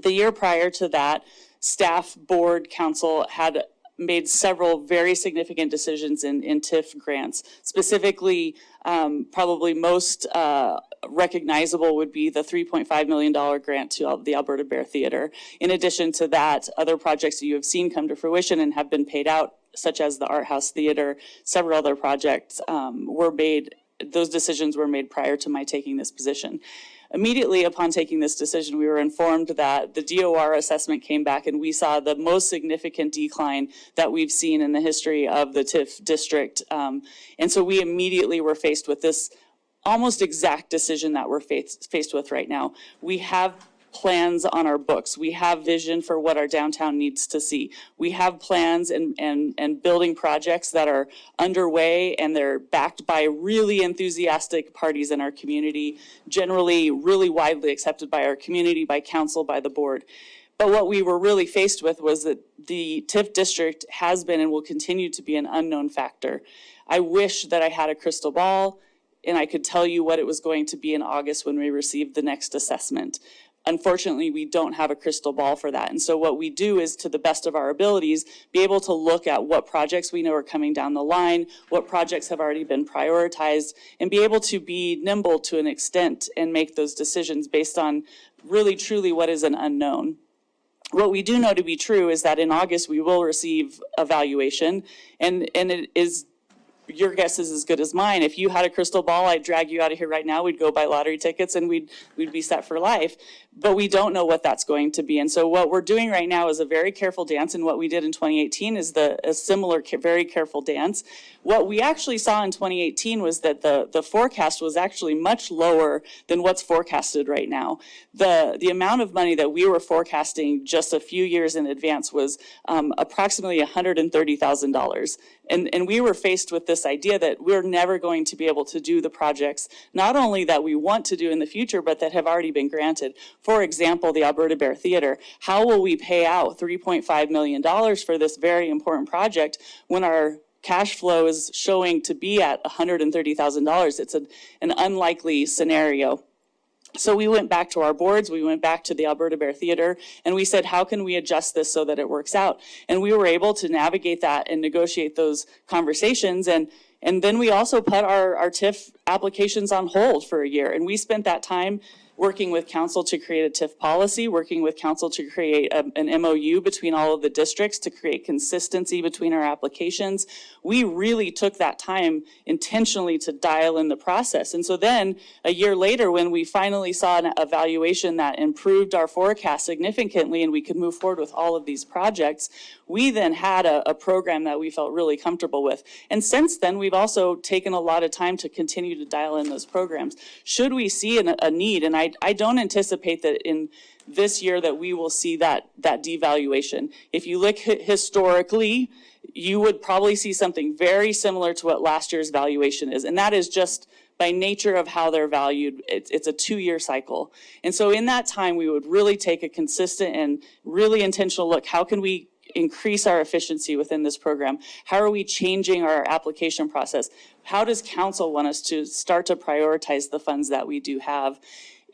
The year prior to that, staff, board, council had made several very significant decisions in TIF grants. Specifically, probably most recognizable would be the $3.5 million grant to the Alberta Bear Theatre. In addition to that, other projects that you have seen come to fruition and have been paid out, such as the Art House Theater, several other projects were made. Those decisions were made prior to my taking this position. Immediately upon taking this decision, we were informed that the DOR assessment came back and we saw the most significant decline that we've seen in the history of the TIF district. And so we immediately were faced with this almost exact decision that we're faced with right now. We have plans on our books. We have vision for what our downtown needs to see. We have plans and building projects that are underway, and they're backed by really enthusiastic parties in our community, generally really widely accepted by our community, by council, by the board. But what we were really faced with was that the TIF district has been and will continue to be an unknown factor. I wish that I had a crystal ball and I could tell you what it was going to be in August when we received the next assessment. Unfortunately, we don't have a crystal ball for that. And so what we do is, to the best of our abilities, be able to look at what projects we know are coming down the line, what projects have already been prioritized, and be able to be nimble to an extent and make those decisions based on really truly what is an unknown. What we do know to be true is that in August, we will receive a valuation, and it is, your guess is as good as mine. If you had a crystal ball, I'd drag you out of here right now. We'd go buy lottery tickets and we'd be set for life. But we don't know what that's going to be. And so what we're doing right now is a very careful dance. And what we did in 2018 is a similar, very careful dance. What we actually saw in 2018 was that the forecast was actually much lower than what's forecasted right now. The amount of money that we were forecasting just a few years in advance was approximately $130,000. And we were faced with this idea that we're never going to be able to do the projects, not only that we want to do in the future, but that have already been granted. For example, the Alberta Bear Theatre. How will we pay out $3.5 million for this very important project when our cash flow is showing to be at $130,000? It's an unlikely scenario. So we went back to our boards, we went back to the Alberta Bear Theatre, and we said, how can we adjust this so that it works out? And we were able to navigate that and negotiate those conversations. And then we also put our TIF applications on hold for a year. And we spent that time working with council to create a TIF policy, working with council to create an MOU between all of the districts to create consistency between our applications. We really took that time intentionally to dial in the process. And so then a year later, when we finally saw an evaluation that improved our forecast significantly and we could move forward with all of these projects, we then had a program that we felt really comfortable with. And since then, we've also taken a lot of time to continue to dial in those programs. Should we see a need, and I don't anticipate that in this year that we will see that devaluation. If you look historically, you would probably see something very similar to what last year's valuation is. And that is just by nature of how they're valued. It's a 2-year cycle. And so in that time, we would really take a consistent and really intentional look. How can we increase our efficiency within this program? How are we changing our application process? How does council want us to start to prioritize the funds that we do have?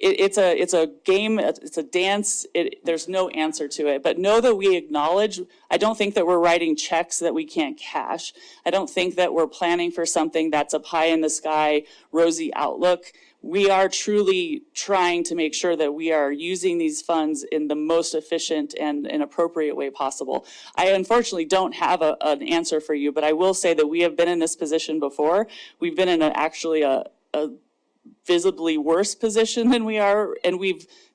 It's a game, it's a dance, there's no answer to it. But know that we acknowledge, I don't think that we're writing checks that we can't cash. I don't think that we're planning for something that's a pie in the sky, rosy outlook. We are truly trying to make sure that we are using these funds in the most efficient and appropriate way possible. I unfortunately don't have an answer for you, but I will say that we have been in this position before. We've been in actually a visibly worse position than we are, and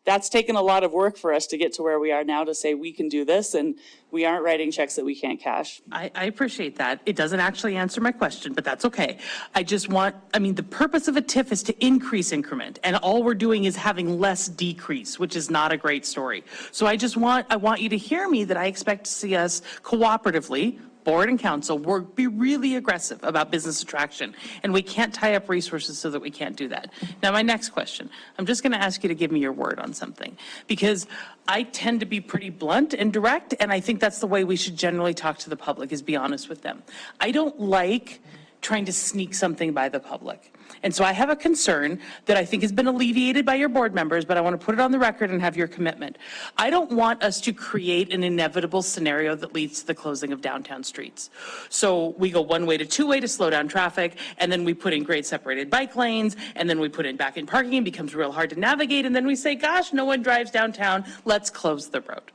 that's taken a lot of work for us to get to where we are now to say we can do this, and we aren't writing checks that we can't cash. I appreciate that. It doesn't actually answer my question, but that's okay. The purpose of a TIF is to increase increment, and all we're doing is having less decrease, which is not a great story. So I want you to hear me that I expect to see us cooperatively, board and council, be really aggressive about business attraction, and we can't tie up resources so that we can't do that. Now, my next question, I'm just going to ask you to give me your word on something, because I tend to be pretty blunt and direct, and I think that's the way we should generally talk to the public, is be honest with them. I don't like trying to sneak something by the public. And so I have a concern that I think has been alleviated by your board members, but I want to put it on the record and have your commitment. I don't want us to create an inevitable scenario that leads to the closing of downtown streets. So we go one-way to two-way to slow down traffic, and then we put in grade separated bike lanes, and then we put in back in parking. It becomes real hard to navigate, and then we say, gosh, no one drives downtown, let's close the road.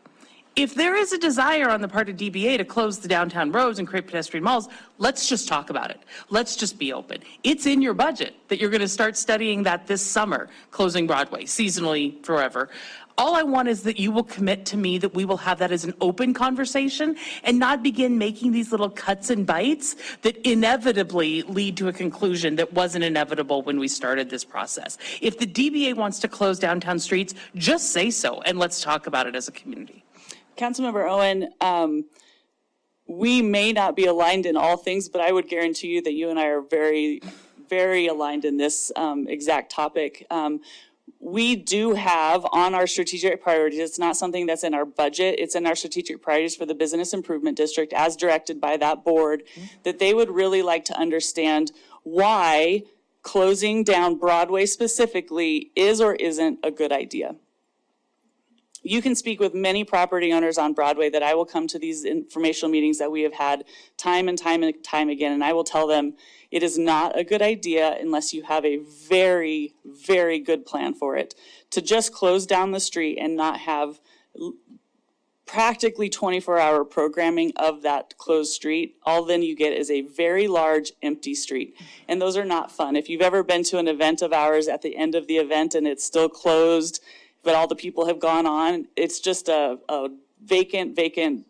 If there is a desire on the part of DBA to close the downtown roads and create pedestrian malls, let's just talk about it. Let's just be open. It's in your budget that you're going to start studying that this summer, closing Broadway, seasonally, forever. All I want is that you will commit to me that we will have that as an open conversation and not begin making these little cuts and bites that inevitably lead to a conclusion that wasn't inevitable when we started this process. If the DBA wants to close downtown streets, just say so, and let's talk about it as a community. Councilmember Owen, we may not be aligned in all things, but I would guarantee you that you and I are very, very aligned in this exact topic. We do have on our strategic priorities, it's not something that's in our budget, it's in our strategic priorities for the Business Improvement District as directed by that board, that they would really like to understand why closing down Broadway specifically is or isn't a good idea. you can speak with many property owners on Broadway that I will come to these informational meetings that we have had time and time and time again, and I will tell them it is not a good idea unless you have a very, very good plan for it. To just close down the street and not have practically 24-hour programming of that closed street, all then you get is a very large empty street. And those are not fun. If you've ever been to an event of ours at the end of the event and it's still closed, but all the people have gone on, it's just a vacant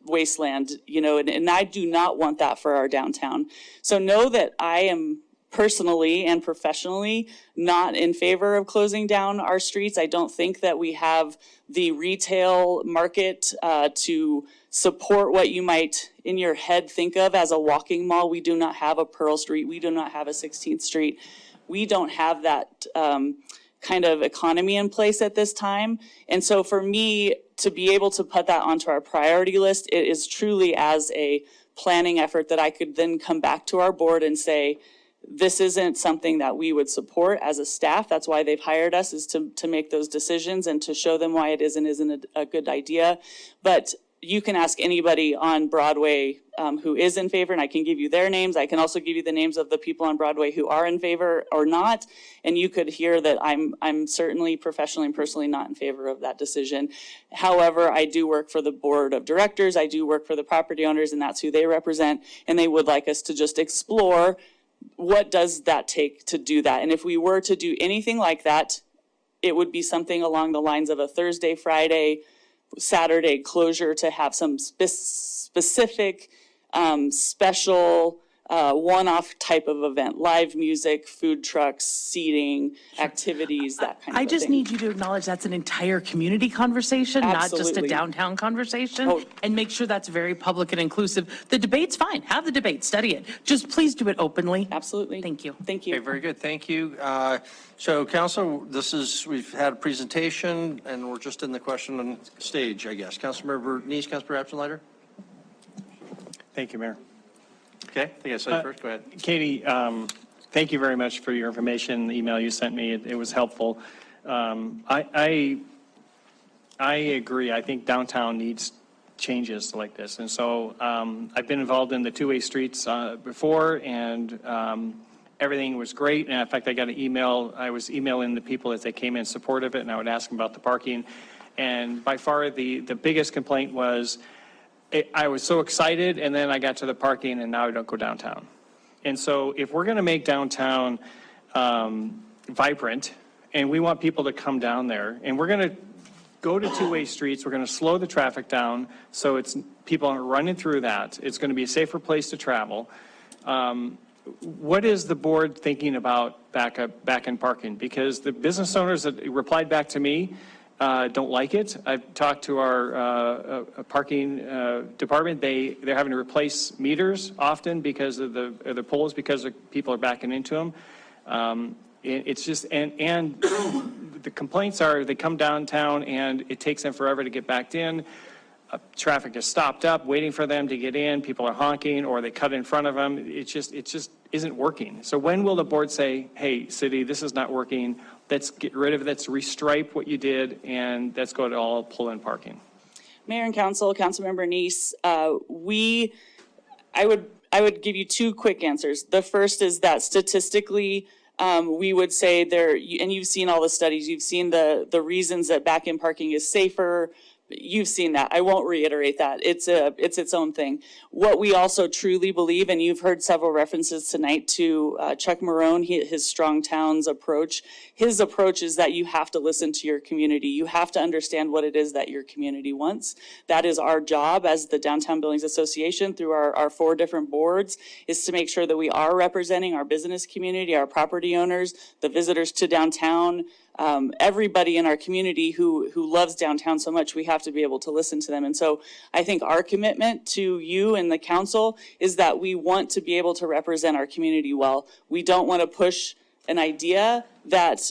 wasteland, you know, and I do not want that for our downtown. So know that I am personally and professionally not in favor of closing down our streets. I don't think that we have the retail market to support what you might in your head think of as a walking mall. We do not have a Pearl Street. We do not have a 16th Street. We don't have that kind of economy in place at this time. And so for me to be able to put that onto our priority list, it is truly as a planning effort that I could then come back to our board and say, this isn't something that we would support as a staff. That's why they've hired us, is to make those decisions and to show them why it isn't a good idea. But you can ask anybody on Broadway who is in favor, and I can give you their names. I can also give you the names of the people on Broadway who are in favor or not, and you could hear that I'm certainly professionally and personally not in favor of that decision. However, I do work for the board of directors. I do work for the property owners, and that's who they represent, and they would like us to just explore what does that take to do that. And if we were to do anything like that, it would be something along the lines of a Thursday, Friday, Saturday closure to have some specific special one-off type of event, live music, food trucks, seating, activities, that kind of I just thing. need you to acknowledge that's an entire community conversation, not just a Absolutely. downtown conversation. Oh. And make sure that's very public and inclusive. The debate's fine. Have the debate, study it. Just please do it openly. Absolutely. Thank you. Thank you. Okay, very good, thank you. So council, we've had a presentation and we're just in the question on stage, I guess. Councilmember Neese, Councilmember Absent-Lighter? Thank you, Mayor. Okay, I think I said first, go ahead. Katie, thank you very much for your information, the email you sent me. It was helpful. I agree. I think downtown needs changes like this. And so I've been involved in the two-way streets before, and everything was great. And in fact, I got an email. I was emailing the people as they came in support of it, and I would ask them about the parking. And by far, the biggest complaint was, I was so excited, and then I got to the parking, and now I don't go downtown. And so if we're going to make downtown vibrant, and we want people to come down there, and we're going to go to two-way streets, we're going to slow the traffic down so it's people aren't running through that. It's going to be a safer place to travel. What is the board thinking about back-end parking? Because the business owners that replied back to me don't like it. I've talked to our parking department. They're having to replace meters often because of the poles, because people are backing into them. It's just, and the complaints are they come downtown and it takes them forever to get backed in. Traffic is stopped up, waiting for them to get in. People are honking or they cut in front of them. It just isn't working. So when will the board say, hey, city, this is not working. Let's get rid of it. Let's restripe what you did, and let's go to all pull-in parking. Mayor and Council, Councilmember Neese, I would give you two quick answers. The first is that statistically, we would say there, and you've seen all the studies, you've seen the reasons that back-in parking is safer. You've seen that. I won't reiterate that. It's its own thing. What we also truly believe, and you've heard several references tonight to Chuck Marone, his Strong Towns approach. His approach is that you have to listen to your community. You have to understand what it is that your community wants. That is our job as the Downtown Billings Association through our 4 different boards, is to make sure that we are representing our business community, our property owners, the visitors to downtown, everybody in our community who loves downtown so much. We have to be able to listen to them. And so I think our commitment to you and the council is that we want to be able to represent our community well. We don't want to push an idea that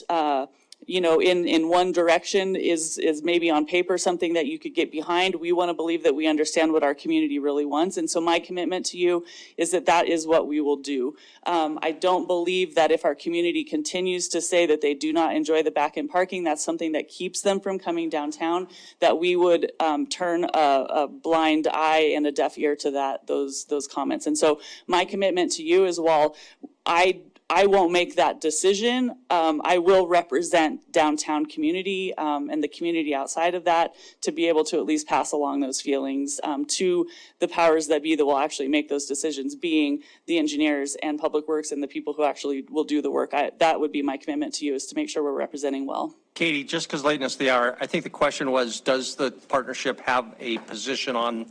in one direction is maybe on paper something that you could get behind. We want to believe that we understand what our community really wants. And so my commitment to you is that that is what we will do. I don't believe that if our community continues to say that they do not enjoy the back end parking, that's something that keeps them from coming downtown, that we would turn a blind eye and a deaf ear to those comments. And so my commitment to you is, while I won't make that decision, I will represent downtown community and the community outside of that to be able to at least pass along those feelings to the powers that be that will actually make those decisions, being the engineers and public works and the people who actually will do the work. That would be my commitment to you, is to make sure we're representing well. Katie, just because lateness of the hour, I think the question was, does the partnership have a position on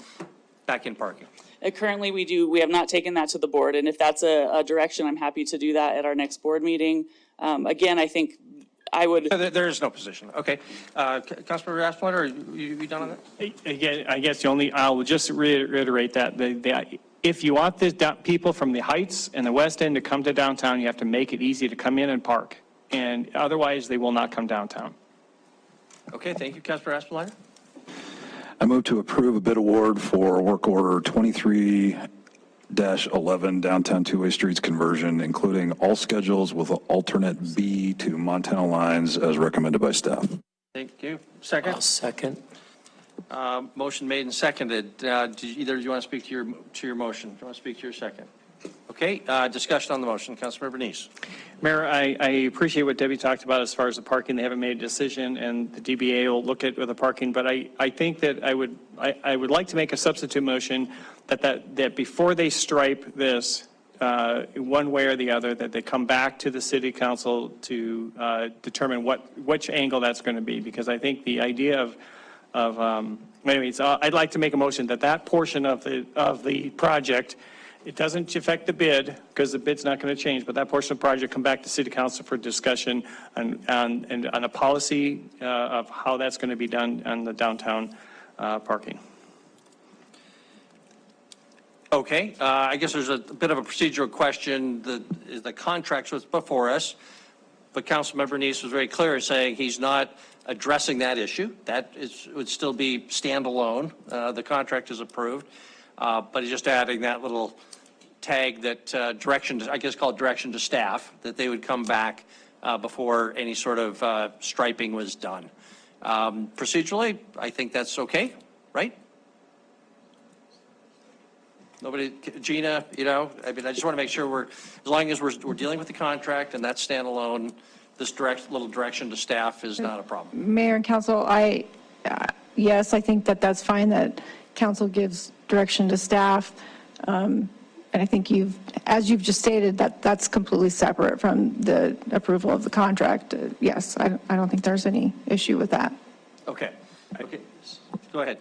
back-in parking? Currently, we do. We have not taken that to the board, and if that's a direction, I'm happy to do that at our next board meeting. Again, I think I would. There is no position. Okay. Councilmember Asplund, are you done on that? Again, I guess I'll just reiterate that if you want the people from the Heights and the West End to come to downtown, you have to make it easy to come in and park, and otherwise they will not come downtown. Okay. Thank you, Councilmember Asplund. I move to approve a bid award for work order 23-11 downtown two-way streets conversion, including all schedules with alternate B to Montana lines as recommended by staff. Thank you. Second? I'll second. Motion made and seconded. Do either of you want to speak to your motion? Do you want to speak to your second? Okay. Discussion on the motion. Councilmember Bernice. Mayor, I appreciate what Debbie talked about as far as the parking. They haven't made a decision, and the DBA will look at the parking. But I think that I would like to make a substitute motion that before they stripe this one way or the other, that they come back to the city council to determine which angle that's going to be. Because I think the idea anyways, I'd like to make a motion that portion of the project. It doesn't affect the bid, because the bid's not going to change, but that portion of the project come back to City Council for discussion on a policy of how that's going to be done on the downtown parking. Okay. I guess there's a bit of a procedural question. The contract was before us, but Councilmember Bernice was very clear in saying he's not addressing that issue. That would still be standalone. The contract is approved, but he's just adding that little tag that direction, I guess called direction to staff, that they would come back before any sort of striping was done. Procedurally, I think that's okay, right? Nobody, Gina, I just want to make sure as long as we're dealing with the contract and that's standalone, this little direction to staff is not a problem. Mayor and council, yes, I think that's fine that council gives direction to staff. And I think as you've just stated, that's completely separate from the approval of the contract. Yes, I don't think there's any issue with that. Okay. Go ahead.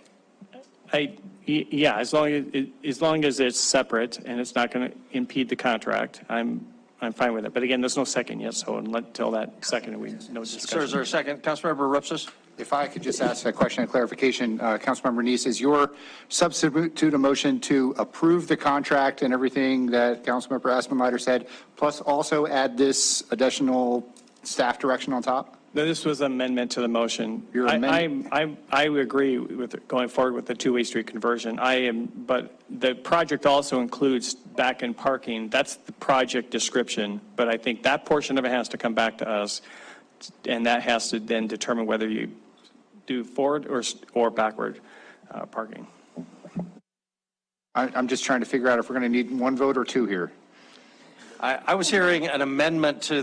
Yeah, as long as it's separate and it's not going to impede the contract, I'm fine with it. But again, there's no second yet, so until that second, no discussion. Sir, is there a second? Councilmember Rupsis? If I could just ask a question of clarification, Councilmember Nice, is your substitute a motion to approve the contract and everything that Councilmember Aspenlider said, plus also add this additional staff direction on top? No, this was an amendment to the motion. I would agree with going forward with the two-way street conversion. But the project also includes back-end parking. That's the project description. But I think that portion of it has to come back to us, and that has to then determine whether you do forward or backward parking. I'm just trying to figure out if we're going to need one vote or two here. I was hearing an amendment to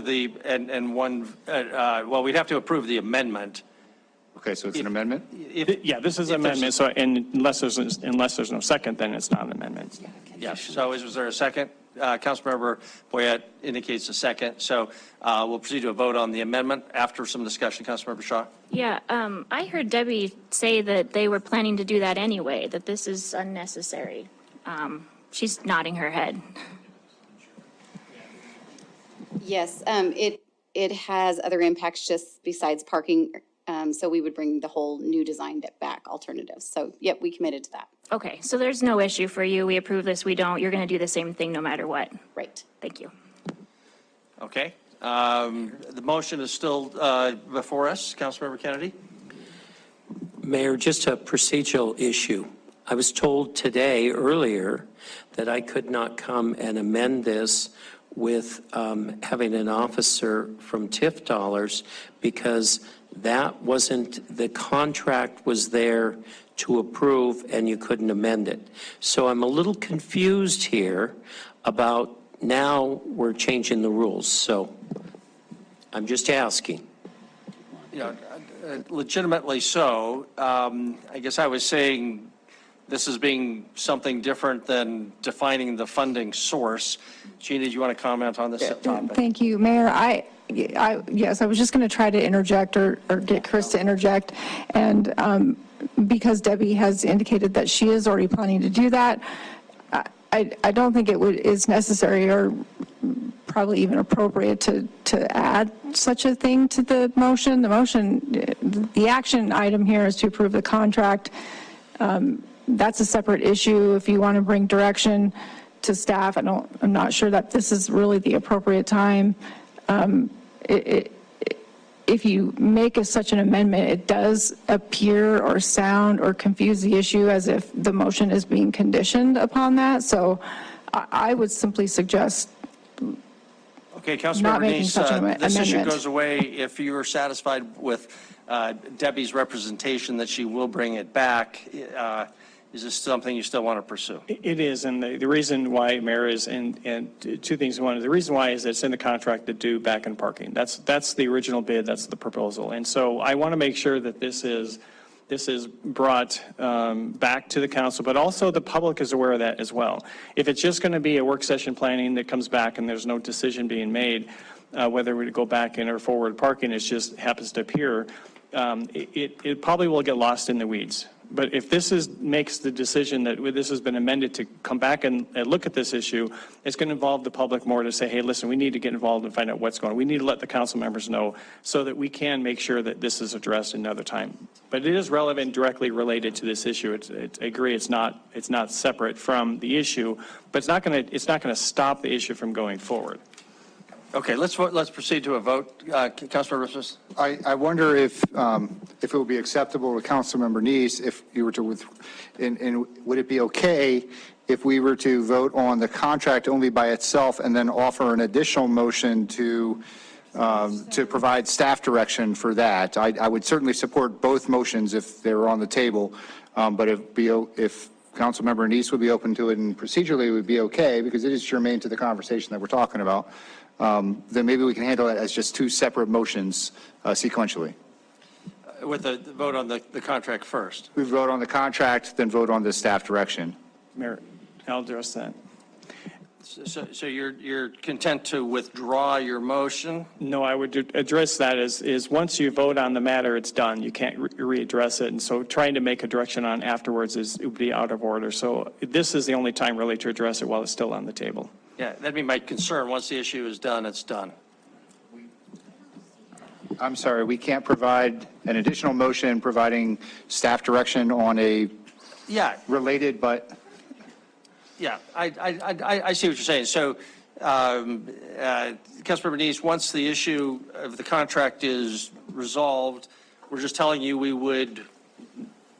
well, we'd have to approve the amendment. Okay, so it's an amendment? Yeah, this is an amendment. So unless there's no second, then it's not an amendment. Yes. So was there a second? Councilmember Boyette indicates a second. So we'll proceed to a vote on the amendment after some discussion. Councilmember Shaw? Yeah, I heard Debbie say that they were planning to do that anyway, that this is unnecessary. She's nodding her head. Yes, it has other impacts just besides parking. So we would bring the whole new design back, alternatives. So, yep, we committed to that. Okay, so there's no issue for you. We approve this, we don't. You're going to do the same thing no matter what. Right. Thank you. Okay. The motion is still before us. Councilmember Kennedy? Mayor, just a procedural issue. I was told today, earlier, that I could not come and amend this with having an officer from TIF dollars because that wasn't, the contract was there to approve and you couldn't amend it. So I'm a little confused here about now we're changing the rules. So I'm just asking. Yeah, legitimately so. I guess I was saying this is being something different than defining the funding source. Gina, do you want to comment on this topic? Thank you, Mayor. Yes, I was just going to try to interject or get Chris to interject. And because Debbie has indicated that she is already planning to do that, I don't think is necessary or probably even appropriate to add such a thing to the motion. The action item here is to approve the contract. That's a separate issue. If you want to bring direction to staff, I'm not sure that this is really the appropriate time. If you make such an amendment, it does appear or sound or confuse the issue as if the motion is being conditioned upon that. So I would simply suggest Okay, not Councilmember making Denise, such an this issue amendment. goes away if you are satisfied with Debbie's representation that she will bring it back. Is this something you still want to pursue? It is, and the reason why, Mayor, is, and two things. One, the reason why is it's in the contract to do back and parking. That's the original bid, that's the proposal. And so I want to make sure that this is brought back to the council, but also the public is aware of that as well. If it's just going to be a work session planning that comes back and there's no decision being made, whether we go back in or forward parking, it just happens to appear, it probably will get lost in the weeds. But if this makes the decision that this has been amended to come back and look at this issue, it's going to involve the public more to say, hey, listen, we need to get involved and find out what's going on. We need to let the council members know so that we can make sure that this is addressed another time. But it is relevant, directly related to this issue. I agree, it's not separate from the issue, but it's not going to stop the issue from going forward. Okay, let's proceed to a vote. Councilmember Smith? I wonder if it would be acceptable to Councilmember Neese if you were to, and would it be okay if we were to vote on the contract only by itself and then offer an additional motion to provide staff direction for that? I would certainly support both motions if they were on the table, but if Councilmember Neese would be open to it and procedurally it would be okay because it is germane to the conversation that we're talking about, then maybe we can handle it as just two separate motions sequentially. With the vote on the contract first. We vote on the contract, then vote on the staff direction. Mayor, I'll address that. So you're content to withdraw your motion? No, I would address that is once you vote on the matter, it's done. You can't readdress it. And so trying to make a direction on afterwards would be out of order. So this is the only time really to address it while it's still on the table. Yeah, that'd be my concern. Once the issue is done, it's done. I'm sorry, we can't provide an additional motion providing staff direction on a related but. Yeah, I see what you're saying. So, Councilmember Neese, once the issue of the contract is resolved, we're just telling you we would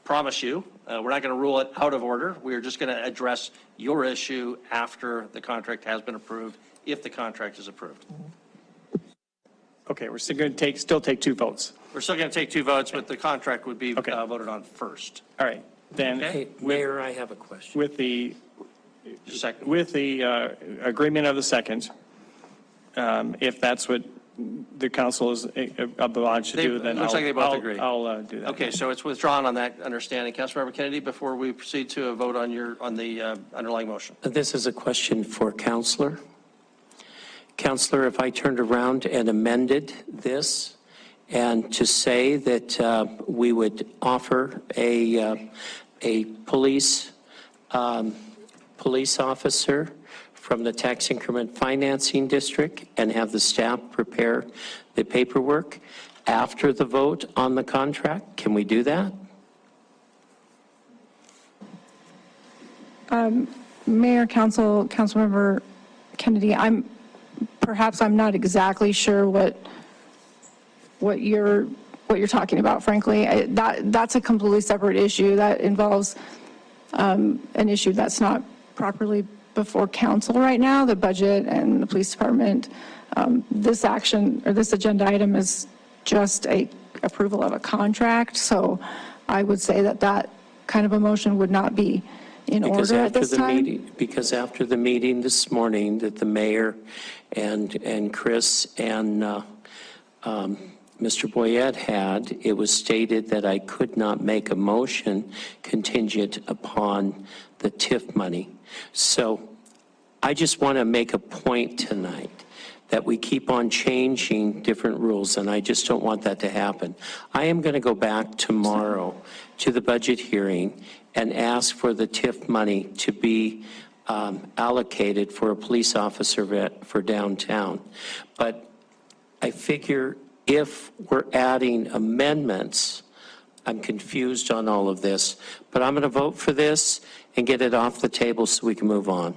promise you, we're not going to rule it out of order. We're just going to address your issue after the contract has been approved, if the contract is approved. Okay, we're still going to still take two votes. We're still going to take two votes, but the contract would be voted on first. All right, then. Hey, Mayor, I have a question. With the agreement of the second, if that's what the council is obliged to do, then looks like they both agree. I'll do that. Okay, so it's withdrawn on that understanding. Councilmember Kennedy, before we proceed to a vote on the underlying motion. This is a question for Counselor. Counselor, if I turned around and amended this and to say that we would offer a police officer from the tax increment financing district and have the staff prepare the paperwork after the vote on the contract, can we do that? Mayor, Councilmember Kennedy, I'm perhaps I'm not exactly sure what you're talking about, frankly. That's a completely separate issue that involves an issue that's not properly before council right now, the budget and the police department. This action, or this agenda item, is just a approval of a contract, so I would say that kind of a motion would not be in order at this time. Because after the meeting this morning that the mayor and Chris and Mr. Boyette had, it was stated that I could not make a motion contingent upon the TIF money. So I just want to make a point tonight that we keep on changing different rules, and I just don't want that to happen. I am going to go back tomorrow to the budget hearing and ask for the TIF money to be allocated for a police officer for downtown. But I figure if we're adding amendments, I'm confused on all of this, but I'm going to vote for this and get it off the table so we can move on.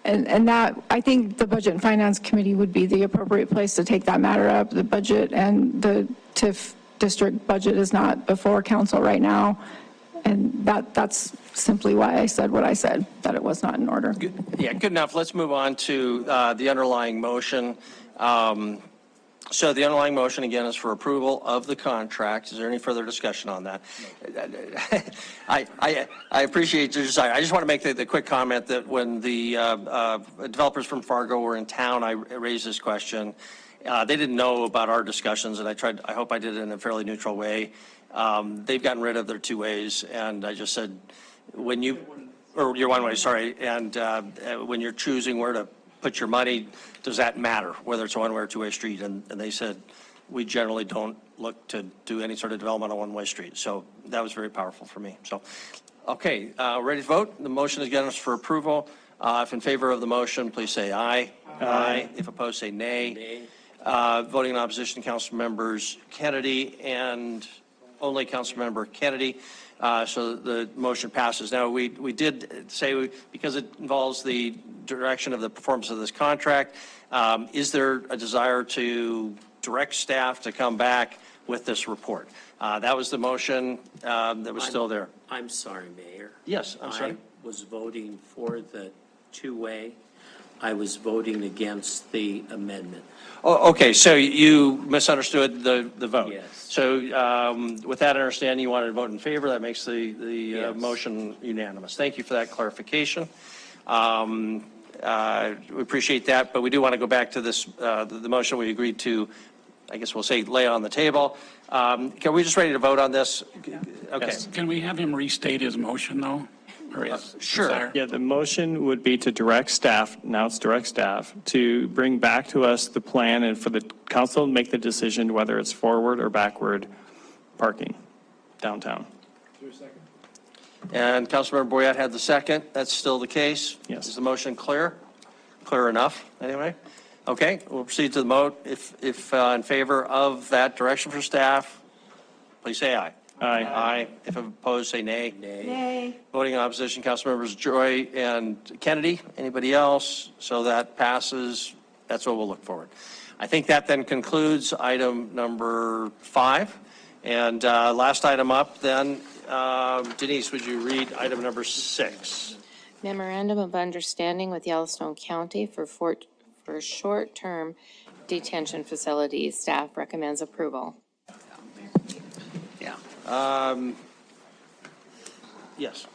And that, I think the Budget and Finance Committee would be the appropriate place to take that matter up. The budget and the TIF district budget is not before council right now. And that's simply why I said what I said, that it was not in order. Yeah, good enough. Let's move on to the underlying motion. So the underlying motion, again, is for approval of the contract. Is there any further discussion on that? I appreciate your desire. I just want to make the quick comment that when the developers from Fargo were in town, I raised this question. They didn't know about our discussions, and I hope I did it in a fairly neutral way. They've gotten rid of their two ways, and I just said, when you, or your one way, sorry, and when you're choosing where to put your money, does that matter, whether it's a one-way or two-way street? And they said, we generally don't look to do any sort of development on a one-way street. So that was very powerful for me. So, okay, ready to vote? The motion is against for approval. If in favor of the motion, please say aye. Aye. If opposed, say nay. Voting in opposition, council members Kennedy and only council member Kennedy. So the motion passes. Now, we did say, because it involves the direction of the performance of this contract, is there a desire to direct staff to come back with this report? That was the motion that was still there. I'm sorry, Mayor. Yes, I'm sorry. I was voting for the two-way. I was voting against the amendment. Oh, okay, so you misunderstood the vote. Yes. So with that understanding, you wanted to vote in favor. That makes the Yes. motion unanimous. Thank you for that clarification. We appreciate that, but we do want to go back to this, the motion we agreed to, I guess we'll say, lay on the table. Can we just ready to vote on this? Okay. Yes. Can we have him restate his motion, though? Or his Sure. desire? Yeah, the motion would be to direct staff, now it's direct staff, to bring back to us the plan and for the council to make the decision whether it's forward or backward parking downtown. And Councilmember Boyette had the second. That's still the case? Yes. Is the motion clear? Clear enough, anyway? Okay, we'll proceed to the vote. If in favor of that direction for staff, please say aye. Aye. Aye. If opposed, say nay. Nay. Voting in opposition, Councilmembers Joy and Kennedy. Anybody else? So that passes. That's what we'll look forward. I think that then concludes item number 5. And last item up then, Denise, would you read item number 6? Memorandum of Understanding with Yellowstone County for short-term detention facilities. Staff recommends approval. Yes.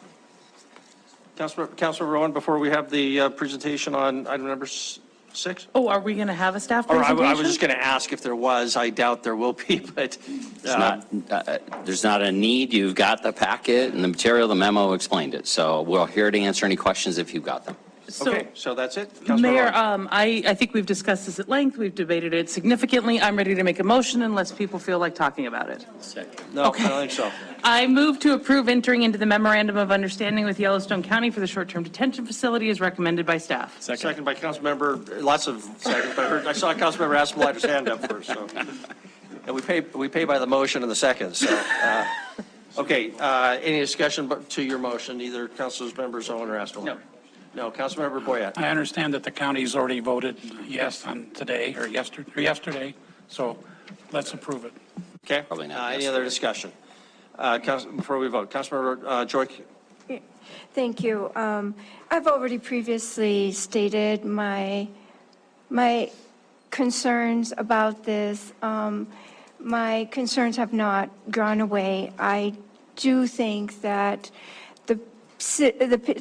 Councilmember Rowan, before we have the presentation on item number 6? Oh, are we going to have a staff Or presentation? I was just going to ask if there was. I doubt there will be, but. There's not a need. You've got the packet and the material, the memo explained it. So we're here to answer any questions if you've got them. Okay, so that's it. Councilmember Mayor, Rowan. I think we've discussed this at length. We've debated it significantly. I'm ready to make a motion unless people feel like talking about it. No, I don't think so. I move to approve entering into the memorandum of understanding with Yellowstone County for the short-term detention facility as recommended by staff. Second by Councilmember, lots of seconds, but I saw Councilmember Aspenlider's hand up first, so. And we pay by the motion and the seconds, so. Okay, any discussion to your motion, either Councilors members Owen or Aspenlider? No. No, Councilmember Boyette. I understand that the county's already voted yes on today or yesterday, so let's approve it. Okay. Probably not Any other discussion? Before we vote, Councilmember Joy. Thank you. I've already previously stated my concerns about this. My concerns have not gone away. I do think that the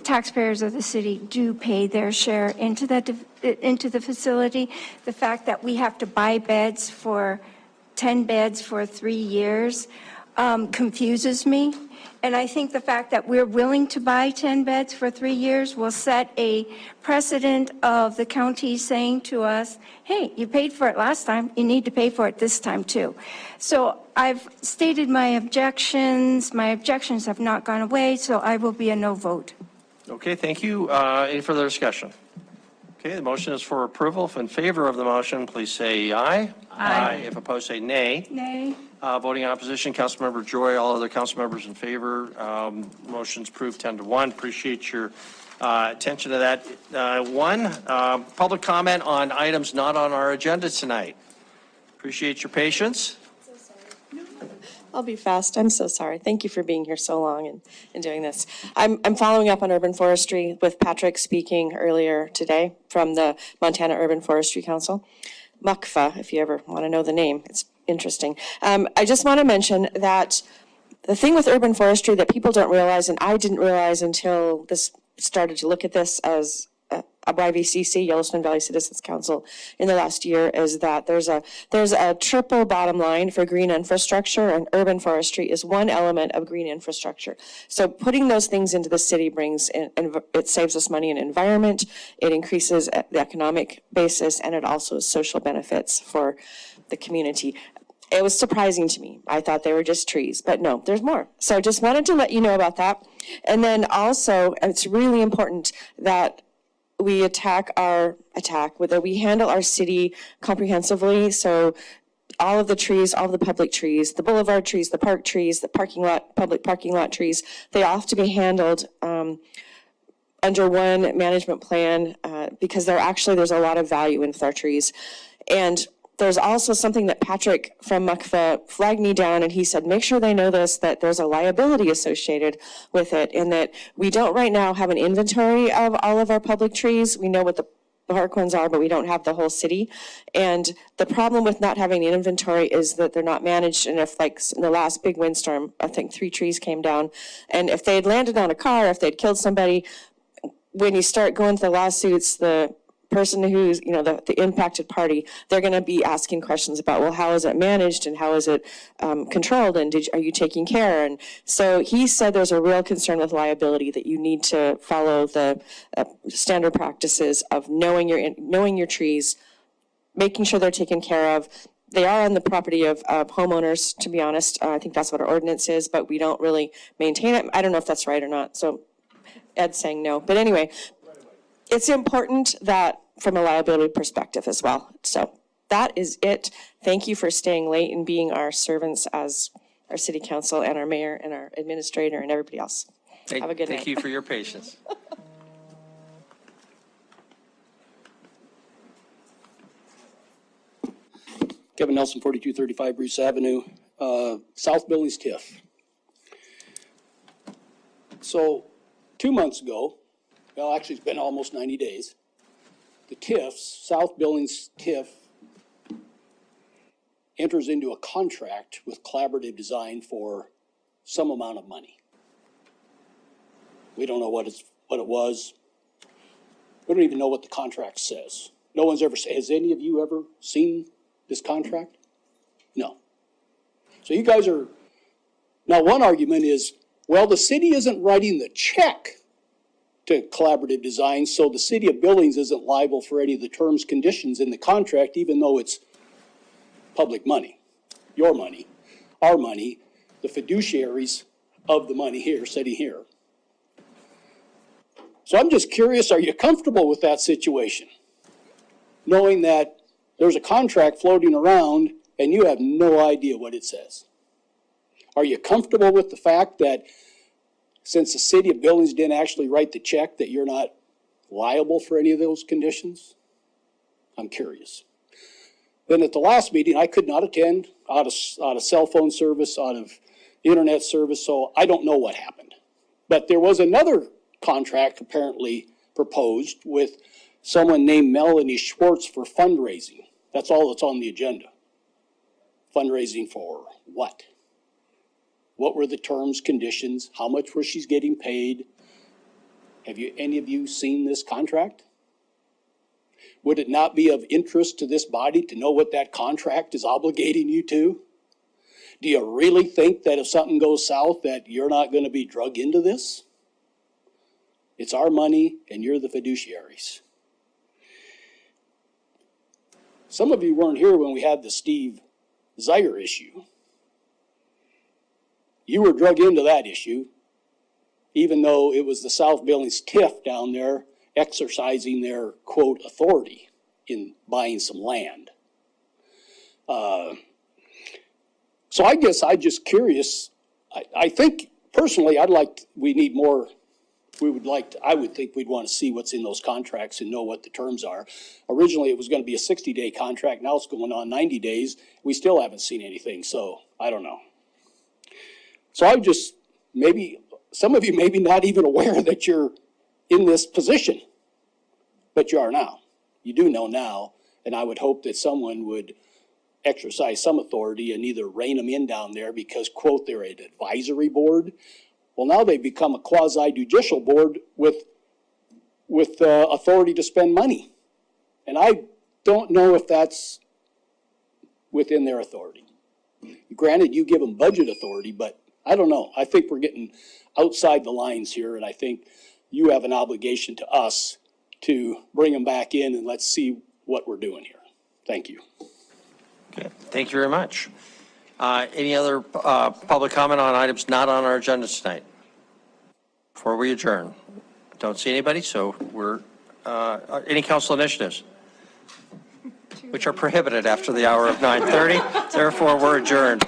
taxpayers of the city do pay their share into the facility. The fact that we have to buy 10 beds for 3 years confuses me. And I think the fact that we're willing to buy 10 beds for 3 years will set a precedent of the county saying to us, hey, you paid for it last time, you need to pay for it this time too. So I've stated my objections. My objections have not gone away, so I will be a no vote. Okay, thank you. Any further discussion? Okay, the motion is for approval. If in favor of the motion, please say aye. Aye. If opposed, say nay. Nay. Voting in opposition, Councilmember Joy. All other council members in favor. Motion's approved 10-1. Appreciate your attention to that. Public comment on items not on our agenda tonight. Appreciate your patience. I'll be fast. I'm so sorry. Thank you for being here so long and doing this. I'm following up on urban forestry with Patrick speaking earlier today from the Montana Urban Forestry Council. MUCFA, if you ever want to know the name. It's interesting. I just want to mention that the thing with urban forestry that people don't realize, and I didn't realize until this started to look at this as a YVCC, Yellowstone Valley Citizens Council, in the last year, is that there's a triple bottom line for green infrastructure, and urban forestry is one element of green infrastructure. So putting those things into the city brings in, and it saves us money in environment, it increases the economic basis, and it also is social benefits for the community. It was surprising to me. I thought they were just trees, but no, there's more. So just wanted to let you know about that. And then also, it's really important that we whether we handle our city comprehensively. So all of the trees, all of the public trees, the boulevard trees, the park trees, the public parking lot trees, they all have to be handled under one management plan because there's a lot of in with our trees. And there's also something that Patrick from MUCFA flagged me down, and he said, make sure they know this, that there's a liability associated with it, and that we don't right now have an inventory of all of our public trees. We know what the park ones are, but we don't have the whole city. And the problem with not having an inventory is that they're not managed. And if, like in the last big windstorm, I think 3 trees came down, and if they had landed on a car, if they'd killed somebody, when you start going to the lawsuits, the person who's, the impacted party, they're going to be asking questions about, well, how is it managed and how is it controlled, and are you taking care? And so he said there's a real concern with liability, that you need to follow the standard practices of knowing your trees, making sure they're taken care of. They are on the property of homeowners, to be honest. I think that's what our ordinance is, but we don't really maintain it. I don't know if that's right or not. So Ed's saying no. But anyway, it's important that from a liability perspective as well. So that is it. Thank you for staying late and being our servants as our city council and our mayor and our administrator and everybody else. Have a good night. Thank you for your patience. Kevin Nelson, 4235 Bruce Avenue, South Billings TIF. So 2 months ago, well, actually it's been almost 90 days, the TIFs, South Billings TIF, enters into a contract with Collaborative Design for some amount of money. We don't know what it was. We don't even know what the contract says. No one's ever, has any of you ever seen this contract? No. So you guys are, now one argument is, well, the city isn't writing the check to Collaborative Design, so the city of Billings isn't liable for any of the terms, conditions in the contract, even though it's public money, your money, our money, the fiduciaries of the money here, sitting here. So I'm just curious, are you comfortable with that situation? Knowing that there's a contract floating around and you have no idea what it says. Are you comfortable with the fact that since the city of Billings didn't actually write the check, that you're not liable for any of those conditions? I'm curious. Then at the last meeting, I could not attend out of cell phone service, out of internet service, so I don't know what happened. But there was another contract apparently proposed with someone named Melanie Schwartz for fundraising. That's all that's on the agenda. Fundraising for what? What were the terms, conditions? How much was she getting paid? Have any of you seen this contract? Would it not be of interest to this body to know what that contract is obligating you to? Do you really think that if something goes south that you're not going to be drug into this? It's our money and you're the fiduciaries. Some of you weren't here when we had the Steve Zeiger issue. You were drug into that issue, even though it was the South Billings TIF down there exercising their, quote, authority in buying some land. So I guess I'm just curious. I think, personally, we need more. I would think we'd want to see what's in those contracts and know what the terms are. Originally, it was going to be a 60-day contract. Now it's going on 90 days. We still haven't seen anything, so I don't know. So I just, maybe, some of you may be not even aware that you're in this position, but you are now. You do know now, and I would hope that someone would exercise some authority and either rein them in down there because, quote, they're an advisory board. Well, now they've become a quasi-judicial board with authority to spend money. And I don't know if that's within their authority. Granted, you give them budget authority, but I don't know. I think we're getting outside the lines here, and I think you have an obligation to us to bring them back in and let's see what we're doing here. Thank you. Okay, thank you very much. Any other public comment on items not on our agenda tonight? Before we adjourn. Don't see anybody, so we're, any council initiatives? Which are prohibited after the hour of 9:30. Therefore, we're adjourned.